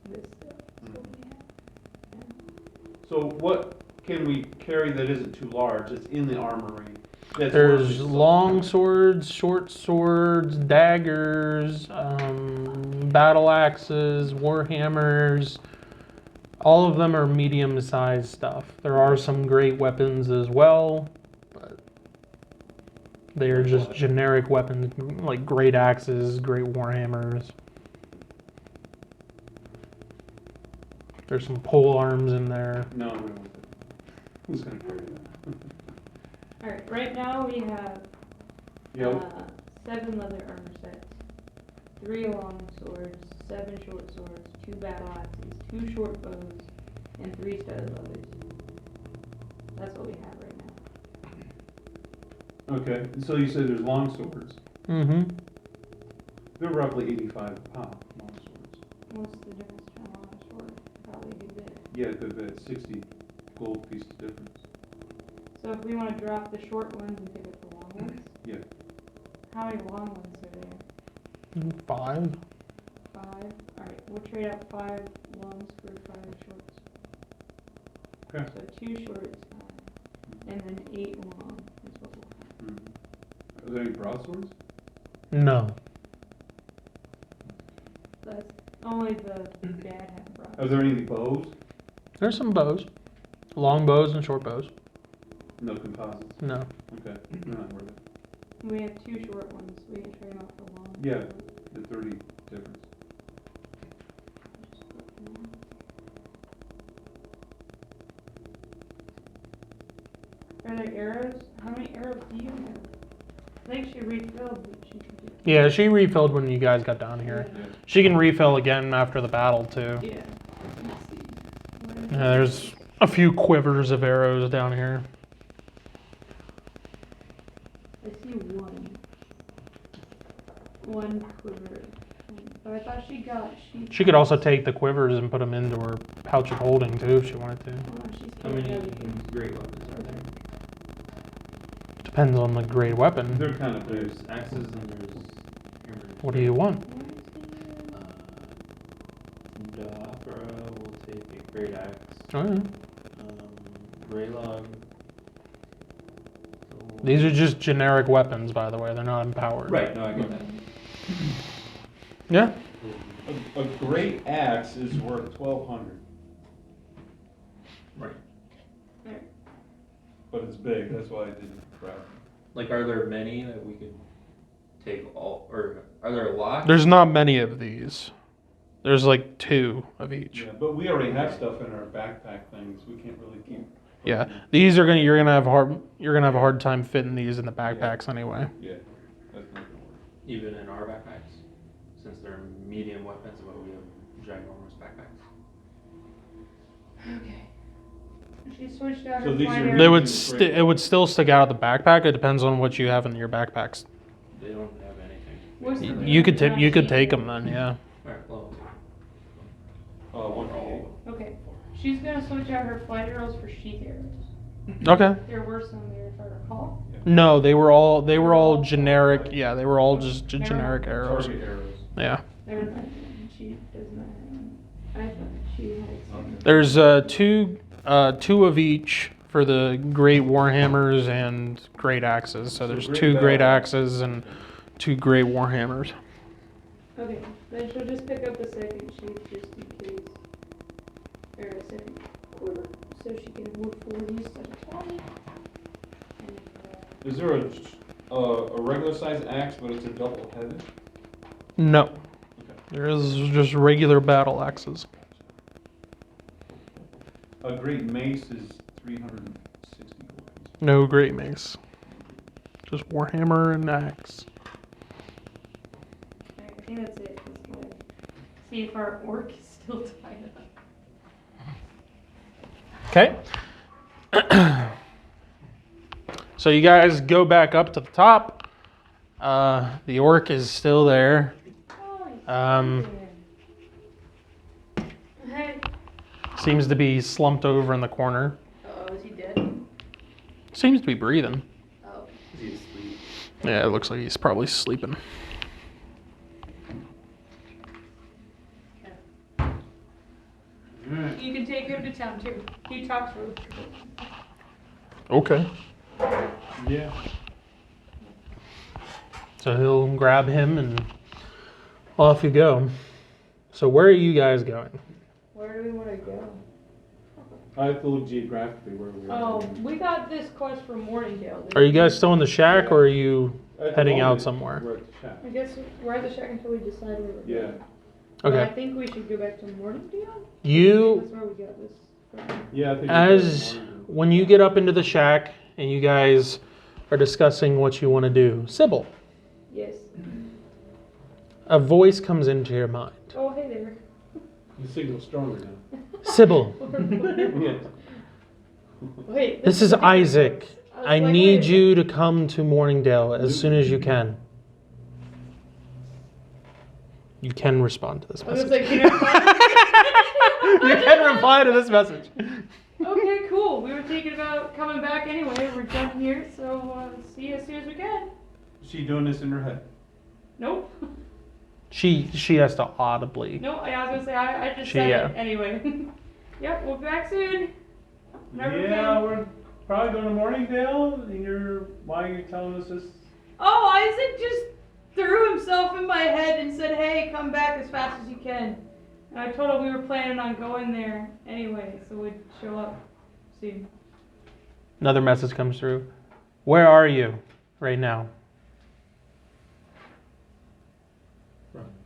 This stuff is what we have. So what can we carry that isn't too large, that's in the armory? That's There's worth it? long swords, short swords, daggers, battle axes, warhammers. All of them are medium-sized stuff. There are some great weapons as well, but they are just generic weapons, like great axes, great warhammers. There's some pole arms in there. No, we don't want that. Who's gonna carry that? Alright, right now we have Yep. 7 leather armor sets, 3 long swords, 7 short swords, 2 battle axes, 2 short bows, and 3 studded leathers. That's what we have right now. Okay, so you said there's long swords. Mm-hmm. They're roughly 85 a pop, long swords. What's the difference between long and short? Probably a good bit. Yeah, the 60 gold pieces difference. So if we want to drop the short ones and pick up the long ones? Yeah. How many long ones are there? 5. 5? Alright, we'll trade out 5 longs for 5 shorts. Okay. So 2 shorts, and then 8 long is what we'll have. Are there any broadswords? No. That's only the bad have brought. Are there any bows? There's some bows. Long bows and short bows. No composites. No. Okay, they're not worth it. We have 2 short ones, we can trade them out for long. Yeah. The 30 difference. Are there arrows? How many arrows do you have? I think she refilled, but she could get. Yeah, she refilled when you guys got down here. Yeah. She can refill again after the battle too. Yeah. Let's see. What is Yeah, there's a few quivers of arrows down here. I see one. One quiver. But I thought She could also take the quivers and put them into her pouch of holding too if she wanted to. Oh, she's How carrying many everything. great weapons are there? Depends on the great weapon. They're kind of big. There's axes and there's hammers. What do you want? Dafra will take a great axe. Oh, yeah. Raylog. These are just generic weapons, by the way. They're not empowered. Right, no, I get that. Yeah. A great axe is worth 1,200, Right. but it's big. That's why I didn't grab it. Like, are there many that we could take all, or are there a lot? There's not many of these. There's like 2 of each. Yeah, but we already have stuff in our backpack things. We can't really keep. Yeah. These are you're gonna have a hard time fitting these in the backpacks anyway. Yeah, that's not gonna work. Even in our backpacks? Since they're medium weapons, but we have ginormous backpacks. Okay. She switched out So her these flight are- arrows. It would still stick out of the backpack. It depends on what you have in your backpacks. They don't have anything. What's the You could difference? you could take them then, yeah. Alright, well, 1d8. Okay. She's gonna switch out her flight arrows for sheath arrows. Okay. There were some there, if I recall. No, they were all generic. Yeah, they were all just generic arrows. Target arrows. Yeah. There was There's two of each for the great warhammers and great axes. So there's great two great battle. axes and two great warhammers. Okay, then she'll just pick up the second sheet just in case. Or a second quarter, so she can work 40 instead of 20. And Is there a regular size axe, but it's a double headed? No. There is just regular battle axes. A great mace is 360 gold. No great mace. Just warhammer and axe. I think that's it. Just gonna see if our orc is still tied up. Okay. So you guys go back up to the top. The orc is still there. Oh, hey. Seems to be slumped over in the corner. Oh, is he dead? Seems to be breathing. Oh. He's asleep. Yeah, it looks like he's probably sleeping. Alright. You can take him to town too. He talks really good. Okay. Yeah. So he'll grab him and off you go. So where are you guys going? Where do we want to go? I have to look geographically where we are. Oh, we got this quest from Morningdale. Are you guys still in the shack or are you At the heading out moment, somewhere? We're at the shack. I guess we're at the shack until we decide where we're Yeah. going. But I Okay. think we should go back to Morningdale. You, That's where we got this from. Yeah, I think as when you get up into the shack and you guys are discussing what you want to do, Sybil, Yes. a voice comes into your mind. Oh, hey there. the signal's stronger now. Sybil, Yeah. Wait. this is a different Isaac. voice. was I like, need wait. you to come to Morningdale as soon as you can. You can respond to this I was message. like, you know what? You can reply to this message. Okay, cool. We were thinking about coming back anyway. We're done here, so see you as soon as we can. Is she doing this in her head? Nope. She has to audibly. No, I was gonna say I just She- said yeah. it anyway. Yep, we'll be back soon. Whenever we Yeah, can. we're probably going to Morningdale. And why are you telling us this? Oh, Isaac just threw himself in my head and said, "Hey, come back as fast as you can." And I told him we were planning on going there anyway, so we'd show up soon. Another message comes through. Where are you right now?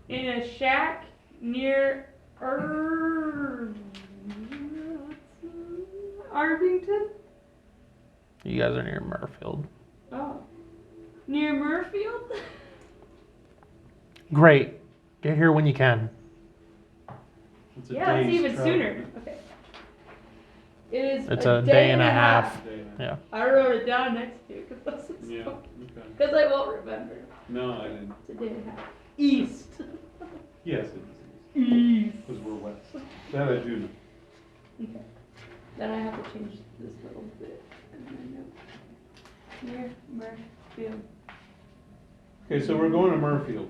In a shack near Arvington? You guys are near Myrefield. Oh. Near Myrefield? Great. Get here when you can. It's a Yeah, it's day's even travel. sooner. Okay. It is It's a day and a half. Day and a Yeah. I wrote it down next to you Yeah. because Okay. I won't remember. No, I didn't. It's a day and a half. East. Yes, it is. East. Because we're west. That I do know. Okay. Then I have to change this little bit. Near Myrefield. Okay, so we're going to Myrefield.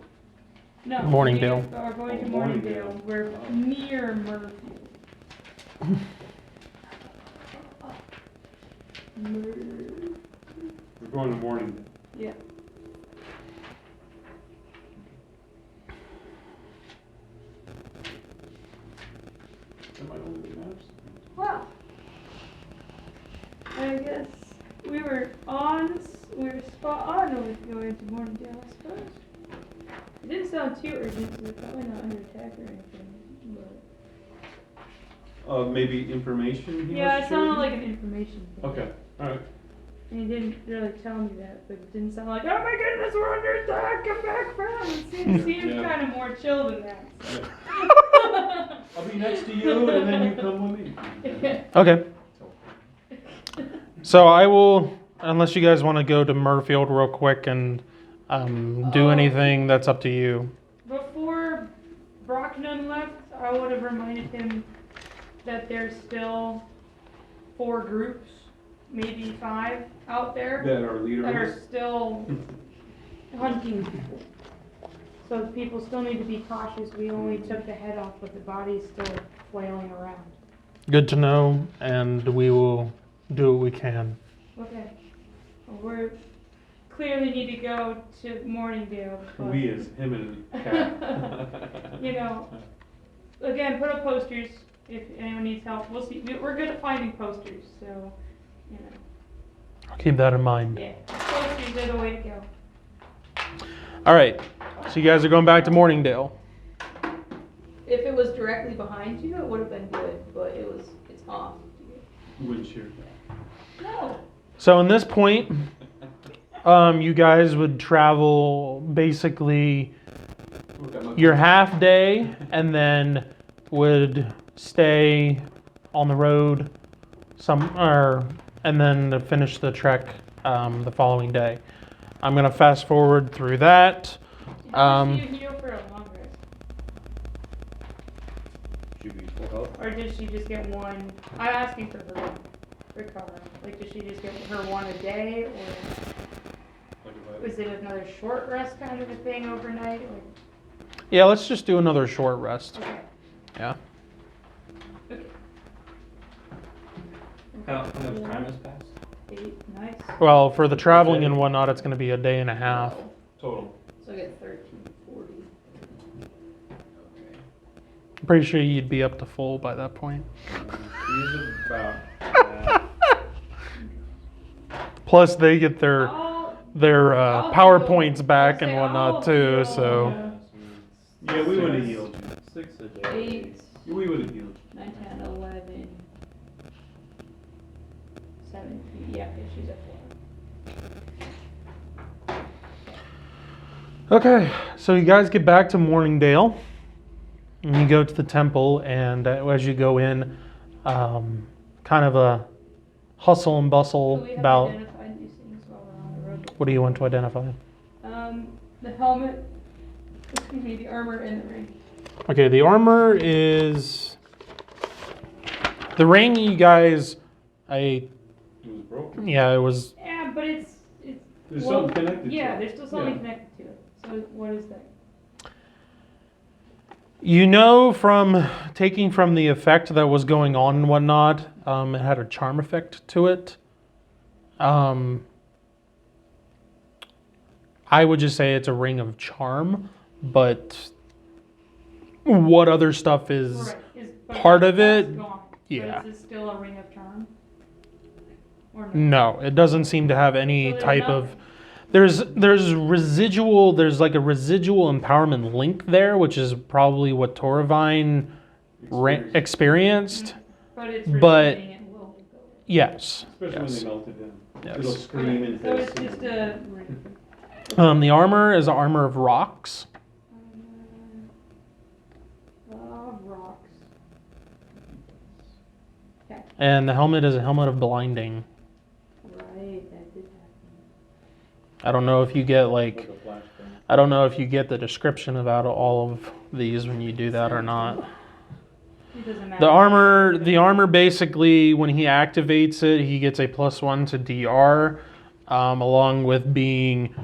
No. Morningdale. We're going to Oh, Morningdale. Morningdale. We're Oh. near Myrefield. We're going to Morningdale. Yeah. Am I on the maps? Well, I guess we were spot on with going to Morningdale, I suppose. It didn't sound too urgent, so we're probably not under attack or anything. But Maybe information he yeah, wants it to share with sounded you? like an information thing. Okay, alright. And he didn't really tell me that, but it didn't sound like, oh my goodness, we're under attack, come back from. It seemed Yeah. kind of more chill than that. So. I'll be next to you and then you come with me. Okay. So I will, unless you guys want to go to Myrefield real quick and do anything, that's up to you. Before Brocknun left, I would have reminded him that there's still 4 groups, maybe 5 out there That our leader that are is. still hunting people. So people still need to be cautious. We only took the head off, but the body's still flailing around. Good to know, and we will do what we can. Okay. Well, we're clearly need to go to Morningdale. But, We is him and Cat. you know, again, put up posters if anyone needs help. We'll see. We're good at finding posters, so, you know. I'll keep that in mind. Yeah, posters are the way to go. All right. So you guys are going back to Morningdale. If it was directly behind you, it would have been good, but it's off. Windshield. No. So in this point, you guys would travel basically your half day and then would stay on the road and then finish the trek the following day. I'm gonna fast forward through that. How much do you heal for a long rest? Should be full health. Or did she just get one? I'm asking for her recover. Like, did she just get her one a day, or was it another short rest kind of a thing overnight? Like, Yeah, let's just do another short rest. okay. Yeah. Okay. How much time has passed? 8, nice. Well, for the traveling and whatnot, it's gonna be a day and a half. Total. So I get 1340. I'm pretty sure you'd be up to full by that point. He's about half. Plus, they get their I'll PowerPoints back I'll and say whatnot I'll too. heal, So Yeah, we would have healed 6 a day. 8, We would have healed 9, 10, 11, 7. Yeah, okay, she's at 4. okay, so you guys get back to Morningdale, and you go to the temple, and as you go in, kind of a hustle and So bustle we have about. identified these things while we're on the road. What do you want to identify? The helmet, excuse me, the armor, and the ring. Okay, the armor is the ring. You guys, It was broken. yeah, it was. Yeah, but it's There's well, something connected yeah, to it. there's still something Yeah. connected to it. So what is that? You know from taking from the effect that was going on and whatnot, it had a charm effect to it. I would just say it's a ring of charm, but what other stuff is Right, but part of that's it? Gone. Yeah. But is it still a ring of charm? Or no? No, it doesn't seem to have any So there's type of. There's residual. There's like a residual empowerment link there, which is probably what Toravine experienced. But it's But- receiving it will go. Yes. Especially yes. when they melted down. Yes. It'll scream and So hiss. it's just a ring. The armor is an armor of rocks. Rocks. Okay. And the helmet is a helmet of blinding. Right, that did happen. I don't know if you get Like like, a flashbang. I don't know if you get the description about all of these when you do that or not. It doesn't matter. The armor basically, when he activates it, he gets a +1 to DR, along with being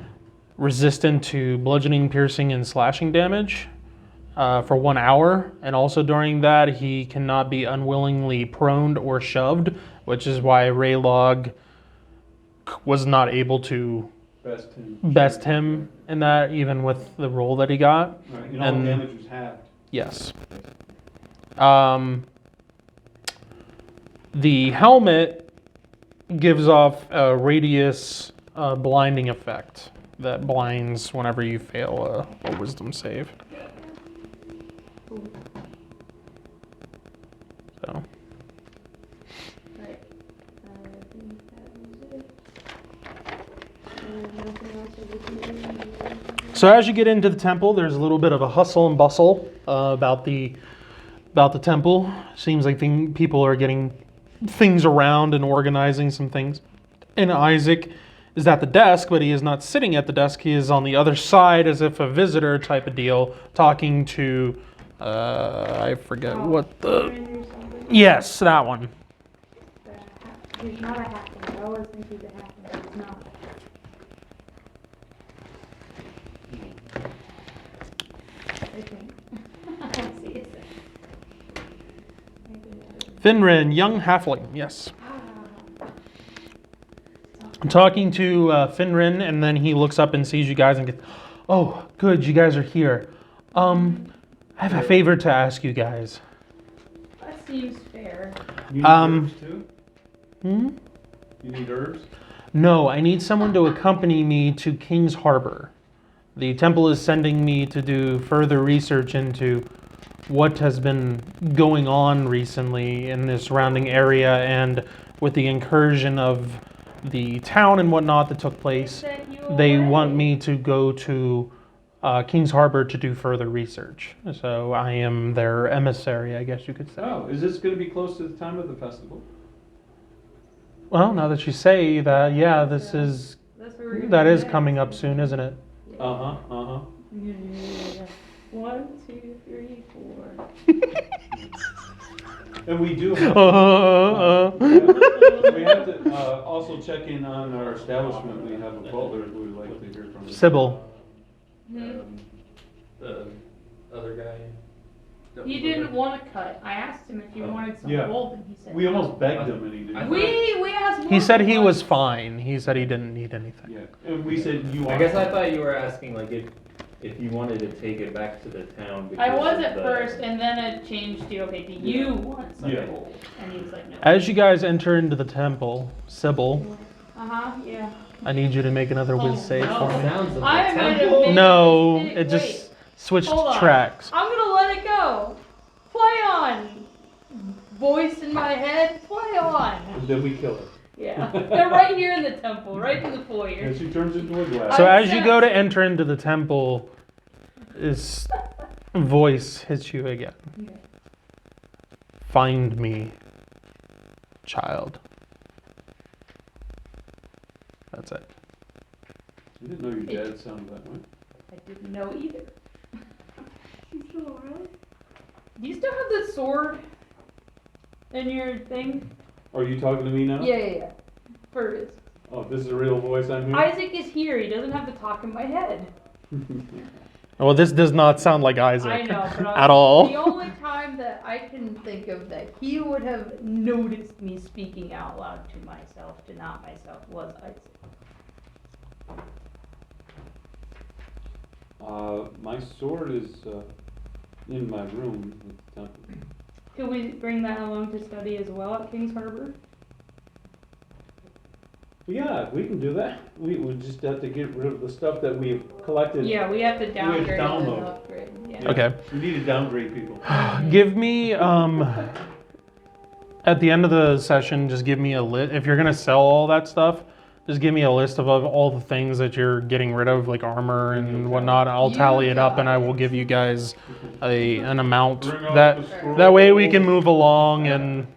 resistant to bludgeoning, piercing, and slashing damage for 1 hour. And also during that, he cannot be unwillingly proned or shoved, which is why Raylog was not able to best him in that, even with the roll that he got. Right, and all And- damage was halved. Yes. The helmet gives off a radius blinding effect that blinds whenever you fail a wisdom save. So, Right. I think that was it. Nothing else that we can so as you get into the temple, there's a little bit of a hustle and bustle about the temple. Seems like people are getting things around and organizing some things. And Isaac is at the desk, but he is not sitting at the desk. He is on the other side as if a visitor type of deal, talking to, I forget what the... Yes, that one. He's not a halfling. I always think he's a halfling, but he's not. I think. I don't see it. Finrin, young halfling, yes. I'm talking to Finrin, and then he looks up and sees you guys and gets, oh, good, you guys are here. I have a favor to ask you guys. That seems fair. You need Um, herbs too? Hmm? You need herbs? No, I need someone to accompany me to King's Harbor. The temple is sending me to do further research into what has been going on recently in the surrounding area and with the incursion of the town and whatnot that took place. Sent you They away. want me to go to King's Harbor to do further research. So I am their emissary, I guess you could say. Oh, is this going to be close to the time of the festival? Well, now that you say that, yeah, That's where we're gonna that be is next. coming up soon, isn't it? Uh-huh, uh-huh. Yeah. 1, 2, 3, 4. And we do have, we have to also check in on our establishment. We have a butler who would like to hear from. Sybil. The other guy. He didn't want to cut. I asked him if he wanted some Yeah. gold, and he said We no. almost begged him and he didn't. We asked. He more said than he once. was fine. He said he didn't need anything. Yeah, and we said you. I guess I thought you were asking like if you wanted to take it back to the town. Because I was of at the- first, and then it changed to, okay, do you want some Yeah. gold? And he was like, no. As you guys enter into the temple, Sybil, Yeah. I need you to make another whiz Oh, save no. for me. Sounds of the I might have temple. made- No, Wait, it just switched hold on. tracks. I'm gonna let it go. Play on. Voice in my head, play on. And then we kill her. Yeah. They're right here in the temple, right in the foyer. And she turns into a glass. So I as you go to enter into the temple, his voice hits you again. Yeah. Find me, child. That's it. I didn't know your dad sounded that way. I didn't know either. You still around? Do you still have the sword in your thing? Are you talking to me now? Yeah. First. Oh, this is a real voice I'm hearing? Isaac is here. He doesn't have to talk in my head. Well, this does not sound like Isaac I know, but at all. The only time that I can think of that he would have noticed me speaking out loud to myself, to not myself, was Isaac. My sword is in my room at the temple. Could we bring that along to study as well at King's Harbor? Yeah, we can do that. We would just have to get rid of the stuff that we've collected. Yeah, we have to downgrade and download. upgrade. Yeah. Yeah. Okay. We need to downgrade people. Give me, at the end of the session, just give me a list. If you're going to sell all that stuff, just give me a list of all the things that you're getting rid of, like armor and whatnot. I'll tally it up and I will give you guys an amount. Bring out That the scroll. that way we can move along and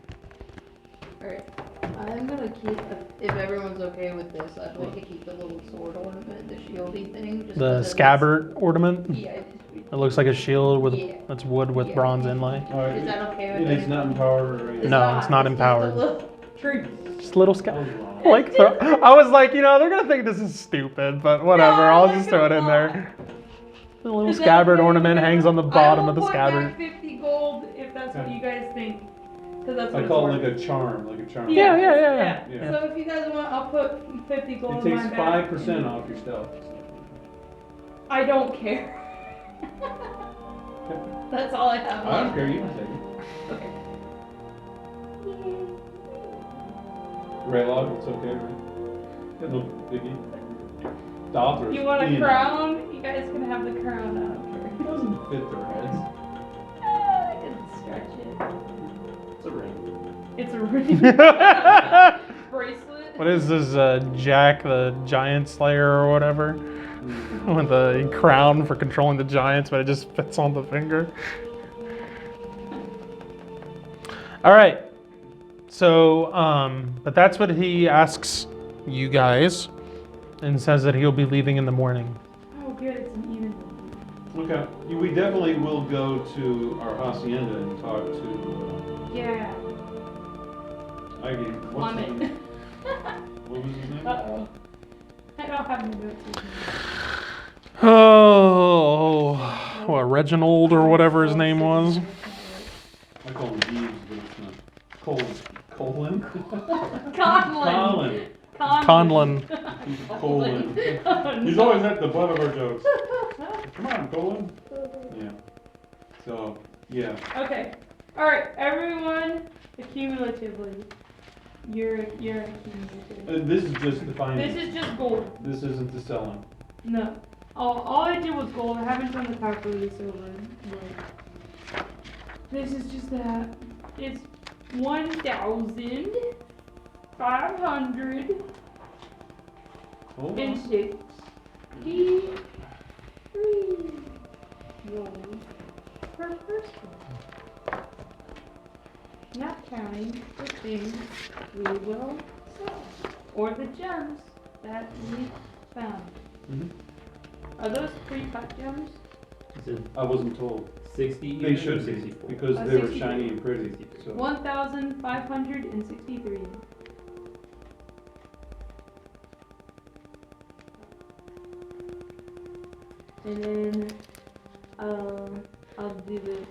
Alright, I'm gonna keep, if everyone's okay with this, I'd like to keep the little sword ornament, the shieldy thing. Just the 'cause it scabbard ornament. looks- Yeah, It looks like a shield with Yeah. that's wood with Yeah. bronze inlay. All right. is that okay with And it's not empowered or anything. No, it's not just empowered. a little tree. Just a little That scabbard. was wrong. Like I was like, they're gonna think this is stupid, but whatever. No, I'll like just throw it in why? there. The little Is that scabbard okay? ornament hangs on the bottom of the I will scabbard. put back 50 gold if that's what you guys think. Because that's what I it's call worth. it like a charm, Yeah. Yeah. So if you guys want, I'll put 50 gold It in takes my bag. 5% off your stuff. I don't care. That's all I have. I don't left. care, you can take it. Okay. Raylog, it's okay, right? Got no biggie. The author is You want a clean. crown? You guys can have the crown. I don't care. It doesn't fit their heads. I can stretch it. It's a ring. It's a ring. Bracelet. What is this, Jack the Giant Slayer or whatever? With the crown for controlling the giants, but it just fits on the finger. All right. So, but that's what he asks you guys, and says that he'll be leaving in the morning. Oh, good. It's an even. Okay. We definitely will go to our hacienda and talk to. Yeah. What's his Plummet. name? What was his name? Uh-oh. I don't have any notes. Oh, what, Reginald or whatever his name was? I call him Jeeves, but it's not. Colin? Conlon. Conlon. Colin. He's always at the butt of our jokes. Come on, Colin. Yeah. So, yeah. Okay. Alright, everyone, accumulatively. You're accumulative. This is just the finance. This is just gold. This isn't the selling. No. All I did was gold. I haven't done the calculator silver. But this is just that. It's 1,500 Hold and on. 63 gold per person. Not counting the things we will sell. Or the gems that we found. Mhm. Are those pre-cut gems? Is it I wasn't told. 60 They even or should be, 64? because they were 63. shiny and pretty. 63. So. 1,563. And then, I'll do the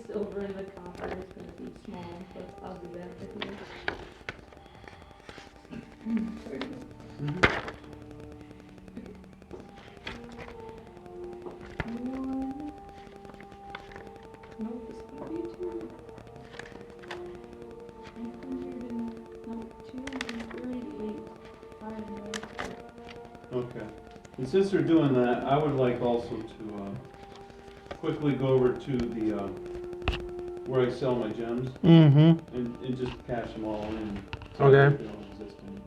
silver and the copper is gonna be small, but I'll do that with you. Mhm. One. Nope, it's gonna be two. 238. 500. Okay. And since they're doing that, I would like also to quickly go over to the where I sell my gems Mm-hmm. and just cash them all in. Okay. They don't exist anymore.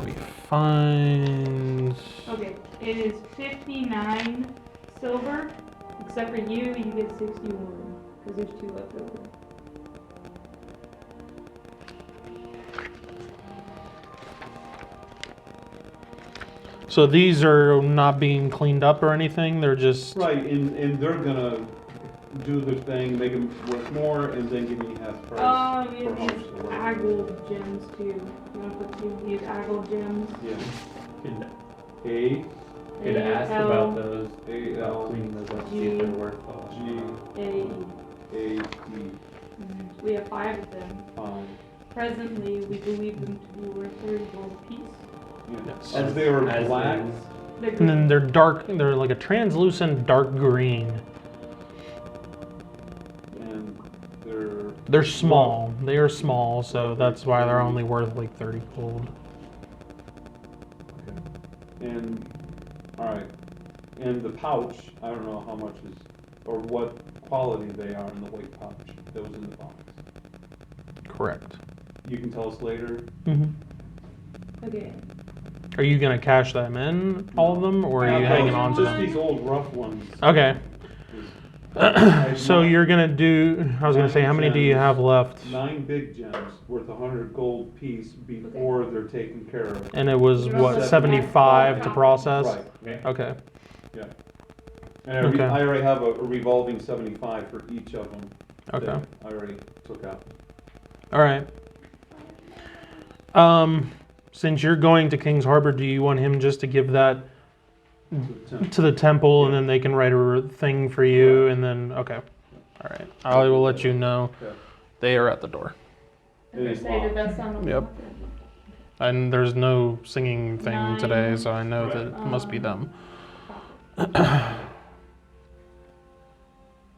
We find. Okay, it is 59 silver, except for you get 61, because there's 2 left over. So these are not being cleaned up or anything. They're just. Right, and they're gonna do the thing, make them worth more, and then give me half price We for have how much these they're worth. aggle gems too. You wanna put these aggle gems? Yeah. Could, A, could ask A-L, about those, A, about L, cleaning those up, G, see if they're worth all. G, A-E. A, E, We have 5 of them. 5. Presently, we believe them to be worth 30 gold apiece. Yeah. Yes. As they were As black, is. They're And then green. they're dark. They're like a translucent dark green. and They're small. They are small, so that's why they're only worth like 30 gold. And, alright, and the pouch, I don't know how much is, or what quality they are in the white pouch that was in the box. Correct. You can tell us later. Mm-hmm. Okay. Are you gonna cash them in, all of them, or are you hanging on to Just them? these old rough ones. Okay. Is- So you're gonna do. I was gonna say, how many do you have left? 9 big gems worth 100 gold piece before they're taken care of. And it was You're what, also 75 to gonna- process? Right, Okay. and Okay. I already have a revolving 75 for each of them. Okay. that I already took out. All right. Since you're going to King's Harbor, do you want him just to give that to the temple, and then they can write a thing for you, and then okay. All right. I will let you know. Okay. They are at the door, It Okay, is say the locked. best sound of Yep. all. and there's no singing thing 9, today, so I know that it must be them.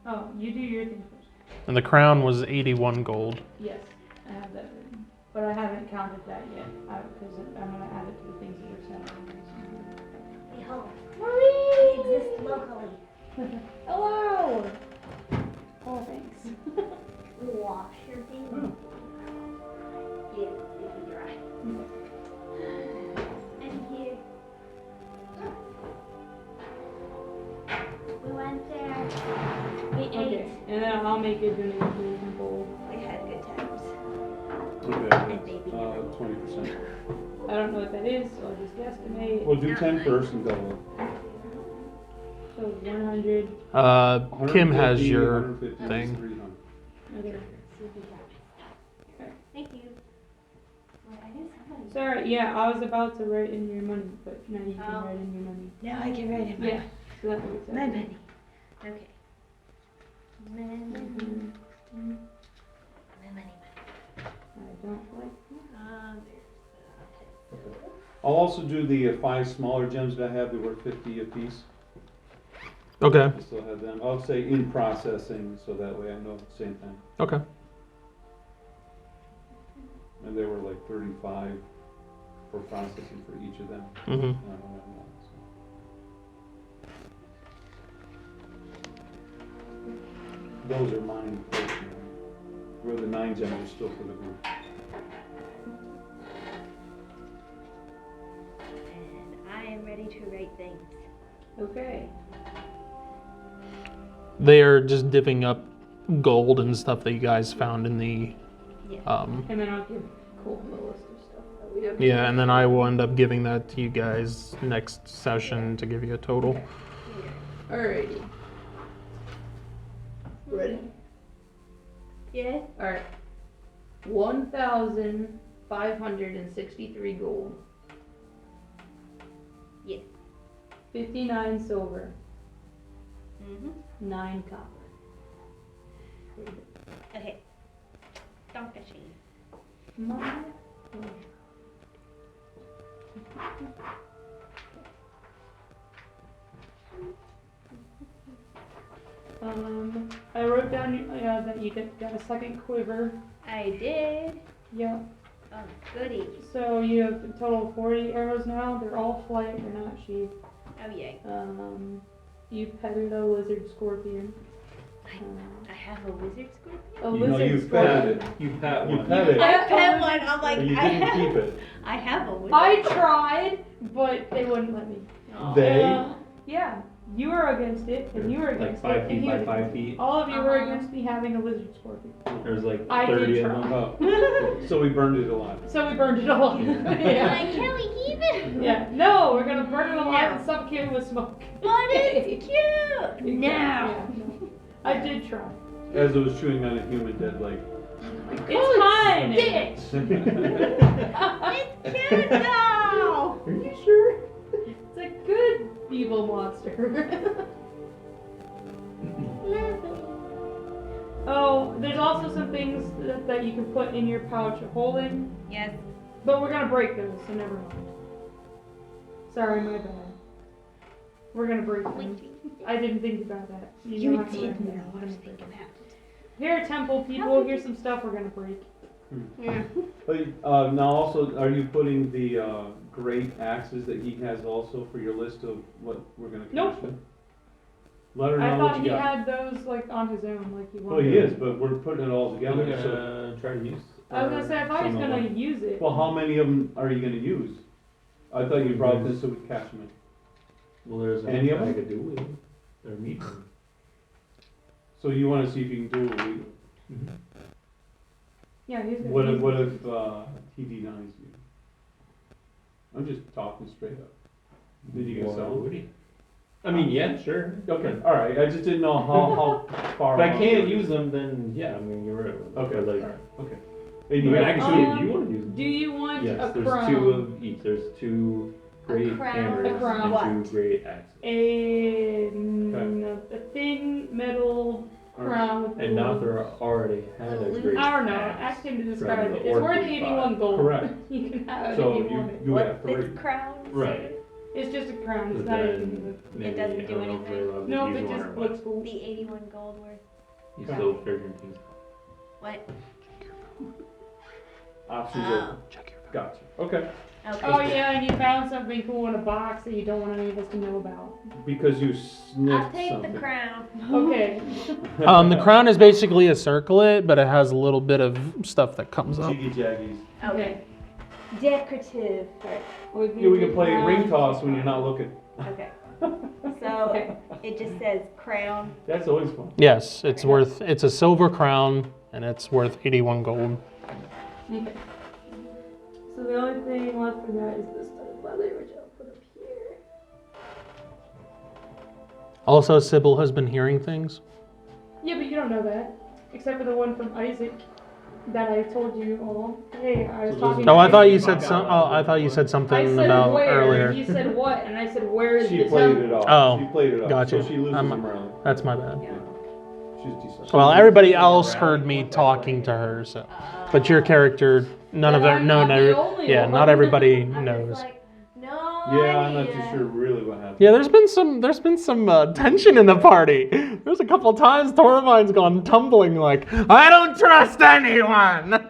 Oh, you do your thing first. And the crown was 81 gold. Yes, I have that written. But I haven't counted that yet, because I'm gonna add it to the things that we're selling. Behold, Marie! we exist locally. Hello! Oh, thanks. Wash your thing. Yeah, it can dry. And here. We went there. We ate. Okay, and then I'll make a donation to the temple. We had good times. Okay, And baby. 20%. I don't know what that is, so I'll just guesstimate. Well, do 10 first and double it. So 100. Kim has 150, your 150, thing. 300. Okay. Thank you. Wait, I knew somebody. Sorry, yeah, I was about to write in your money, but now you can Oh. write in your money. Now I can write it. Yeah, so that makes sense. My money. Okay. Money. I don't like I'll also do the 5 smaller gems that I have that were 50 apiece. Okay. I still have them. I'll say in processing, so that way I know at the same time. Okay. And they were like 35 for processing for each of them. Mm-hmm. And I don't have one, so. Those are mine personally. Where the 9 gems are still for the group. And I am ready to write things. Okay. They are just divvying up gold and stuff that you guys found in the. Yeah. And then I'll give Colton the list of stuff that we have. Yeah, and then I will end up giving that to you guys next session to give you a total. Alrighty. Ready? Yes. Alright. 1,563 gold. Yes. 59 silver. Mhm. 9 copper. Okay. Don't touch me. My I wrote down that you got a second quiver. I did. Yep. Oh, goody. So you have a total of 40 arrows now. They're all flight. They're not sheath. Oh, yay. You petted a lizard scorpion. I have a wizard scorpion? A You know lizard you scorpion. pet it. You pat You one. pet it. I pet one. I'm like, But you I didn't have, keep it. I have a wizard. I tried, but they wouldn't let me. Aw. They? Yeah, you were against it, and you were Like against 5 it, and feet he by was 5 feet. All of you were Uh-huh. against me having a lizard scorpion. There's like I did 30 of try. them. Oh, so we burned it alive. So we burned it alive. I'm like, yeah. can we keep it? Yeah. No, we're gonna burn it alive No. and suffocate it with smoke. But it's cute. No. Yeah, no. I did try. As it was chewing on a human dead leg. It's fine. It's cute though. Are you sure? It's a good evil monster. Oh, there's also some things that you can put in your pouch of holding, Yes. but we're gonna break those, so never mind. Sorry, my bad. We're gonna break them. I didn't think about that. You know how to did recommend know. we're I was gonna break thinking them. that. Here, temple people, here's some stuff we're gonna break. Yeah. But, now also, are you putting the great axes that he has also for your list of what we're gonna Nope. commission? Let her I know what thought you he got. had those like on his own, like he Well, wanted. he is, but we're putting it all I'm together, so. gonna try to use. I was gonna say, I thought he was some of gonna them. use it. Well, how many of them are you gonna use? I thought you brought this so we could catch them in. Well, there's Any of I them? could do with. They're medium. So you wanna see if you can do it legal? Yeah, he's gonna What use if, what it. if, he denies you? I'm just talking straight up. Then you can sell them? Would he? I mean, yeah, sure. Okay, alright, I just didn't know how far. If I along can't you were. use them, then yeah, I mean, you're right. Okay, But, like, alright, okay. I And you mean, got- actually, Um, if you want to use them. Do you want Yes, a there's crown? 2 of each. There's 2 great crown? hammers A crown. and What? 2 great axes. A thin metal crown with And gold. Nothra already had a great I don't know. axe. Ask him to from describe the it. It's worth Orc 81 gold. Correct. You can have it So if you want it. you What's have this 3. crown? Right. It's just a crown. It's But not then anything. maybe, doesn't I do don't know if anything? they're allowed to No, use it one just or looks what. cool. The 81 gold worth. You still figuring things What? Options Oh. open. Gotcha, okay. Okay. Oh yeah, and you found something cool in a box that you don't want any of us to know about. Because you I'll sniffed take something. the crown. Okay. The crown is basically a circlet, but it has a little bit of stuff that comes up. Jiggy jaggies. Okay. Decorative. Alright. Yeah, we can play ring toss when you're not looking. Okay. So it just says crown. That's always fun. Yes, it's a silver crown, and it's worth 81 gold. Okay. So the only thing left for that is this type leather, which I'll put up here. Also, Sybil has been hearing things. Yeah, but you don't know that. Except for the one from Isaac that I told you all. Hey, I was So talking No, to I thought Isaac. you said some. Oh, I thought you said I something said about where, earlier. and you said what, and I said where is She the played temple? it off. Oh, She played it off. gotcha. So she loses I'm- them early. That's my bad. Yeah. She's decent. Well, everybody else heard me talking to her, so. But your character, none of them, no, not everybody I'm knows. just like, no Yeah, I'm not idea. too sure really what happened. Yeah, there's been some tension in the party. There's a couple times Torvine's gone tumbling like, I don't trust anyone.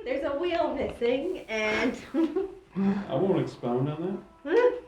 There's a wheel missing, and I won't expound on that.